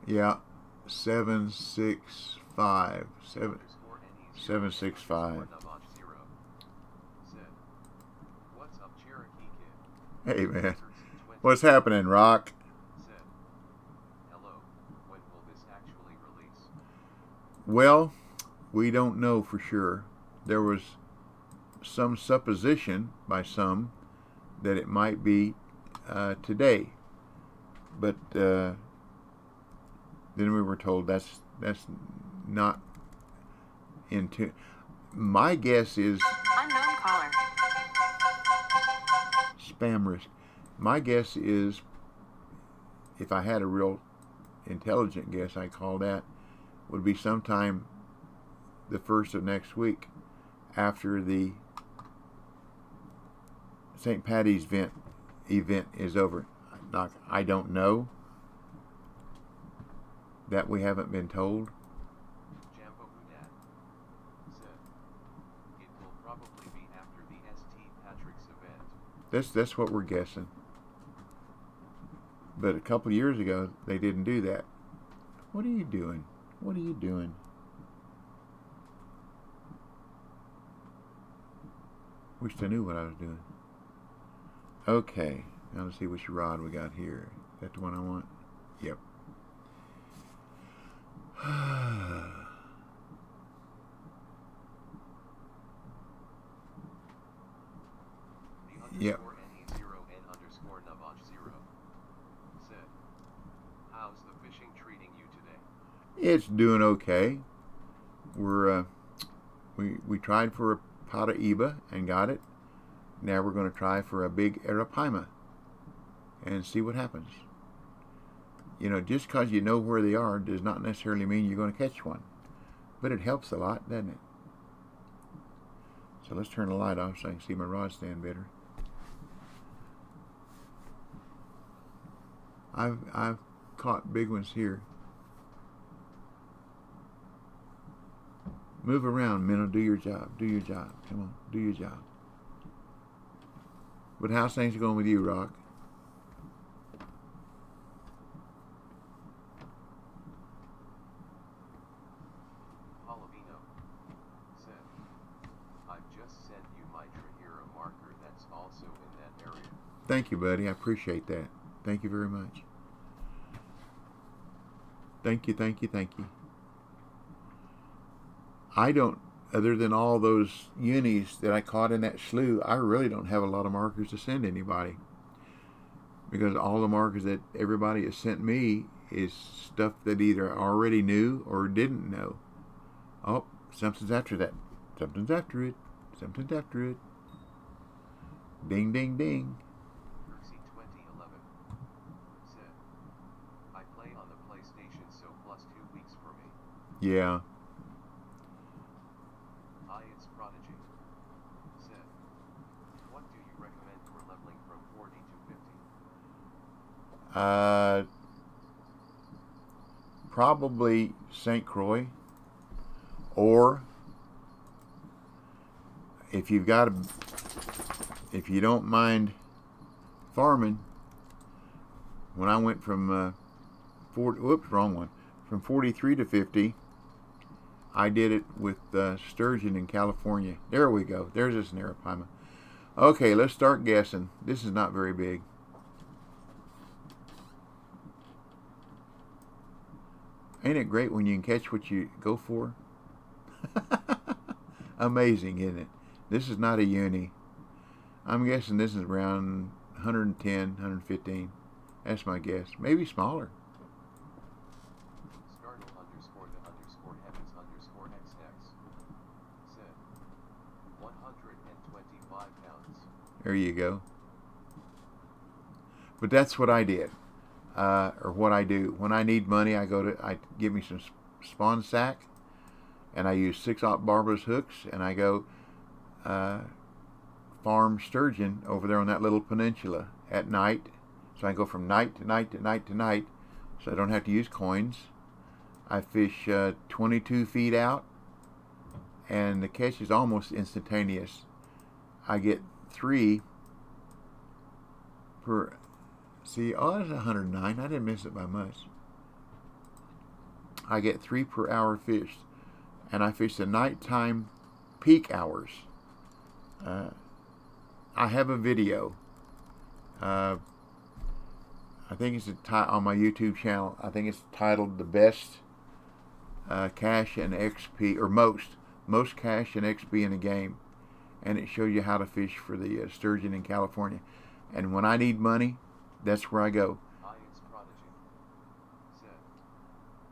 A: Yeah, 765. 765.
B: Said, what's up, Cherokee Kid?
A: Hey, man.
B: Answer C20
A: What's happening, Rock?
B: said, hello, when will this actually release?
A: Well, we don't know for sure. There was some supposition by some that it might be today, but then we were told that's not into. My guess is
C: Unknown caller.
A: spam risk. My guess is, if I had a real intelligent guess, I call that, would be sometime the first of next week, after the St. Patty's event is over. I don't know. That we haven't been told.
B: Jambo Hudat said, it will probably be after the St. Patrick's event.
A: That's what we're guessing. But a couple of years ago, they didn't do that. What are you doing? What are you doing? Wish I knew what I was doing. Okay, now let's see which rod we got here. Is that the one I want? Yep.
B: The
A: Yep.
B: underscore NE0N underscore Navaj 0 said, how's the fishing treating you today?
A: It's doing okay. We tried for a Paraíba and got it. Now we're going to try for a big Arapaima and see what happens. You know, just because you know where they are does not necessarily mean you're going to catch one. But it helps a lot, doesn't it? So let's turn the light off so I can see my rod stand better. I've caught big ones here. Move around, Minnow. Do your job. Do your job. Come on. Do your job. But how's things going with you, Rock?
B: Palavino said, I've just sent you my Trahira marker that's also in that area.
A: Thank you, buddy. I appreciate that. Thank you very much. Thank you, thank you, thank you. I don't, other than all those unis that I caught in that slough, I really don't have a lot of markers to send anybody. Because all the markers that everybody has sent me is stuff that either already knew or didn't know. Oh, something's after that. Something's after it. Something's after it. Ding, ding, ding.
B: C2011 said, I play on the PlayStation, so plus 2 weeks for me.
A: Yeah.
B: It's Prodigy said, what do you recommend for leveling from 40 to 50?
A: Probably St. Croix. Or if you've got a, if you don't mind farming, when I went from 43 to 50, I did it with sturgeon in California. There we go. There's this Arapaima. Okay, let's start guessing. This is not very big. Ain't it great when you can catch what you go for? Amazing, isn't it? This is not a uni. I'm guessing this is around 110, 115. That's my guess. Maybe smaller.
B: Startle underscore the underscore heavens underscore XX said, 125 pounds.
A: There you go. But that's what I did. Or what I do. When I need money, I give me some spawn sack, and I use 6/0 barbless hooks, and I go farm sturgeon over there on that little peninsula at night. So I go from night to night to night to night, so I don't have to use coins. I fish 22 feet out, and the catch is almost instantaneous. I get 3 per. See, oh, that's 109. I didn't miss it by much. I get 3 per hour fished, and I fish the nighttime peak hours. I have a video. Uh, I think it's on my YouTube channel. I think it's titled "The Best Cash and XP," or most cash and XP in a game, and it shows you how to fish for the sturgeon in California. And when I need money, that's where I go.
B: Ian's Prodigy said,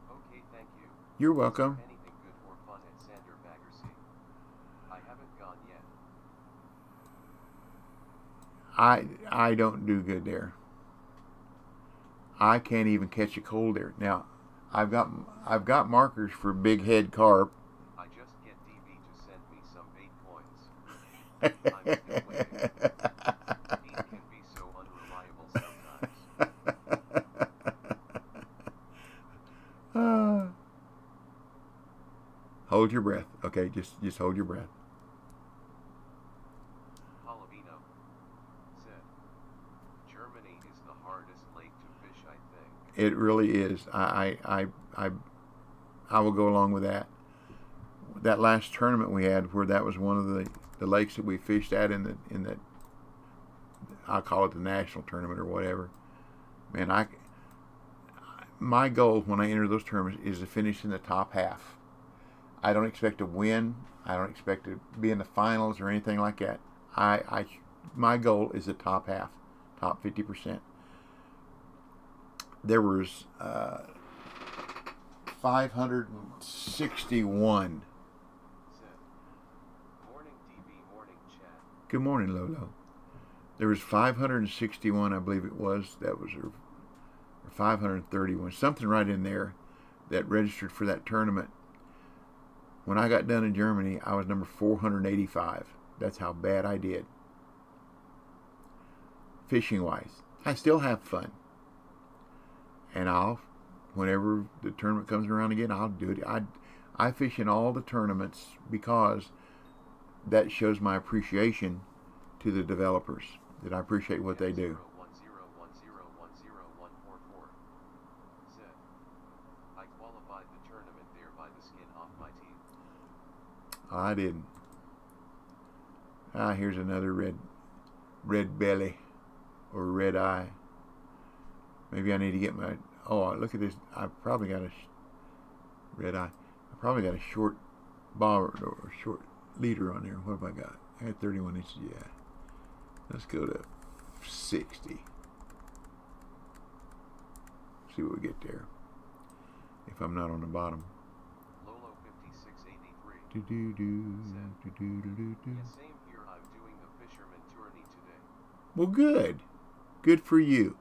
B: "Okay, thank you.
A: You're
B: Is there
A: welcome.
B: anything good or fun at Sander Baggersee? I haven't gone yet."
A: I don't do good there. I can't even catch a cold there. Now, I've got markers for big head carp.
B: I just get DB to send me some bait coins. I'm still waiting. He can be so unreliable sometimes.
A: Hold your breath. Okay, just hold your breath.
B: Palavino said, "Germany is the hardest lake to fish, I think."
A: It really is. I will go along with that. That last tournament we had, where that was one of the lakes that we fished at in the I'll call it the national tournament or whatever. Man, my goal when I enter those tournaments is to finish in the top half. I don't expect to win. I don't expect to be in the finals or anything like that. My goal is the top half, top 50%. There was 561.
B: Said, "Morning DB, morning Chad."
A: Good morning, Lolo. There was 561, I believe it was. That was or 531, something right in there, that registered for that tournament. When I got done in Germany, I was number 485. That's how bad I did. Fishing wise, I still have fun. And whenever the tournament comes around again, I'll do it. I fish in all the tournaments because that shows my appreciation to the developers, that I appreciate what they do.
B: 1010101044 said, "I qualified the tournament there by the skin off my teeth."
A: I didn't. Here's another red belly or red eye. Maybe I need to get my. Oh, look at this. I probably got a red eye. I probably got a short bobbard or short leader on there. What have I got? I got 31 inches. Yeah. Let's go to 60. See what we get there. If I'm not on the bottom.
B: Lolo 5683
A: Do do do
B: said,
A: do do do do do.
B: "Yeah, same here. I'm doing the fisherman tourney today."
A: Well, good. Good for you.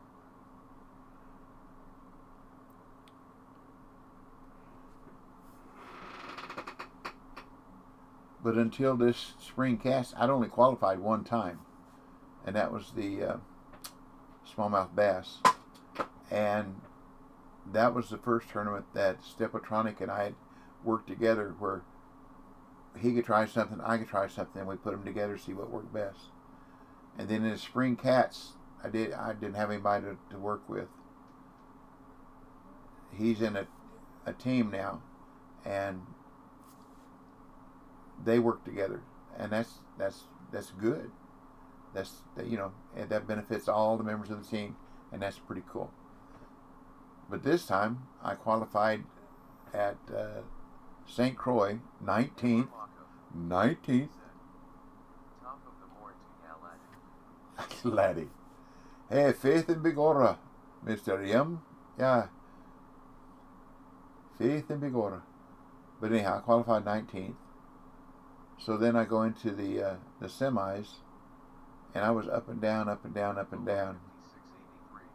A: But until this spring cast, I'd only qualified one time, and that was the smallmouth bass. And that was the first tournament that Stepatronic and I had worked together, where he could try something, I could try something, and we put them together to see what worked best. And then in the spring cats, I didn't have anybody to work with. He's in a team now, and they work together, and that's good. And that benefits all the members of the team, and that's pretty cool. But this time I qualified at St. Croix, 19th.
B: "Top of the morning to ya, laddie."
A: Laddie. Hey, Faith and Bigora, Mr. Yum. Yeah. Faith and Bigora. But anyhow, I qualified 19th. So then I go into the semis, and I was up and down, up and down, up and down.
B: 5683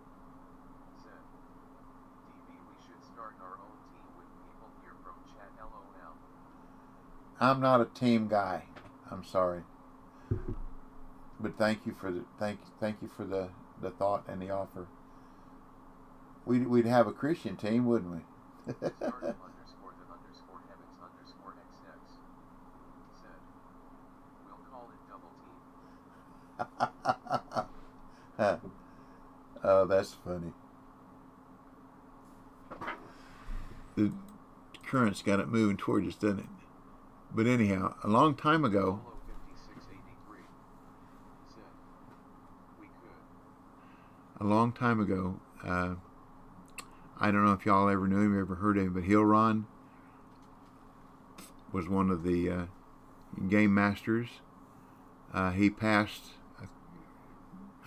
B: said, "DB, we should start our own team with people here from Chat LOL."
A: I'm not a team guy. I'm sorry. But thank you for the thought and the offer. We'd have a Christian team, wouldn't we?
B: Stardom underscore the underscore heavens underscore XX said, "We'll call it double team."
A: Oh, that's funny. The current's got it moving towards us, doesn't it? But anyhow, a long time ago.
B: Solo 5683 said, "We could."
A: a long time ago. I don't know if y'all ever knew him, ever heard of him, but Ron was one of the game masters. He passed,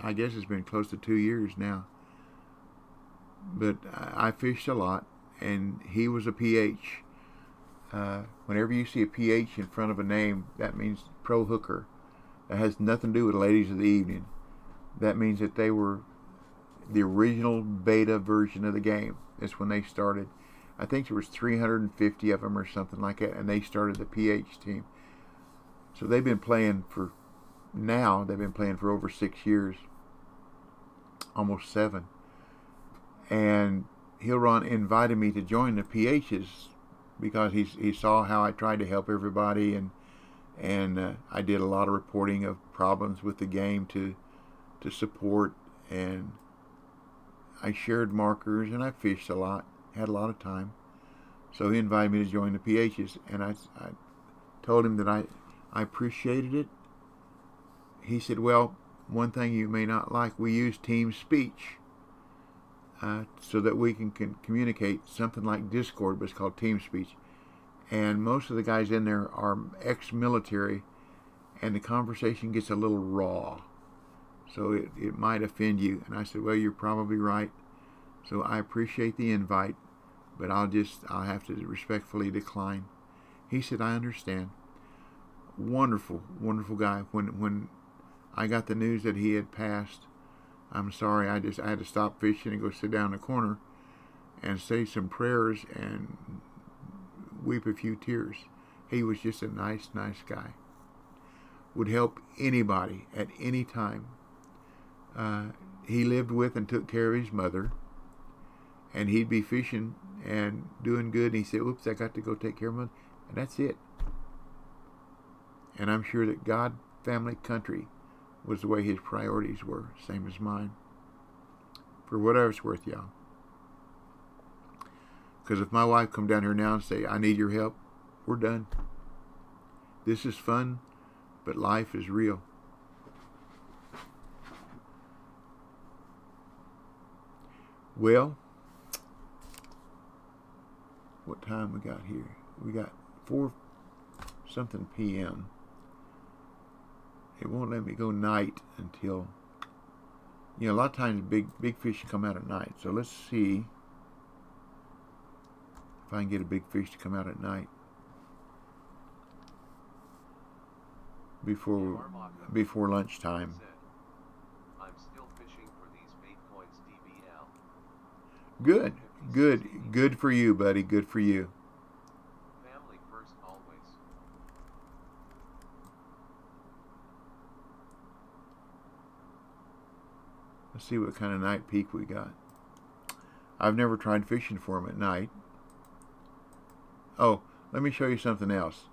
A: I guess it's been close to 2 years now. But I fished a lot, and he was a PH. Whenever you see a PH in front of a name, that means pro hooker. That has nothing to do with ladies of the evening. That means that they were the original beta version of the game. That's when they started. I think there was 350 of them or something like that, and they started the PH team. So they've been playing for over 6 years, almost 7. And Ron invited me to join the PHs because he saw how I tried to help everybody, and I did a lot of reporting of problems with the game to support, and I shared markers, and I fished a lot, had a lot of time. So he invited me to join the PHs, and I told him that I appreciated it. He said, well, one thing you may not like, we use team speech so that we can communicate. Something like Discord, but it's called team speech. And most of the guys in there are ex-military, and the conversation gets a little raw. So it might offend you. And I said, well, you're probably right. So I appreciate the invite, but I'll have to respectfully decline. He said, I understand. Wonderful, wonderful guy. When I got the news that he had passed, I'm sorry, I had to stop fishing and go sit down in the corner and say some prayers and weep a few tears. He was just a nice guy. Would help anybody at any time. He lived with and took care of his mother, and he'd be fishing and doing good, and he said, oops, I got to go take care of mother, and that's it. And I'm sure that God, family, country was the way his priorities were, same as mine. For whatever it's worth, y'all. Because if my wife come down here now and say, I need your help, we're done. This is fun, but life is real. Well, what time we got here? We got 4 something p.m. It won't let me go night until, a lot of times big fish come out at night. So let's see if I can get a big fish to come out at night before lunchtime.
B: I'm still fishing for these bait points, DBL.
A: Good for you, buddy. Good for you.
B: Family first always.
A: Let's see what kind of night peak we got. I've never tried fishing for them at night. Oh, let me show you something else.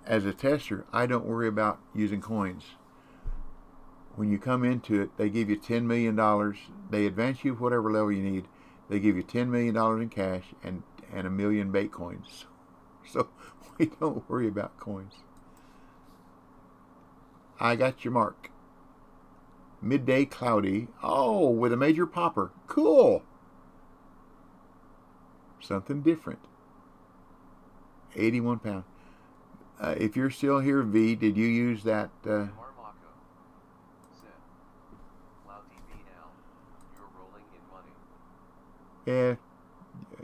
A: As a tester, I don't worry about using coins. When you come into it, they give you $10 million. They advance you whatever level you need. They give you $10 million in cash and 1 million bait coins. So we don't worry about coins. I got your mark. Midday cloudy. Oh, with a major popper. Cool. Something different. 81 pounds. If you're still here, V, did you use that?
B: Marmaco said, Wow, DBL, you're rolling in money.
A: Yeah,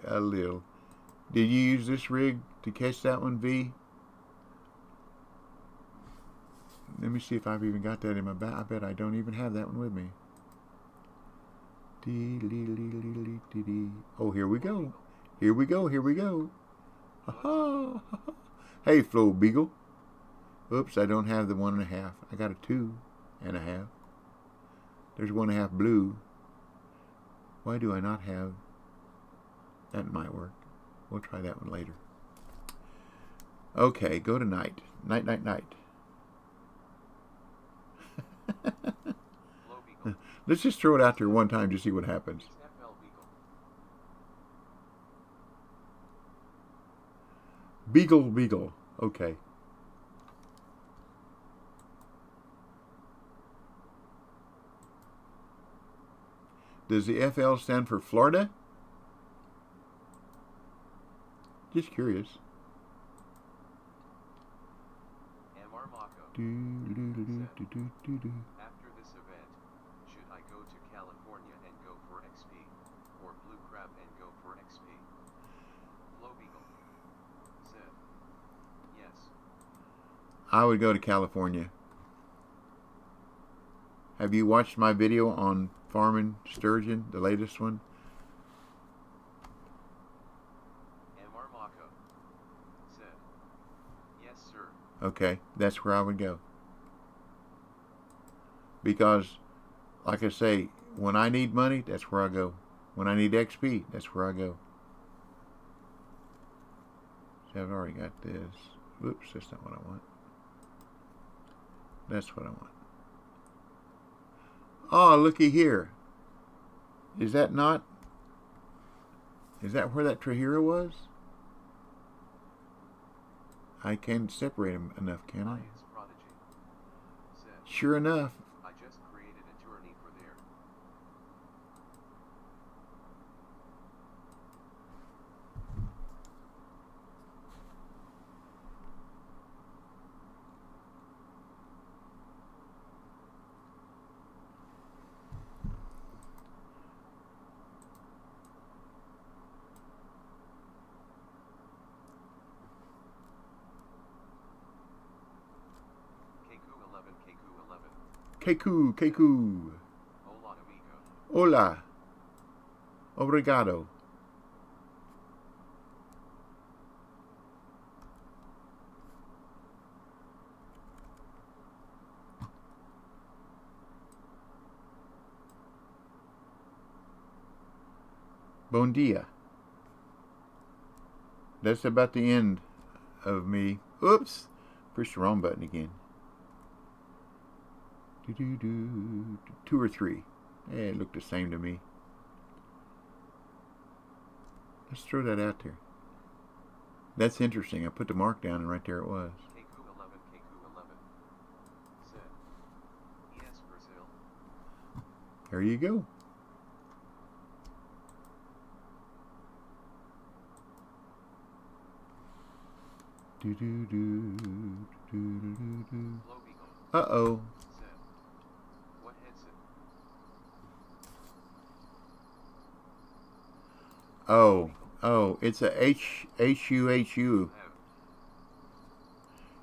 A: a little. Did you use this rig to catch that one, V? Let me see if I've even got that in my bag. I bet I don't even have that one with me. Oh, here we go. Here we go. Here we go. Ha-ha. Hey, Flo Beagle. Oops, I don't have the 1.5. I got a 2.5. There's 1.5 blue. Why do I not have? That might work. We'll try that one later. Okay, go to night. Night, night, night. Let's just throw it out there one time to see what happens. Beagle, Beagle. Okay. Does the FL stand for Florida? Just curious.
B: Marmaco said, after this event, should I go to California and go for XP, or Blue Crab and go for XP? Flo Beagle said, yes.
A: I would go to California. Have you watched my video on farming sturgeon, the latest one?
B: Marmaco said, yes, sir.
A: Okay, that's where I would go. Because, like I say, when I need money, that's where I go. When I need XP, that's where I go. See, I've already got this. Whoops, that's not what I want. That's what I want. Oh, looky here. Is that not? Is that where that Trahira was? I can't separate them enough, can I? Sure enough.
B: I just created a tourney for there.
A: Keku, Keku.
B: Hola, amigo.
A: Hola. Obrigado. Bon dia. That's about the end of me. Oops. Pushed the wrong button again. 2 or 3. It looked the same to me. Let's throw that out there. That's interesting. I put the mark down and right there it was.
B: KQ11 said, yes, Brazil.
A: There you go. Uh-oh.
B: What headset?
A: Oh, it's a HUHU.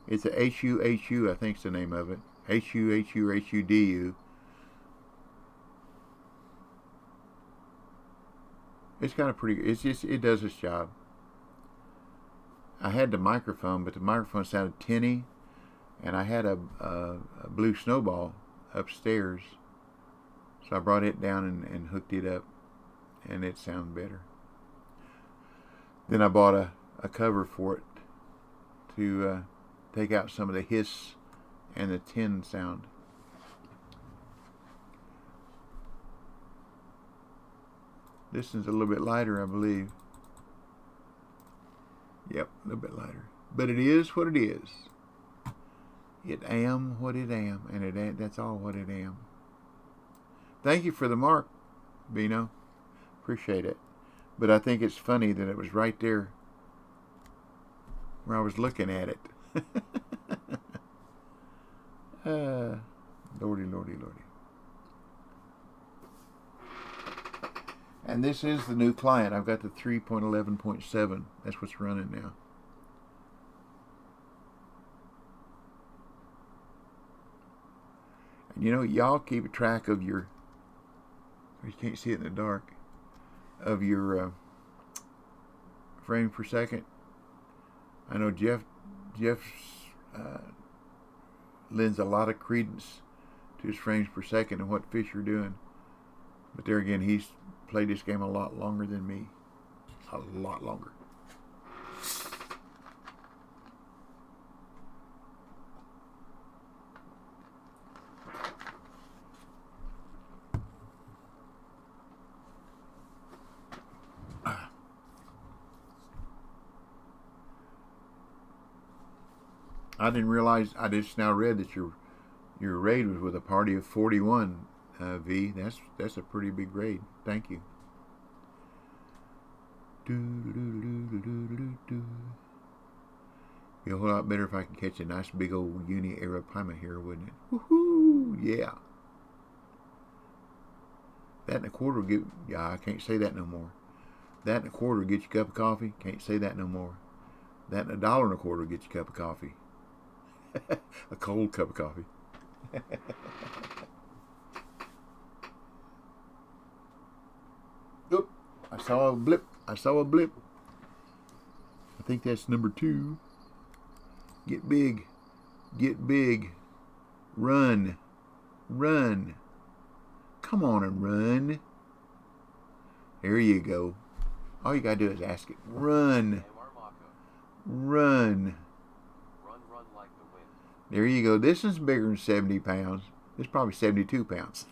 A: It's a HUHU, I think's the name of it. HUHU or HUDU. It's kind of pretty. It does its job. I had the microphone, but the microphone sounded tinny, and I had a blue snowball upstairs, so I brought it down and hooked it up, and it sounded better. Then I bought a cover for it to take out some of the hiss and the tin sound. This one's a little bit lighter, I believe. Yep, a little bit lighter. But it is what it is. It am what it am, and that's all what it am. Thank you for the mark, Bino. Appreciate it. But I think it's funny that it was right there where I was looking at it. Lordy, lordy, lordy. And this is the new client. I've got the 3.11.7. That's what's running now. And you know, y'all keep a track of your, you can't see it in the dark, of your frame per second. I know Jeff lends a lot of credence to his frames per second and what fish are doing. But there again, he's played this game a lot longer than me. A lot longer. I didn't realize, I just now read that your raid was with a party of 41. V. That's a pretty big grade. Thank you. Be a whole lot better if I could catch a nice big old Uni Arapaima here, wouldn't it? Woohoo! Yeah. That and a quarter will get. Yeah, I can't say that no more. That and a quarter will get you a cup of coffee. Can't say that no more. That and $1.25 will get you a cup of coffee. A cold cup of coffee. Oop! I saw a blip. I think that's number 2. Get big. Get big. Run. Run. Come on and run. There you go. All you gotta do is ask it. Run. Run.
B: Run like the wind.
A: There you go. This is bigger than 70 pounds. It's probably 72 pounds.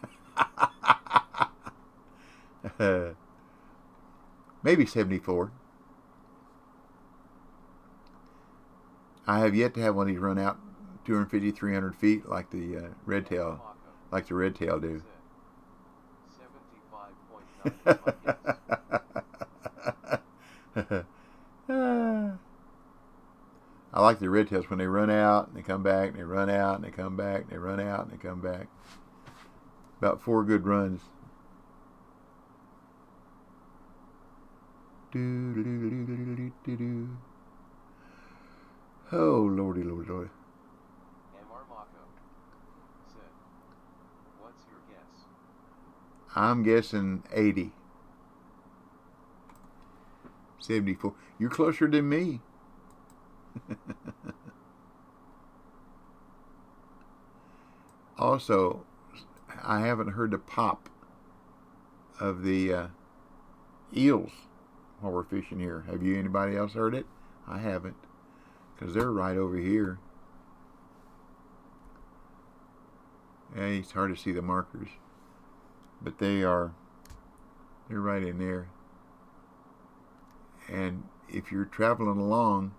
A: Maybe 74. I have yet to have one of these run out 250, 300 feet like the red tail do.
B: 75.95
A: I like the red tails when they run out and they come back and they run out and they come back and they run out and they come back. About 4 good runs. Oh, lordy, lordy, lordy.
B: Marco said, "What's your guess?"
A: I'm guessing 80. 74. You're closer than me. Also, I haven't heard the pop of the eels while we're fishing here. Have you? Anybody else heard it? I haven't, because they're right over here. Yeah, it's hard to see the markers, but they're right in there. And if you're traveling along,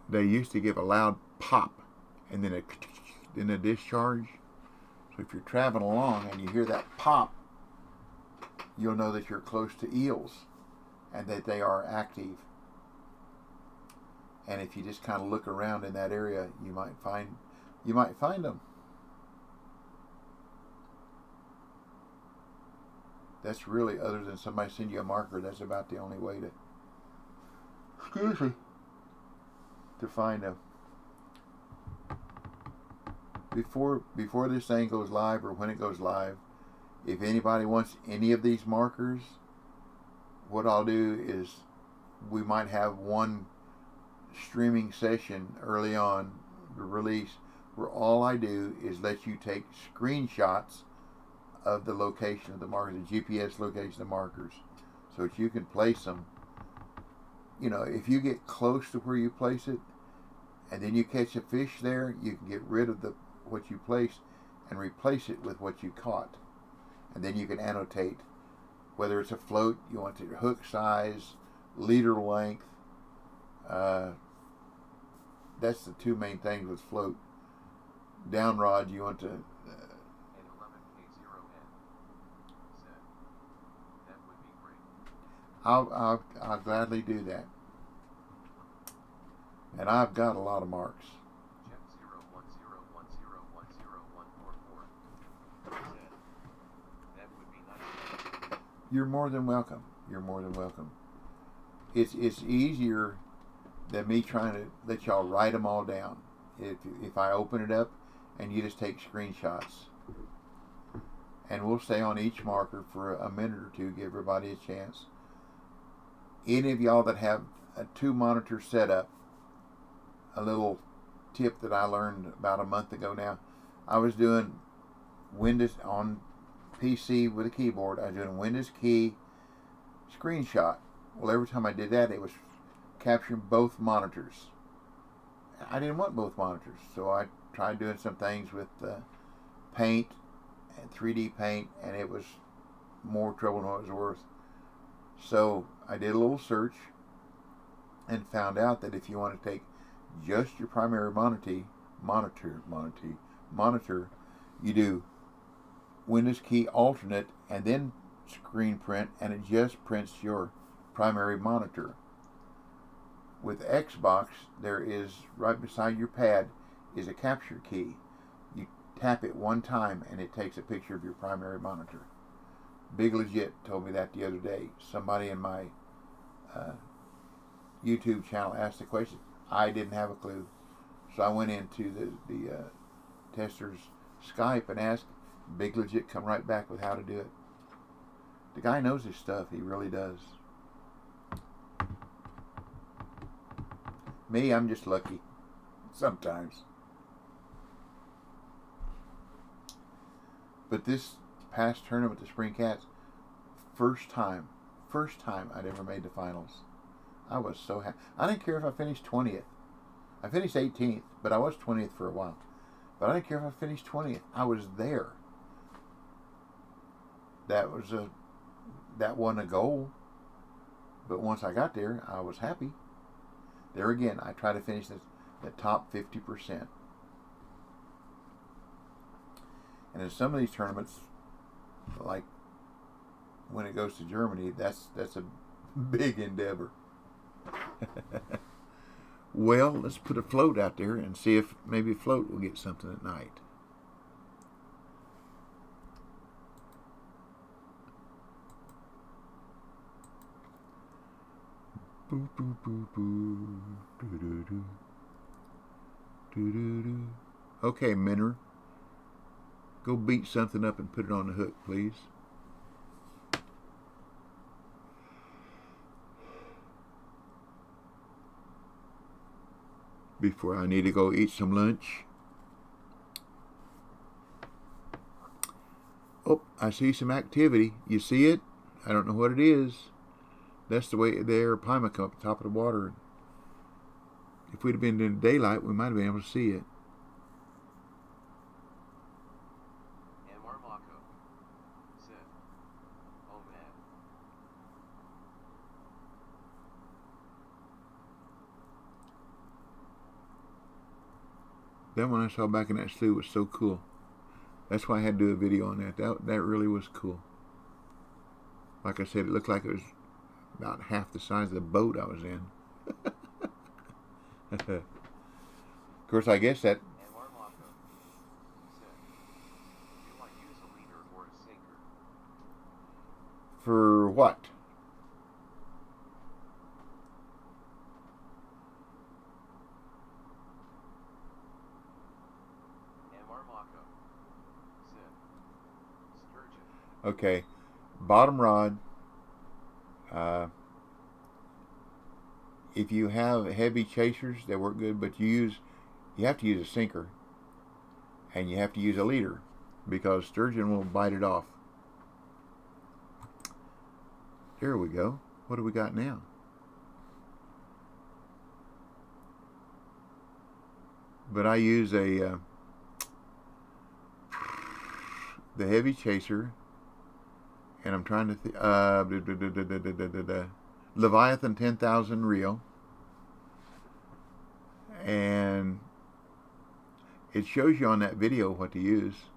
A: they used to give a loud pop and then a discharge. So if you're traveling along and you hear that pop, you'll know that you're close to eels and that they are active. And if you just kind of look around in that area, you might find them. That's really, other than somebody send you a marker, that's about the only way to find them. Before this thing goes live, or when it goes live, if anybody wants any of these markers, what I'll do is we might have one streaming session early on the release where all I do is let you take screenshots of the location of the markers, the GPS location of markers, so that you can place them. You know, if you get close to where you place it and then you catch a fish there, you can get rid of what you placed and replace it with what you caught. And then you can annotate whether it's a float, you want your hook size, leader length. That's the 2 main things with float. Down rod, you want to...
B: And 11K0N said, "That would be great."
A: I'll gladly do that. And I've got a lot of marks.
B: Check 01010101144 said, "That would be nice."
A: You're more than welcome. You're more than welcome. It's easier than me trying to let y'all write them all down. If I open it up and you just take screenshots. And we'll stay on each marker for a minute or two, give everybody a chance. Any of y'all that have a 2-monitor setup, a little tip that I learned about a month ago now. I was doing Windows on PC with a keyboard. I was doing Windows key screenshot. Well, every time I did that, it was capturing both monitors. I didn't want both monitors, so I tried doing some things with paint and 3D paint, and it was more trouble than it was worth. So I did a little search and found out that if you want to take just your primary monitor, You do Windows key alternate and then screen print, and it just prints your primary monitor. With Xbox, there is, right beside your pad is a capture key. You tap it one time and it takes a picture of your primary monitor. Big Legit told me that the other day. Somebody in my YouTube channel asked the question. I didn't have a clue. So I went into the tester's Skype and asked. Big Legit come right back with how to do it. The guy knows his stuff. He really does. Me, I'm just lucky. Sometimes. But this past tournament, the Spring Cats, first time I'd ever made the finals. I was so happy. I didn't care if I finished 20th. I finished 18th, but I was 20th for a while. But I didn't care if I finished 20th. I was there. That wasn't a goal. But once I got there, I was happy. There again, I try to finish the top 50%. And in some of these tournaments, like when it goes to Germany, that's a big endeavor. Well, let's put a float out there and see if maybe a float will get something at night. Boo, boo, boo, boo. Doo, doo, doo. Doo, doo, doo. Okay, Minner. Go beat something up and put it on the hook, please. Before I need to go eat some lunch. Oh, I see some activity. You see it? I don't know what it is. That's the way the Arapaima come up the top of the water. If we'd have been in daylight, we might have been able to see it.
B: And Marmako said, "Oh man."
A: That one I saw back in that slough was so cool. That's why I had to do a video on that. That really was cool. Like I said, it looked like it was about half the size of the boat I was in. Of course, I guess that...
B: And Marmako said, "Do I use a leader or a sinker?"
A: For what?
B: And Marmako said, "Sturgeon."
A: Okay, bottom rod. If you have heavy chasers, they work good, but you have to use a sinker, and you have to use a leader, because sturgeon will bite it off. There we go. What do we got now? But I use the heavy chaser, and I'm trying to Leviathan 10,000 reel, and it shows you on that video what to use.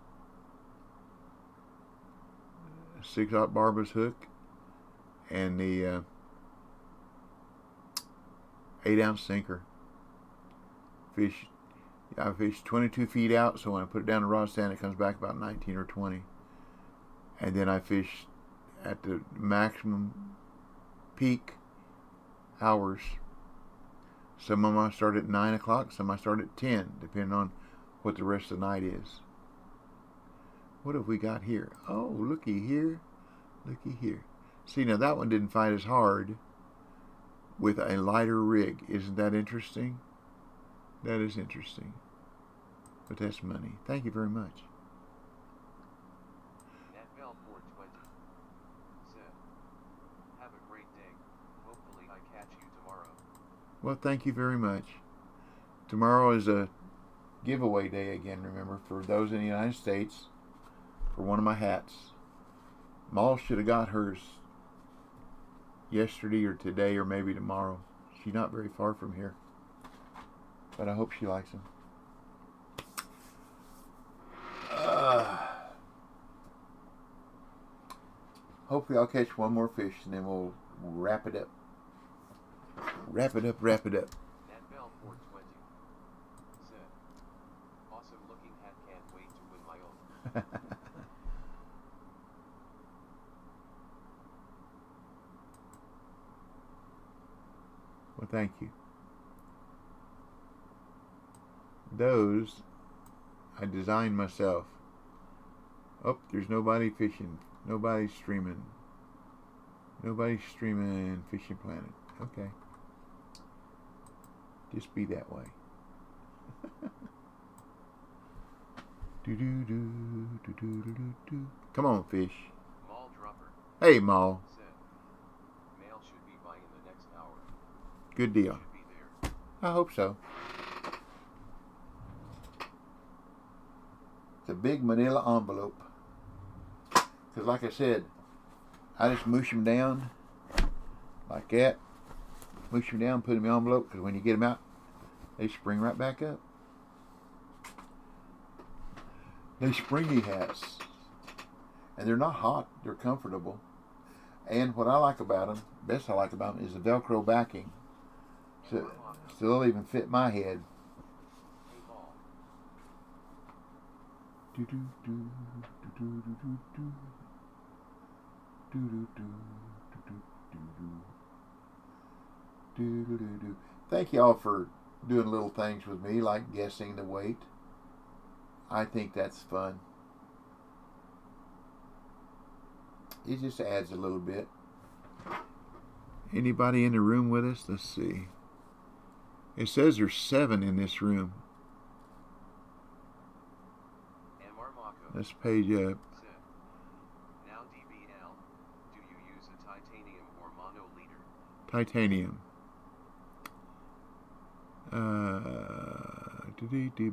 A: 6/0 barbless hook and the 8-ounce sinker. I fish 22 feet out, so when I put it down the rod stand, it comes back about 19 or 20. And then I fish at the maximum peak hours. Some of them I start at 9 o'clock, some I start at 10, depending on what the rest of the night is. What have we got here? Oh, looky here. Looky here. See, now that one didn't fight as hard with a lighter rig. Isn't that interesting? That is interesting. But that's money. Thank you very much.
B: Natbell 420 said, "Have a great day. Hopefully I catch you tomorrow."
A: Well, thank you very much. Tomorrow is a giveaway day again, remember, for those in the United States, for one of my hats. Maul should have got hers yesterday or today or maybe tomorrow. She's not very far from here. But I hope she likes them. hopefully I'll catch one more fish and then we'll wrap it up. Wrap it up.
B: Nat Bell 420 said, awesome looking hat, can't wait to win my own.
A: Well, thank you. Those I designed myself. Oh, there's nobody fishing. Nobody's streaming. Nobody's streaming Fishing Planet. Okay. Just be that way. Do. Come on, fish.
B: Mall Dropper
A: Hey, Maul.
B: said, mail should be by in the next hour.
A: Good deal.
B: Should be there.
A: I hope so. It's a big manila envelope. Because like I said, I just mush them down like that. Mush them down, put them in the envelope, because when you get them out, they spring right back up. They springy hats. And they're not hot, they're comfortable. And what I like about them, best I like about them, is the Velcro backing. So they'll even fit my head.
B: Hey, Ball.
A: Thank y'all for doing little things with me, like guessing the weight. I think that's fun. It just adds a little bit. Anybody in the room with us? Let's see. It says there's 7 in this room.
B: And Marmako
A: Let's page up.
B: said, now DBL, do you use a titanium or mono leader?
A: Titanium.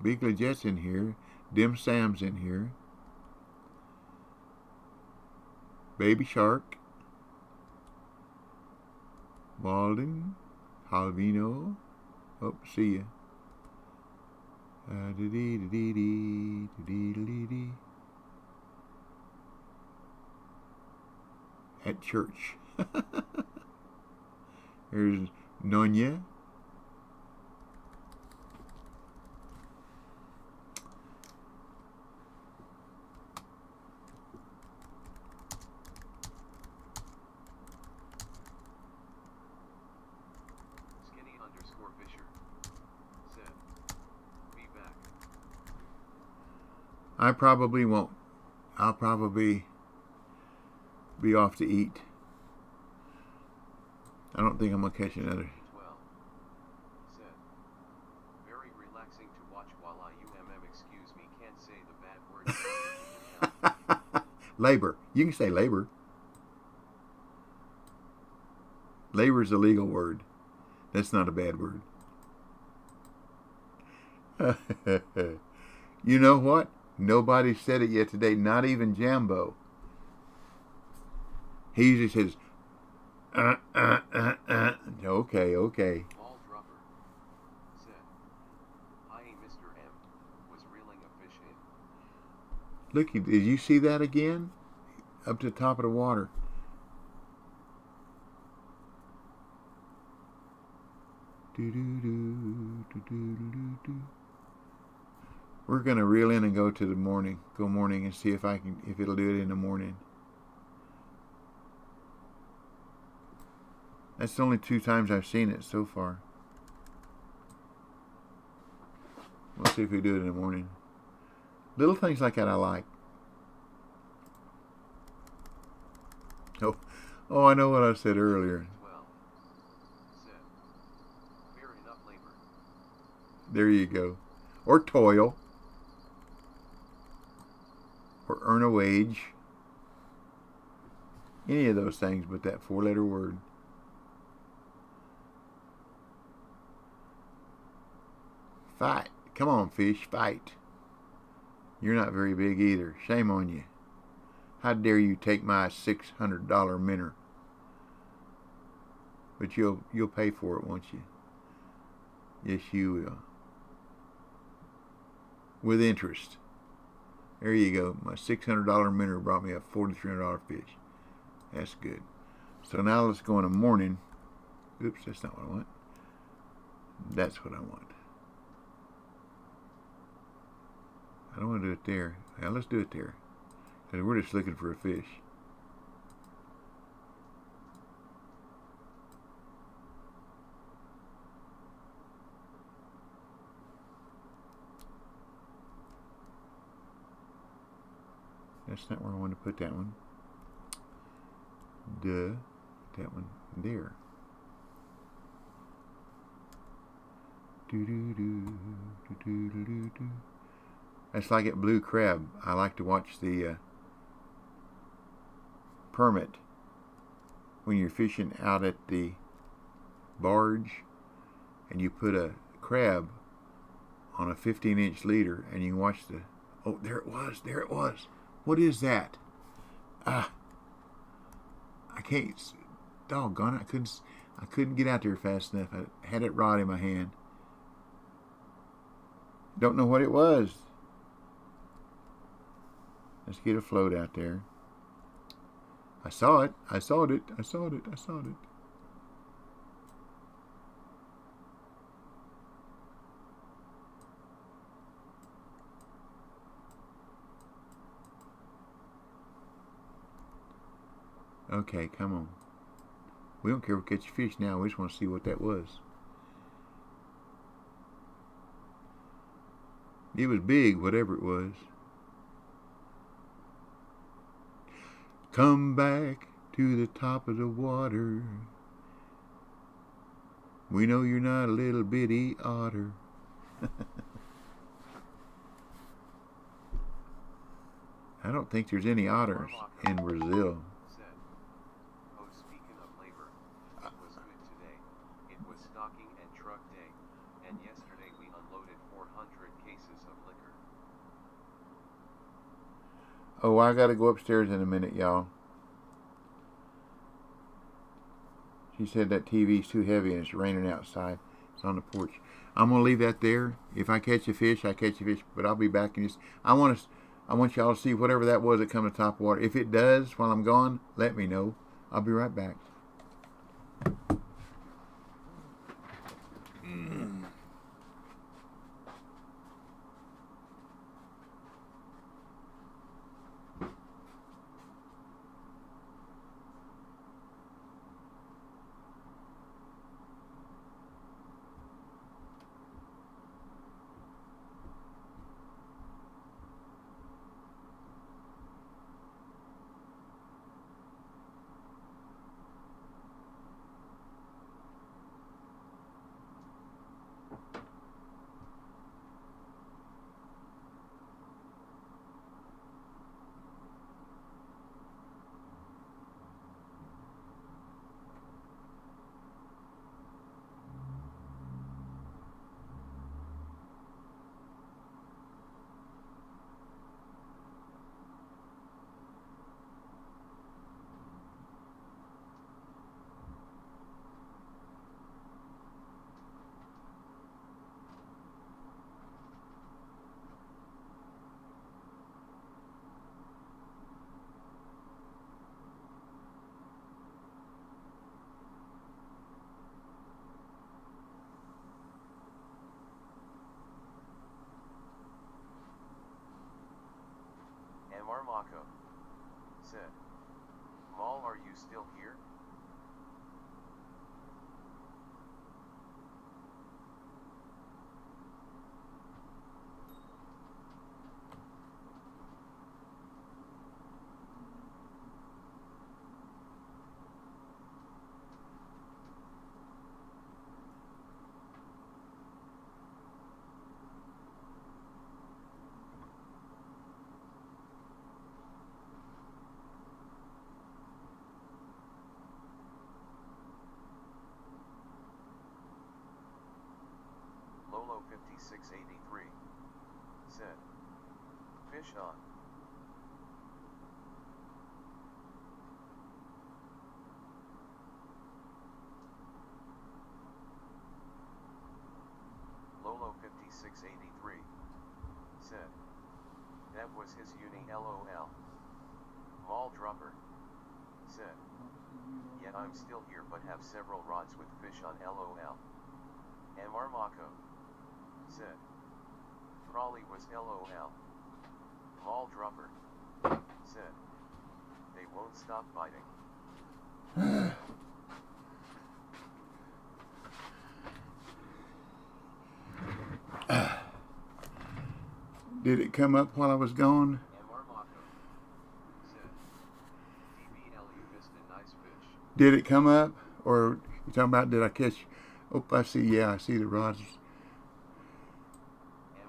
A: Big Lejet's in here. Dim Sam's in here. Baby Shark. Walden. Halvino. Oh, see ya. At church. There's Nonya.
B: Skinny_Fisher said, be back.
A: I probably won't. I'll probably be off to eat. I don't think I'm going to catch another.
B: 12 said, very relaxing to watch while I excuse me, can't say the bad word.
A: Labor. You can say labor. Labor is a legal word. That's not a bad word. You know what? Nobody said it yet today, not even Jambo. He usually says, Okay.
B: Ball Dropper said, I, Mr. M, was reeling a fish in.
A: Look, did you see that again? Up to the top of the water. We're gonna reel in and go to the morning. Go morning and see if it'll do it in the morning. That's the only 2 times I've seen it so far. We'll see if we do it in the morning. Little things like that I like. Oh, I know what I said earlier.
B: 12 said, fair enough labor.
A: There you go. Or toil. Or earn a wage. Any of those things but that 4-letter word. Fight. Come on, fish, fight. You're not very big either. Shame on you. How dare you take my $600 minnow? But you'll pay for it, won't you? Yes, you will. With interest. There you go. My $600 minnow brought me a $4,300 fish. That's good. So now let's go in the morning. Oops, that's not what I want. That's what I want. I don't want to do it there. Now let's do it there. Because we're just looking for a fish. That's not where I want to put that one. Duh. That one there. Do do do do do do do do. That's like at Blue Crab. I like to watch the permit when you're fishing out at the barge and you put a crab on a 15-inch leader and you watch the... Oh, there it was. There it was. What is that? I can't... Doggone it. I couldn't get out there fast enough. I had it rod in my hand. Don't know what it was. Let's get a float out there. I saw it. I saw it. I saw it. I saw it. Okay, come on. We don't care if we catch a fish now. We just want to see what that was. It was big, whatever it was. Come back to the top of the water. We know you're not a little bitty otter. I don't think there's any otters in Brazil.
B: Oh, speaking of labor, it was good today. It was stocking and truck day, and yesterday we unloaded 400 cases of liquor.
A: Oh, I gotta go upstairs in a minute, y'all. She said that TV's too heavy and it's raining outside. It's on the porch. I'm gonna leave that there. If I catch a fish, I catch a fish. But I'll be back in just. I want y'all to see whatever that was that come to top water. If it does while I'm gone, let me know. I'll be right back.
B: Marmako said, Mal, are you still here? Lolo 5683 said, fish on. Lolo 5683 said, that was his uni LOL. Mall dropper said. Yet I'm still here but have several rods with fish on LOL. Marmako, said. Raleigh was LOL. Mall dropper, said. They won't stop biting.
A: Did it come up while I was gone?
B: Marmako, said. DBL, you missed a nice fish.
A: Did it come up? Or you talking about did I catch? Oh, I see. Yeah, I see the rods.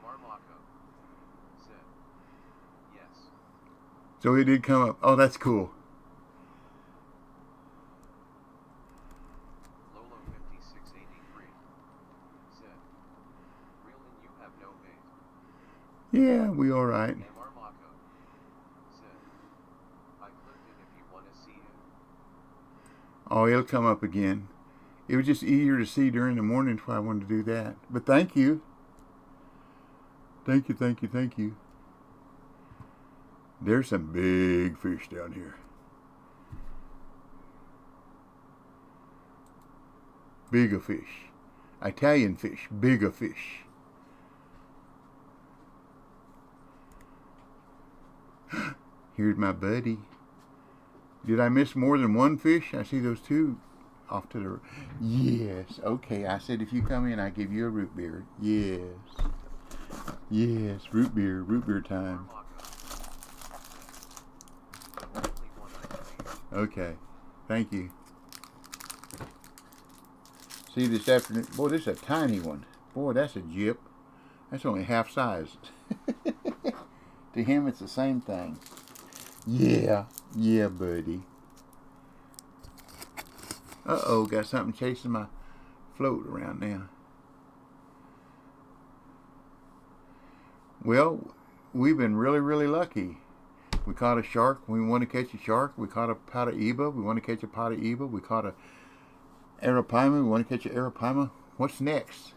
B: Marmako, said. Yes.
A: So it did come up. Oh, that's cool.
B: Lolo 5683, said. Reelin, you have no bait.
A: Yeah, we all right.
B: Marmako, said. I clicked it if you want to see it.
A: Oh, it'll come up again. It was just easier to see during the morning, that's why I wanted to do that. But thank you. Thank you, thank you, thank you. There's some big fish down here. Bigger fish. Italian fish. Bigger fish. Here's my buddy. Did I miss more than one fish? I see those two off to the... Yes. Okay, I said if you come in, I give you a root beer. Yes. Yes, root beer time. Okay, thank you. See this afternoon, boy, this is a tiny one. Boy, that's a jip. That's only half size. To him, it's the same thing. Yeah, buddy. Uh-oh, got something chasing my float around now. Well, we've been really, really lucky. We caught a shark. We want to catch a shark. We caught a Paraíba. We want to catch a Paraíba. We caught a Arapaima. We want to catch an Arapaima. What's next?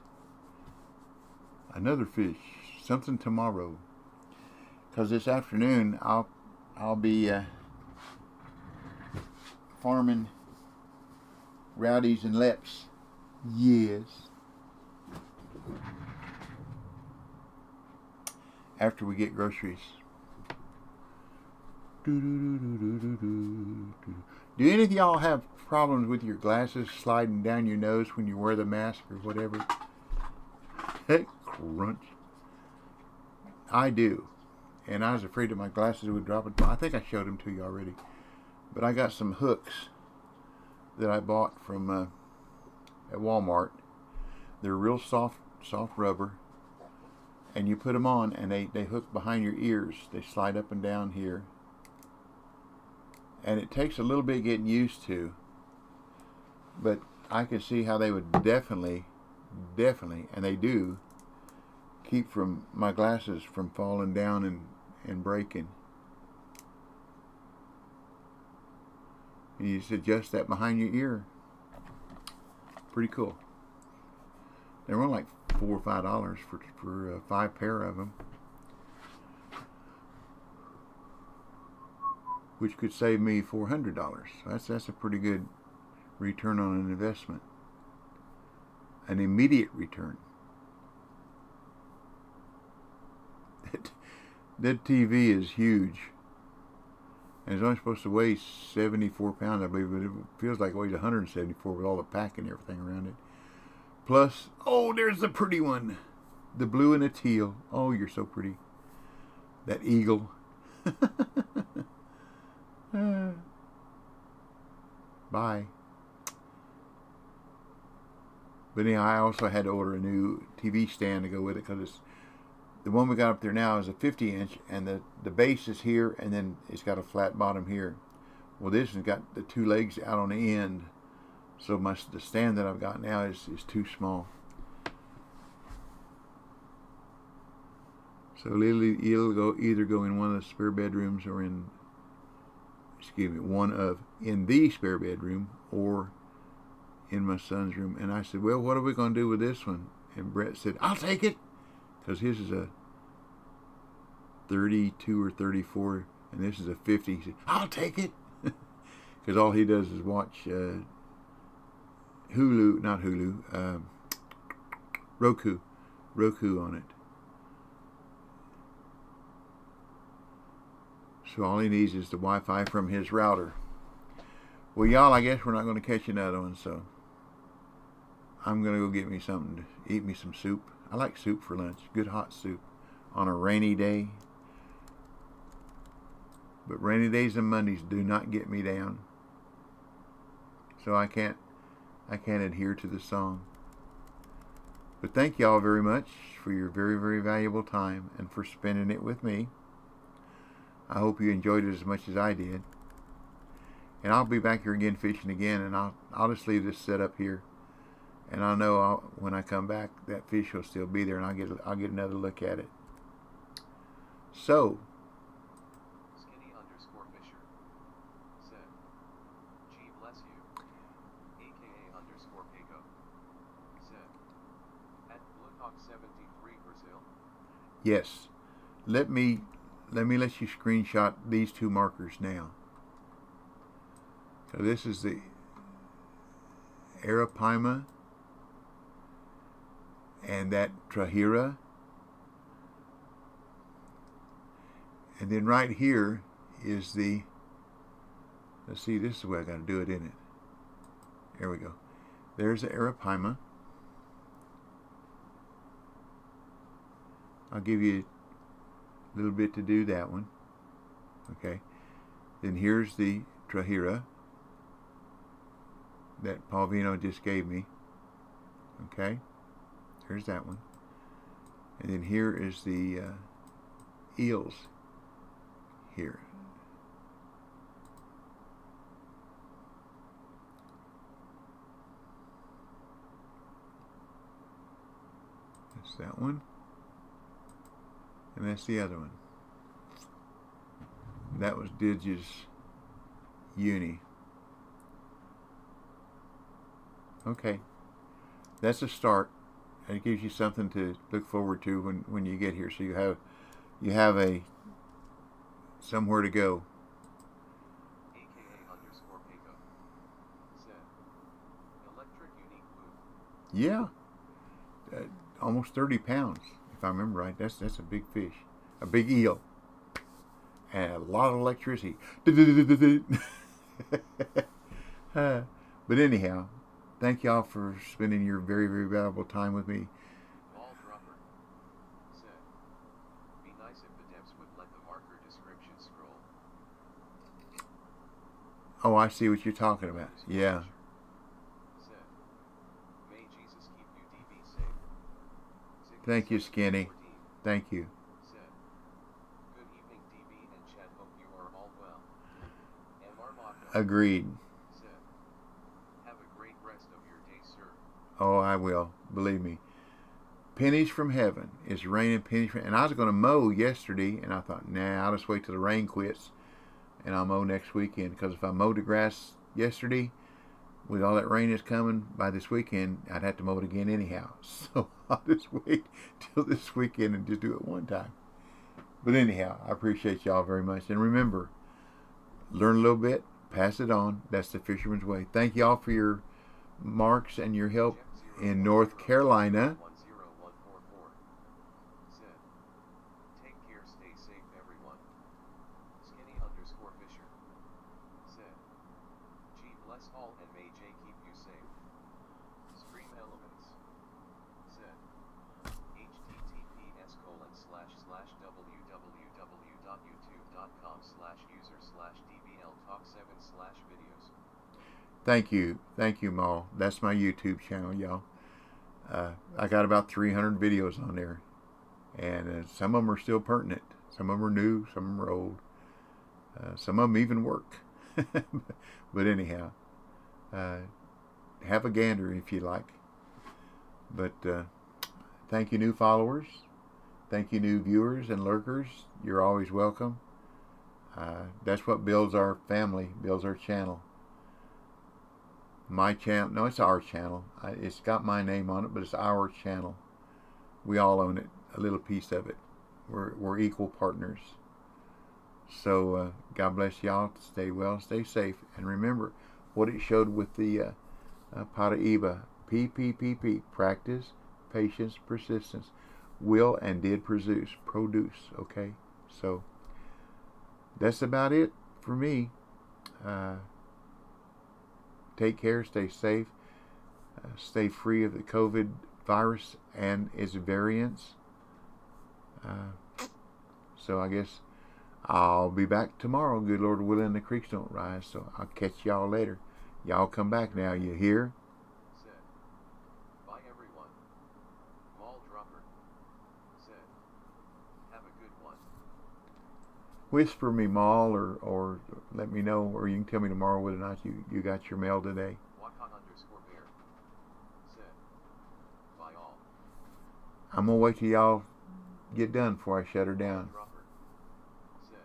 A: Another fish. Something tomorrow. Because this afternoon I'll be farming rowdies and leps. Yes. After we get groceries. Do any of y'all have problems with your glasses sliding down your nose when you wear the mask or whatever? Heck, crunch. I do. And I was afraid that my glasses would drop it. I think I showed them to you already. But I got some hooks that I bought from at Walmart. They're real soft rubber. And you put them on and they hook behind your ears. They slide up and down here. And it takes a little bit getting used to. But I can see how they would definitely, and they do, keep from my glasses from falling down and breaking. And you just adjust that behind your ear. Pretty cool. They were like $4 or $5 for 5 pair of them, which could save me $400. That's a pretty good return on an investment. An immediate return. That TV is huge. And it's only supposed to weigh 74 pounds, I believe, but it feels like it weighs 174 with all the pack and everything around it. Plus, oh, there's the pretty one. The blue and the teal. Oh, you're so pretty. That eagle. Bye. But anyhow, I also had to order a new TV stand to go with it because the one we got up there now is a 50-inch, and the base is here, and then it's got a flat bottom here. Well, this has got the 2 legs out on the end, so the stand that I've got now is too small. So it'll either go in one of the spare bedrooms or in the spare bedroom or in my son's room. And I said, well, what are we going to do with this one? And Brett said, I'll take it. Because his is a 32 or 34 and this is a 50. He said, I'll take it. because all he does is watch Hulu, not Hulu, Roku on it. So all he needs is the Wi-Fi from his router. Well, y'all, I guess we're not going to catch another one, so I'm going to go get me something to eat me some soup. I like soup for lunch, good hot soup on a rainy day. But rainy days and Mondays do not get me down. So I can't adhere to the song. But thank y'all very much for your very, very valuable time and for spending it with me. I hope you enjoyed it as much as I did. And I'll be back here again fishing again, and I'll just leave this set up here. And I know when I come back, that fish will still be there, and I'll get another look at it. So,
B: Skinny_Fisher said, "Gee bless you." AKA_Paco said, "At Bluehawk 73 Brazil."
A: yes, let me let you screenshot these two markers now. So this is the Arapaima and that Trahira. And then right here is the, let's see, this is the way I got to do it, isn't it? There we go. There's the Arapaima. I'll give you a little bit to do that one. Okay. Then here's the Trahira that Paul Vino just gave me. Okay. There's that one. And then here is the eels here. That's that one. And that's the other one. That was Dig's Uni. Okay. That's a start. And it gives you something to look forward to when you get here. So you have a somewhere to go.
B: AKA_Paco said, "Electric unique blue."
A: Yeah. Almost 30 pounds, if I remember right. That's a big fish. A big eel. And a lot of electricity. But anyhow, thank y'all for spending your very, very valuable time with me.
B: Ball Dropper said, "Be nice if the devs would let the marker description scroll."
A: Oh, I see what you're talking about. Yeah.
B: Said, "May Jesus keep you DB safe."
A: Thank you, Skinny.
B: 14
A: Thank you.
B: said, "Good evening DB and Chad, hope you are all well." And Armando
A: Agreed.
B: said, "Have a great rest of your day, sir."
A: Oh, I will. Believe me. Pennies from heaven. It's raining pennies from, and I was going to mow yesterday, and I thought, nah, I'll just wait till the rain quits, and I'll mow next weekend. Because if I mowed the grass yesterday, with all that rain that's coming by this weekend, I'd have to mow it again anyhow. So I'll just wait till this weekend and just do it one time. But anyhow, I appreciate y'all very much. And remember, learn a little bit, pass it on. That's the fisherman's way. Thank y'all for your marks and your help in North Carolina.
B: 10144 said, "Take care, stay safe, everyone." Skinny_Fisher said, "Gee bless all and may J keep you safe." Stream Elements said, https://www.youtube.com/user/dbl-talk7/videos.
A: Thank you, Maul. That's my YouTube channel, y'all. I got about 300 videos on there, and some of them are still pertinent. Some of them are new, some of them are old. Some of them even work. But anyhow, have a gander if you like. But thank you, new followers. Thank you, new viewers and lurkers. You're always welcome. That's what builds our family, builds our channel. My channel, no, it's our channel. It's got my name on it, but it's our channel. We all own it, a little piece of it. We're equal partners. So God bless y'all. Stay well, stay safe, and remember what it showed with the Paraíba. PPPP. Practice, patience, persistence, will and did produce. Okay, so that's about it for me. Take care, stay safe, stay free of the COVID virus and its variants. So I guess I'll be back tomorrow. Good Lord willing, the creeks don't rise. So I'll catch y'all later. Y'all come back now. You hear?
B: Said. Bye everyone. Mall dropper. Said. Have a good one.
A: Whisper me, Maul, or let me know, or you can tell me tomorrow whether or not you got your mail today.
B: Wakan_bear. Said. Bye all.
A: I'm going to wait till y'all get done before I shut her down.
B: Dropper. Said.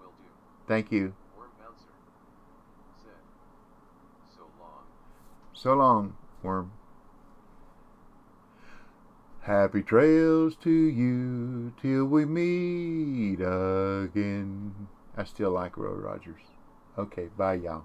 B: Will do.
A: Thank you.
B: Worm bouncer. Said. So long.
A: So long, Worm. Happy trails to you till we meet again. I still like Roy Rogers. Okay, bye y'all.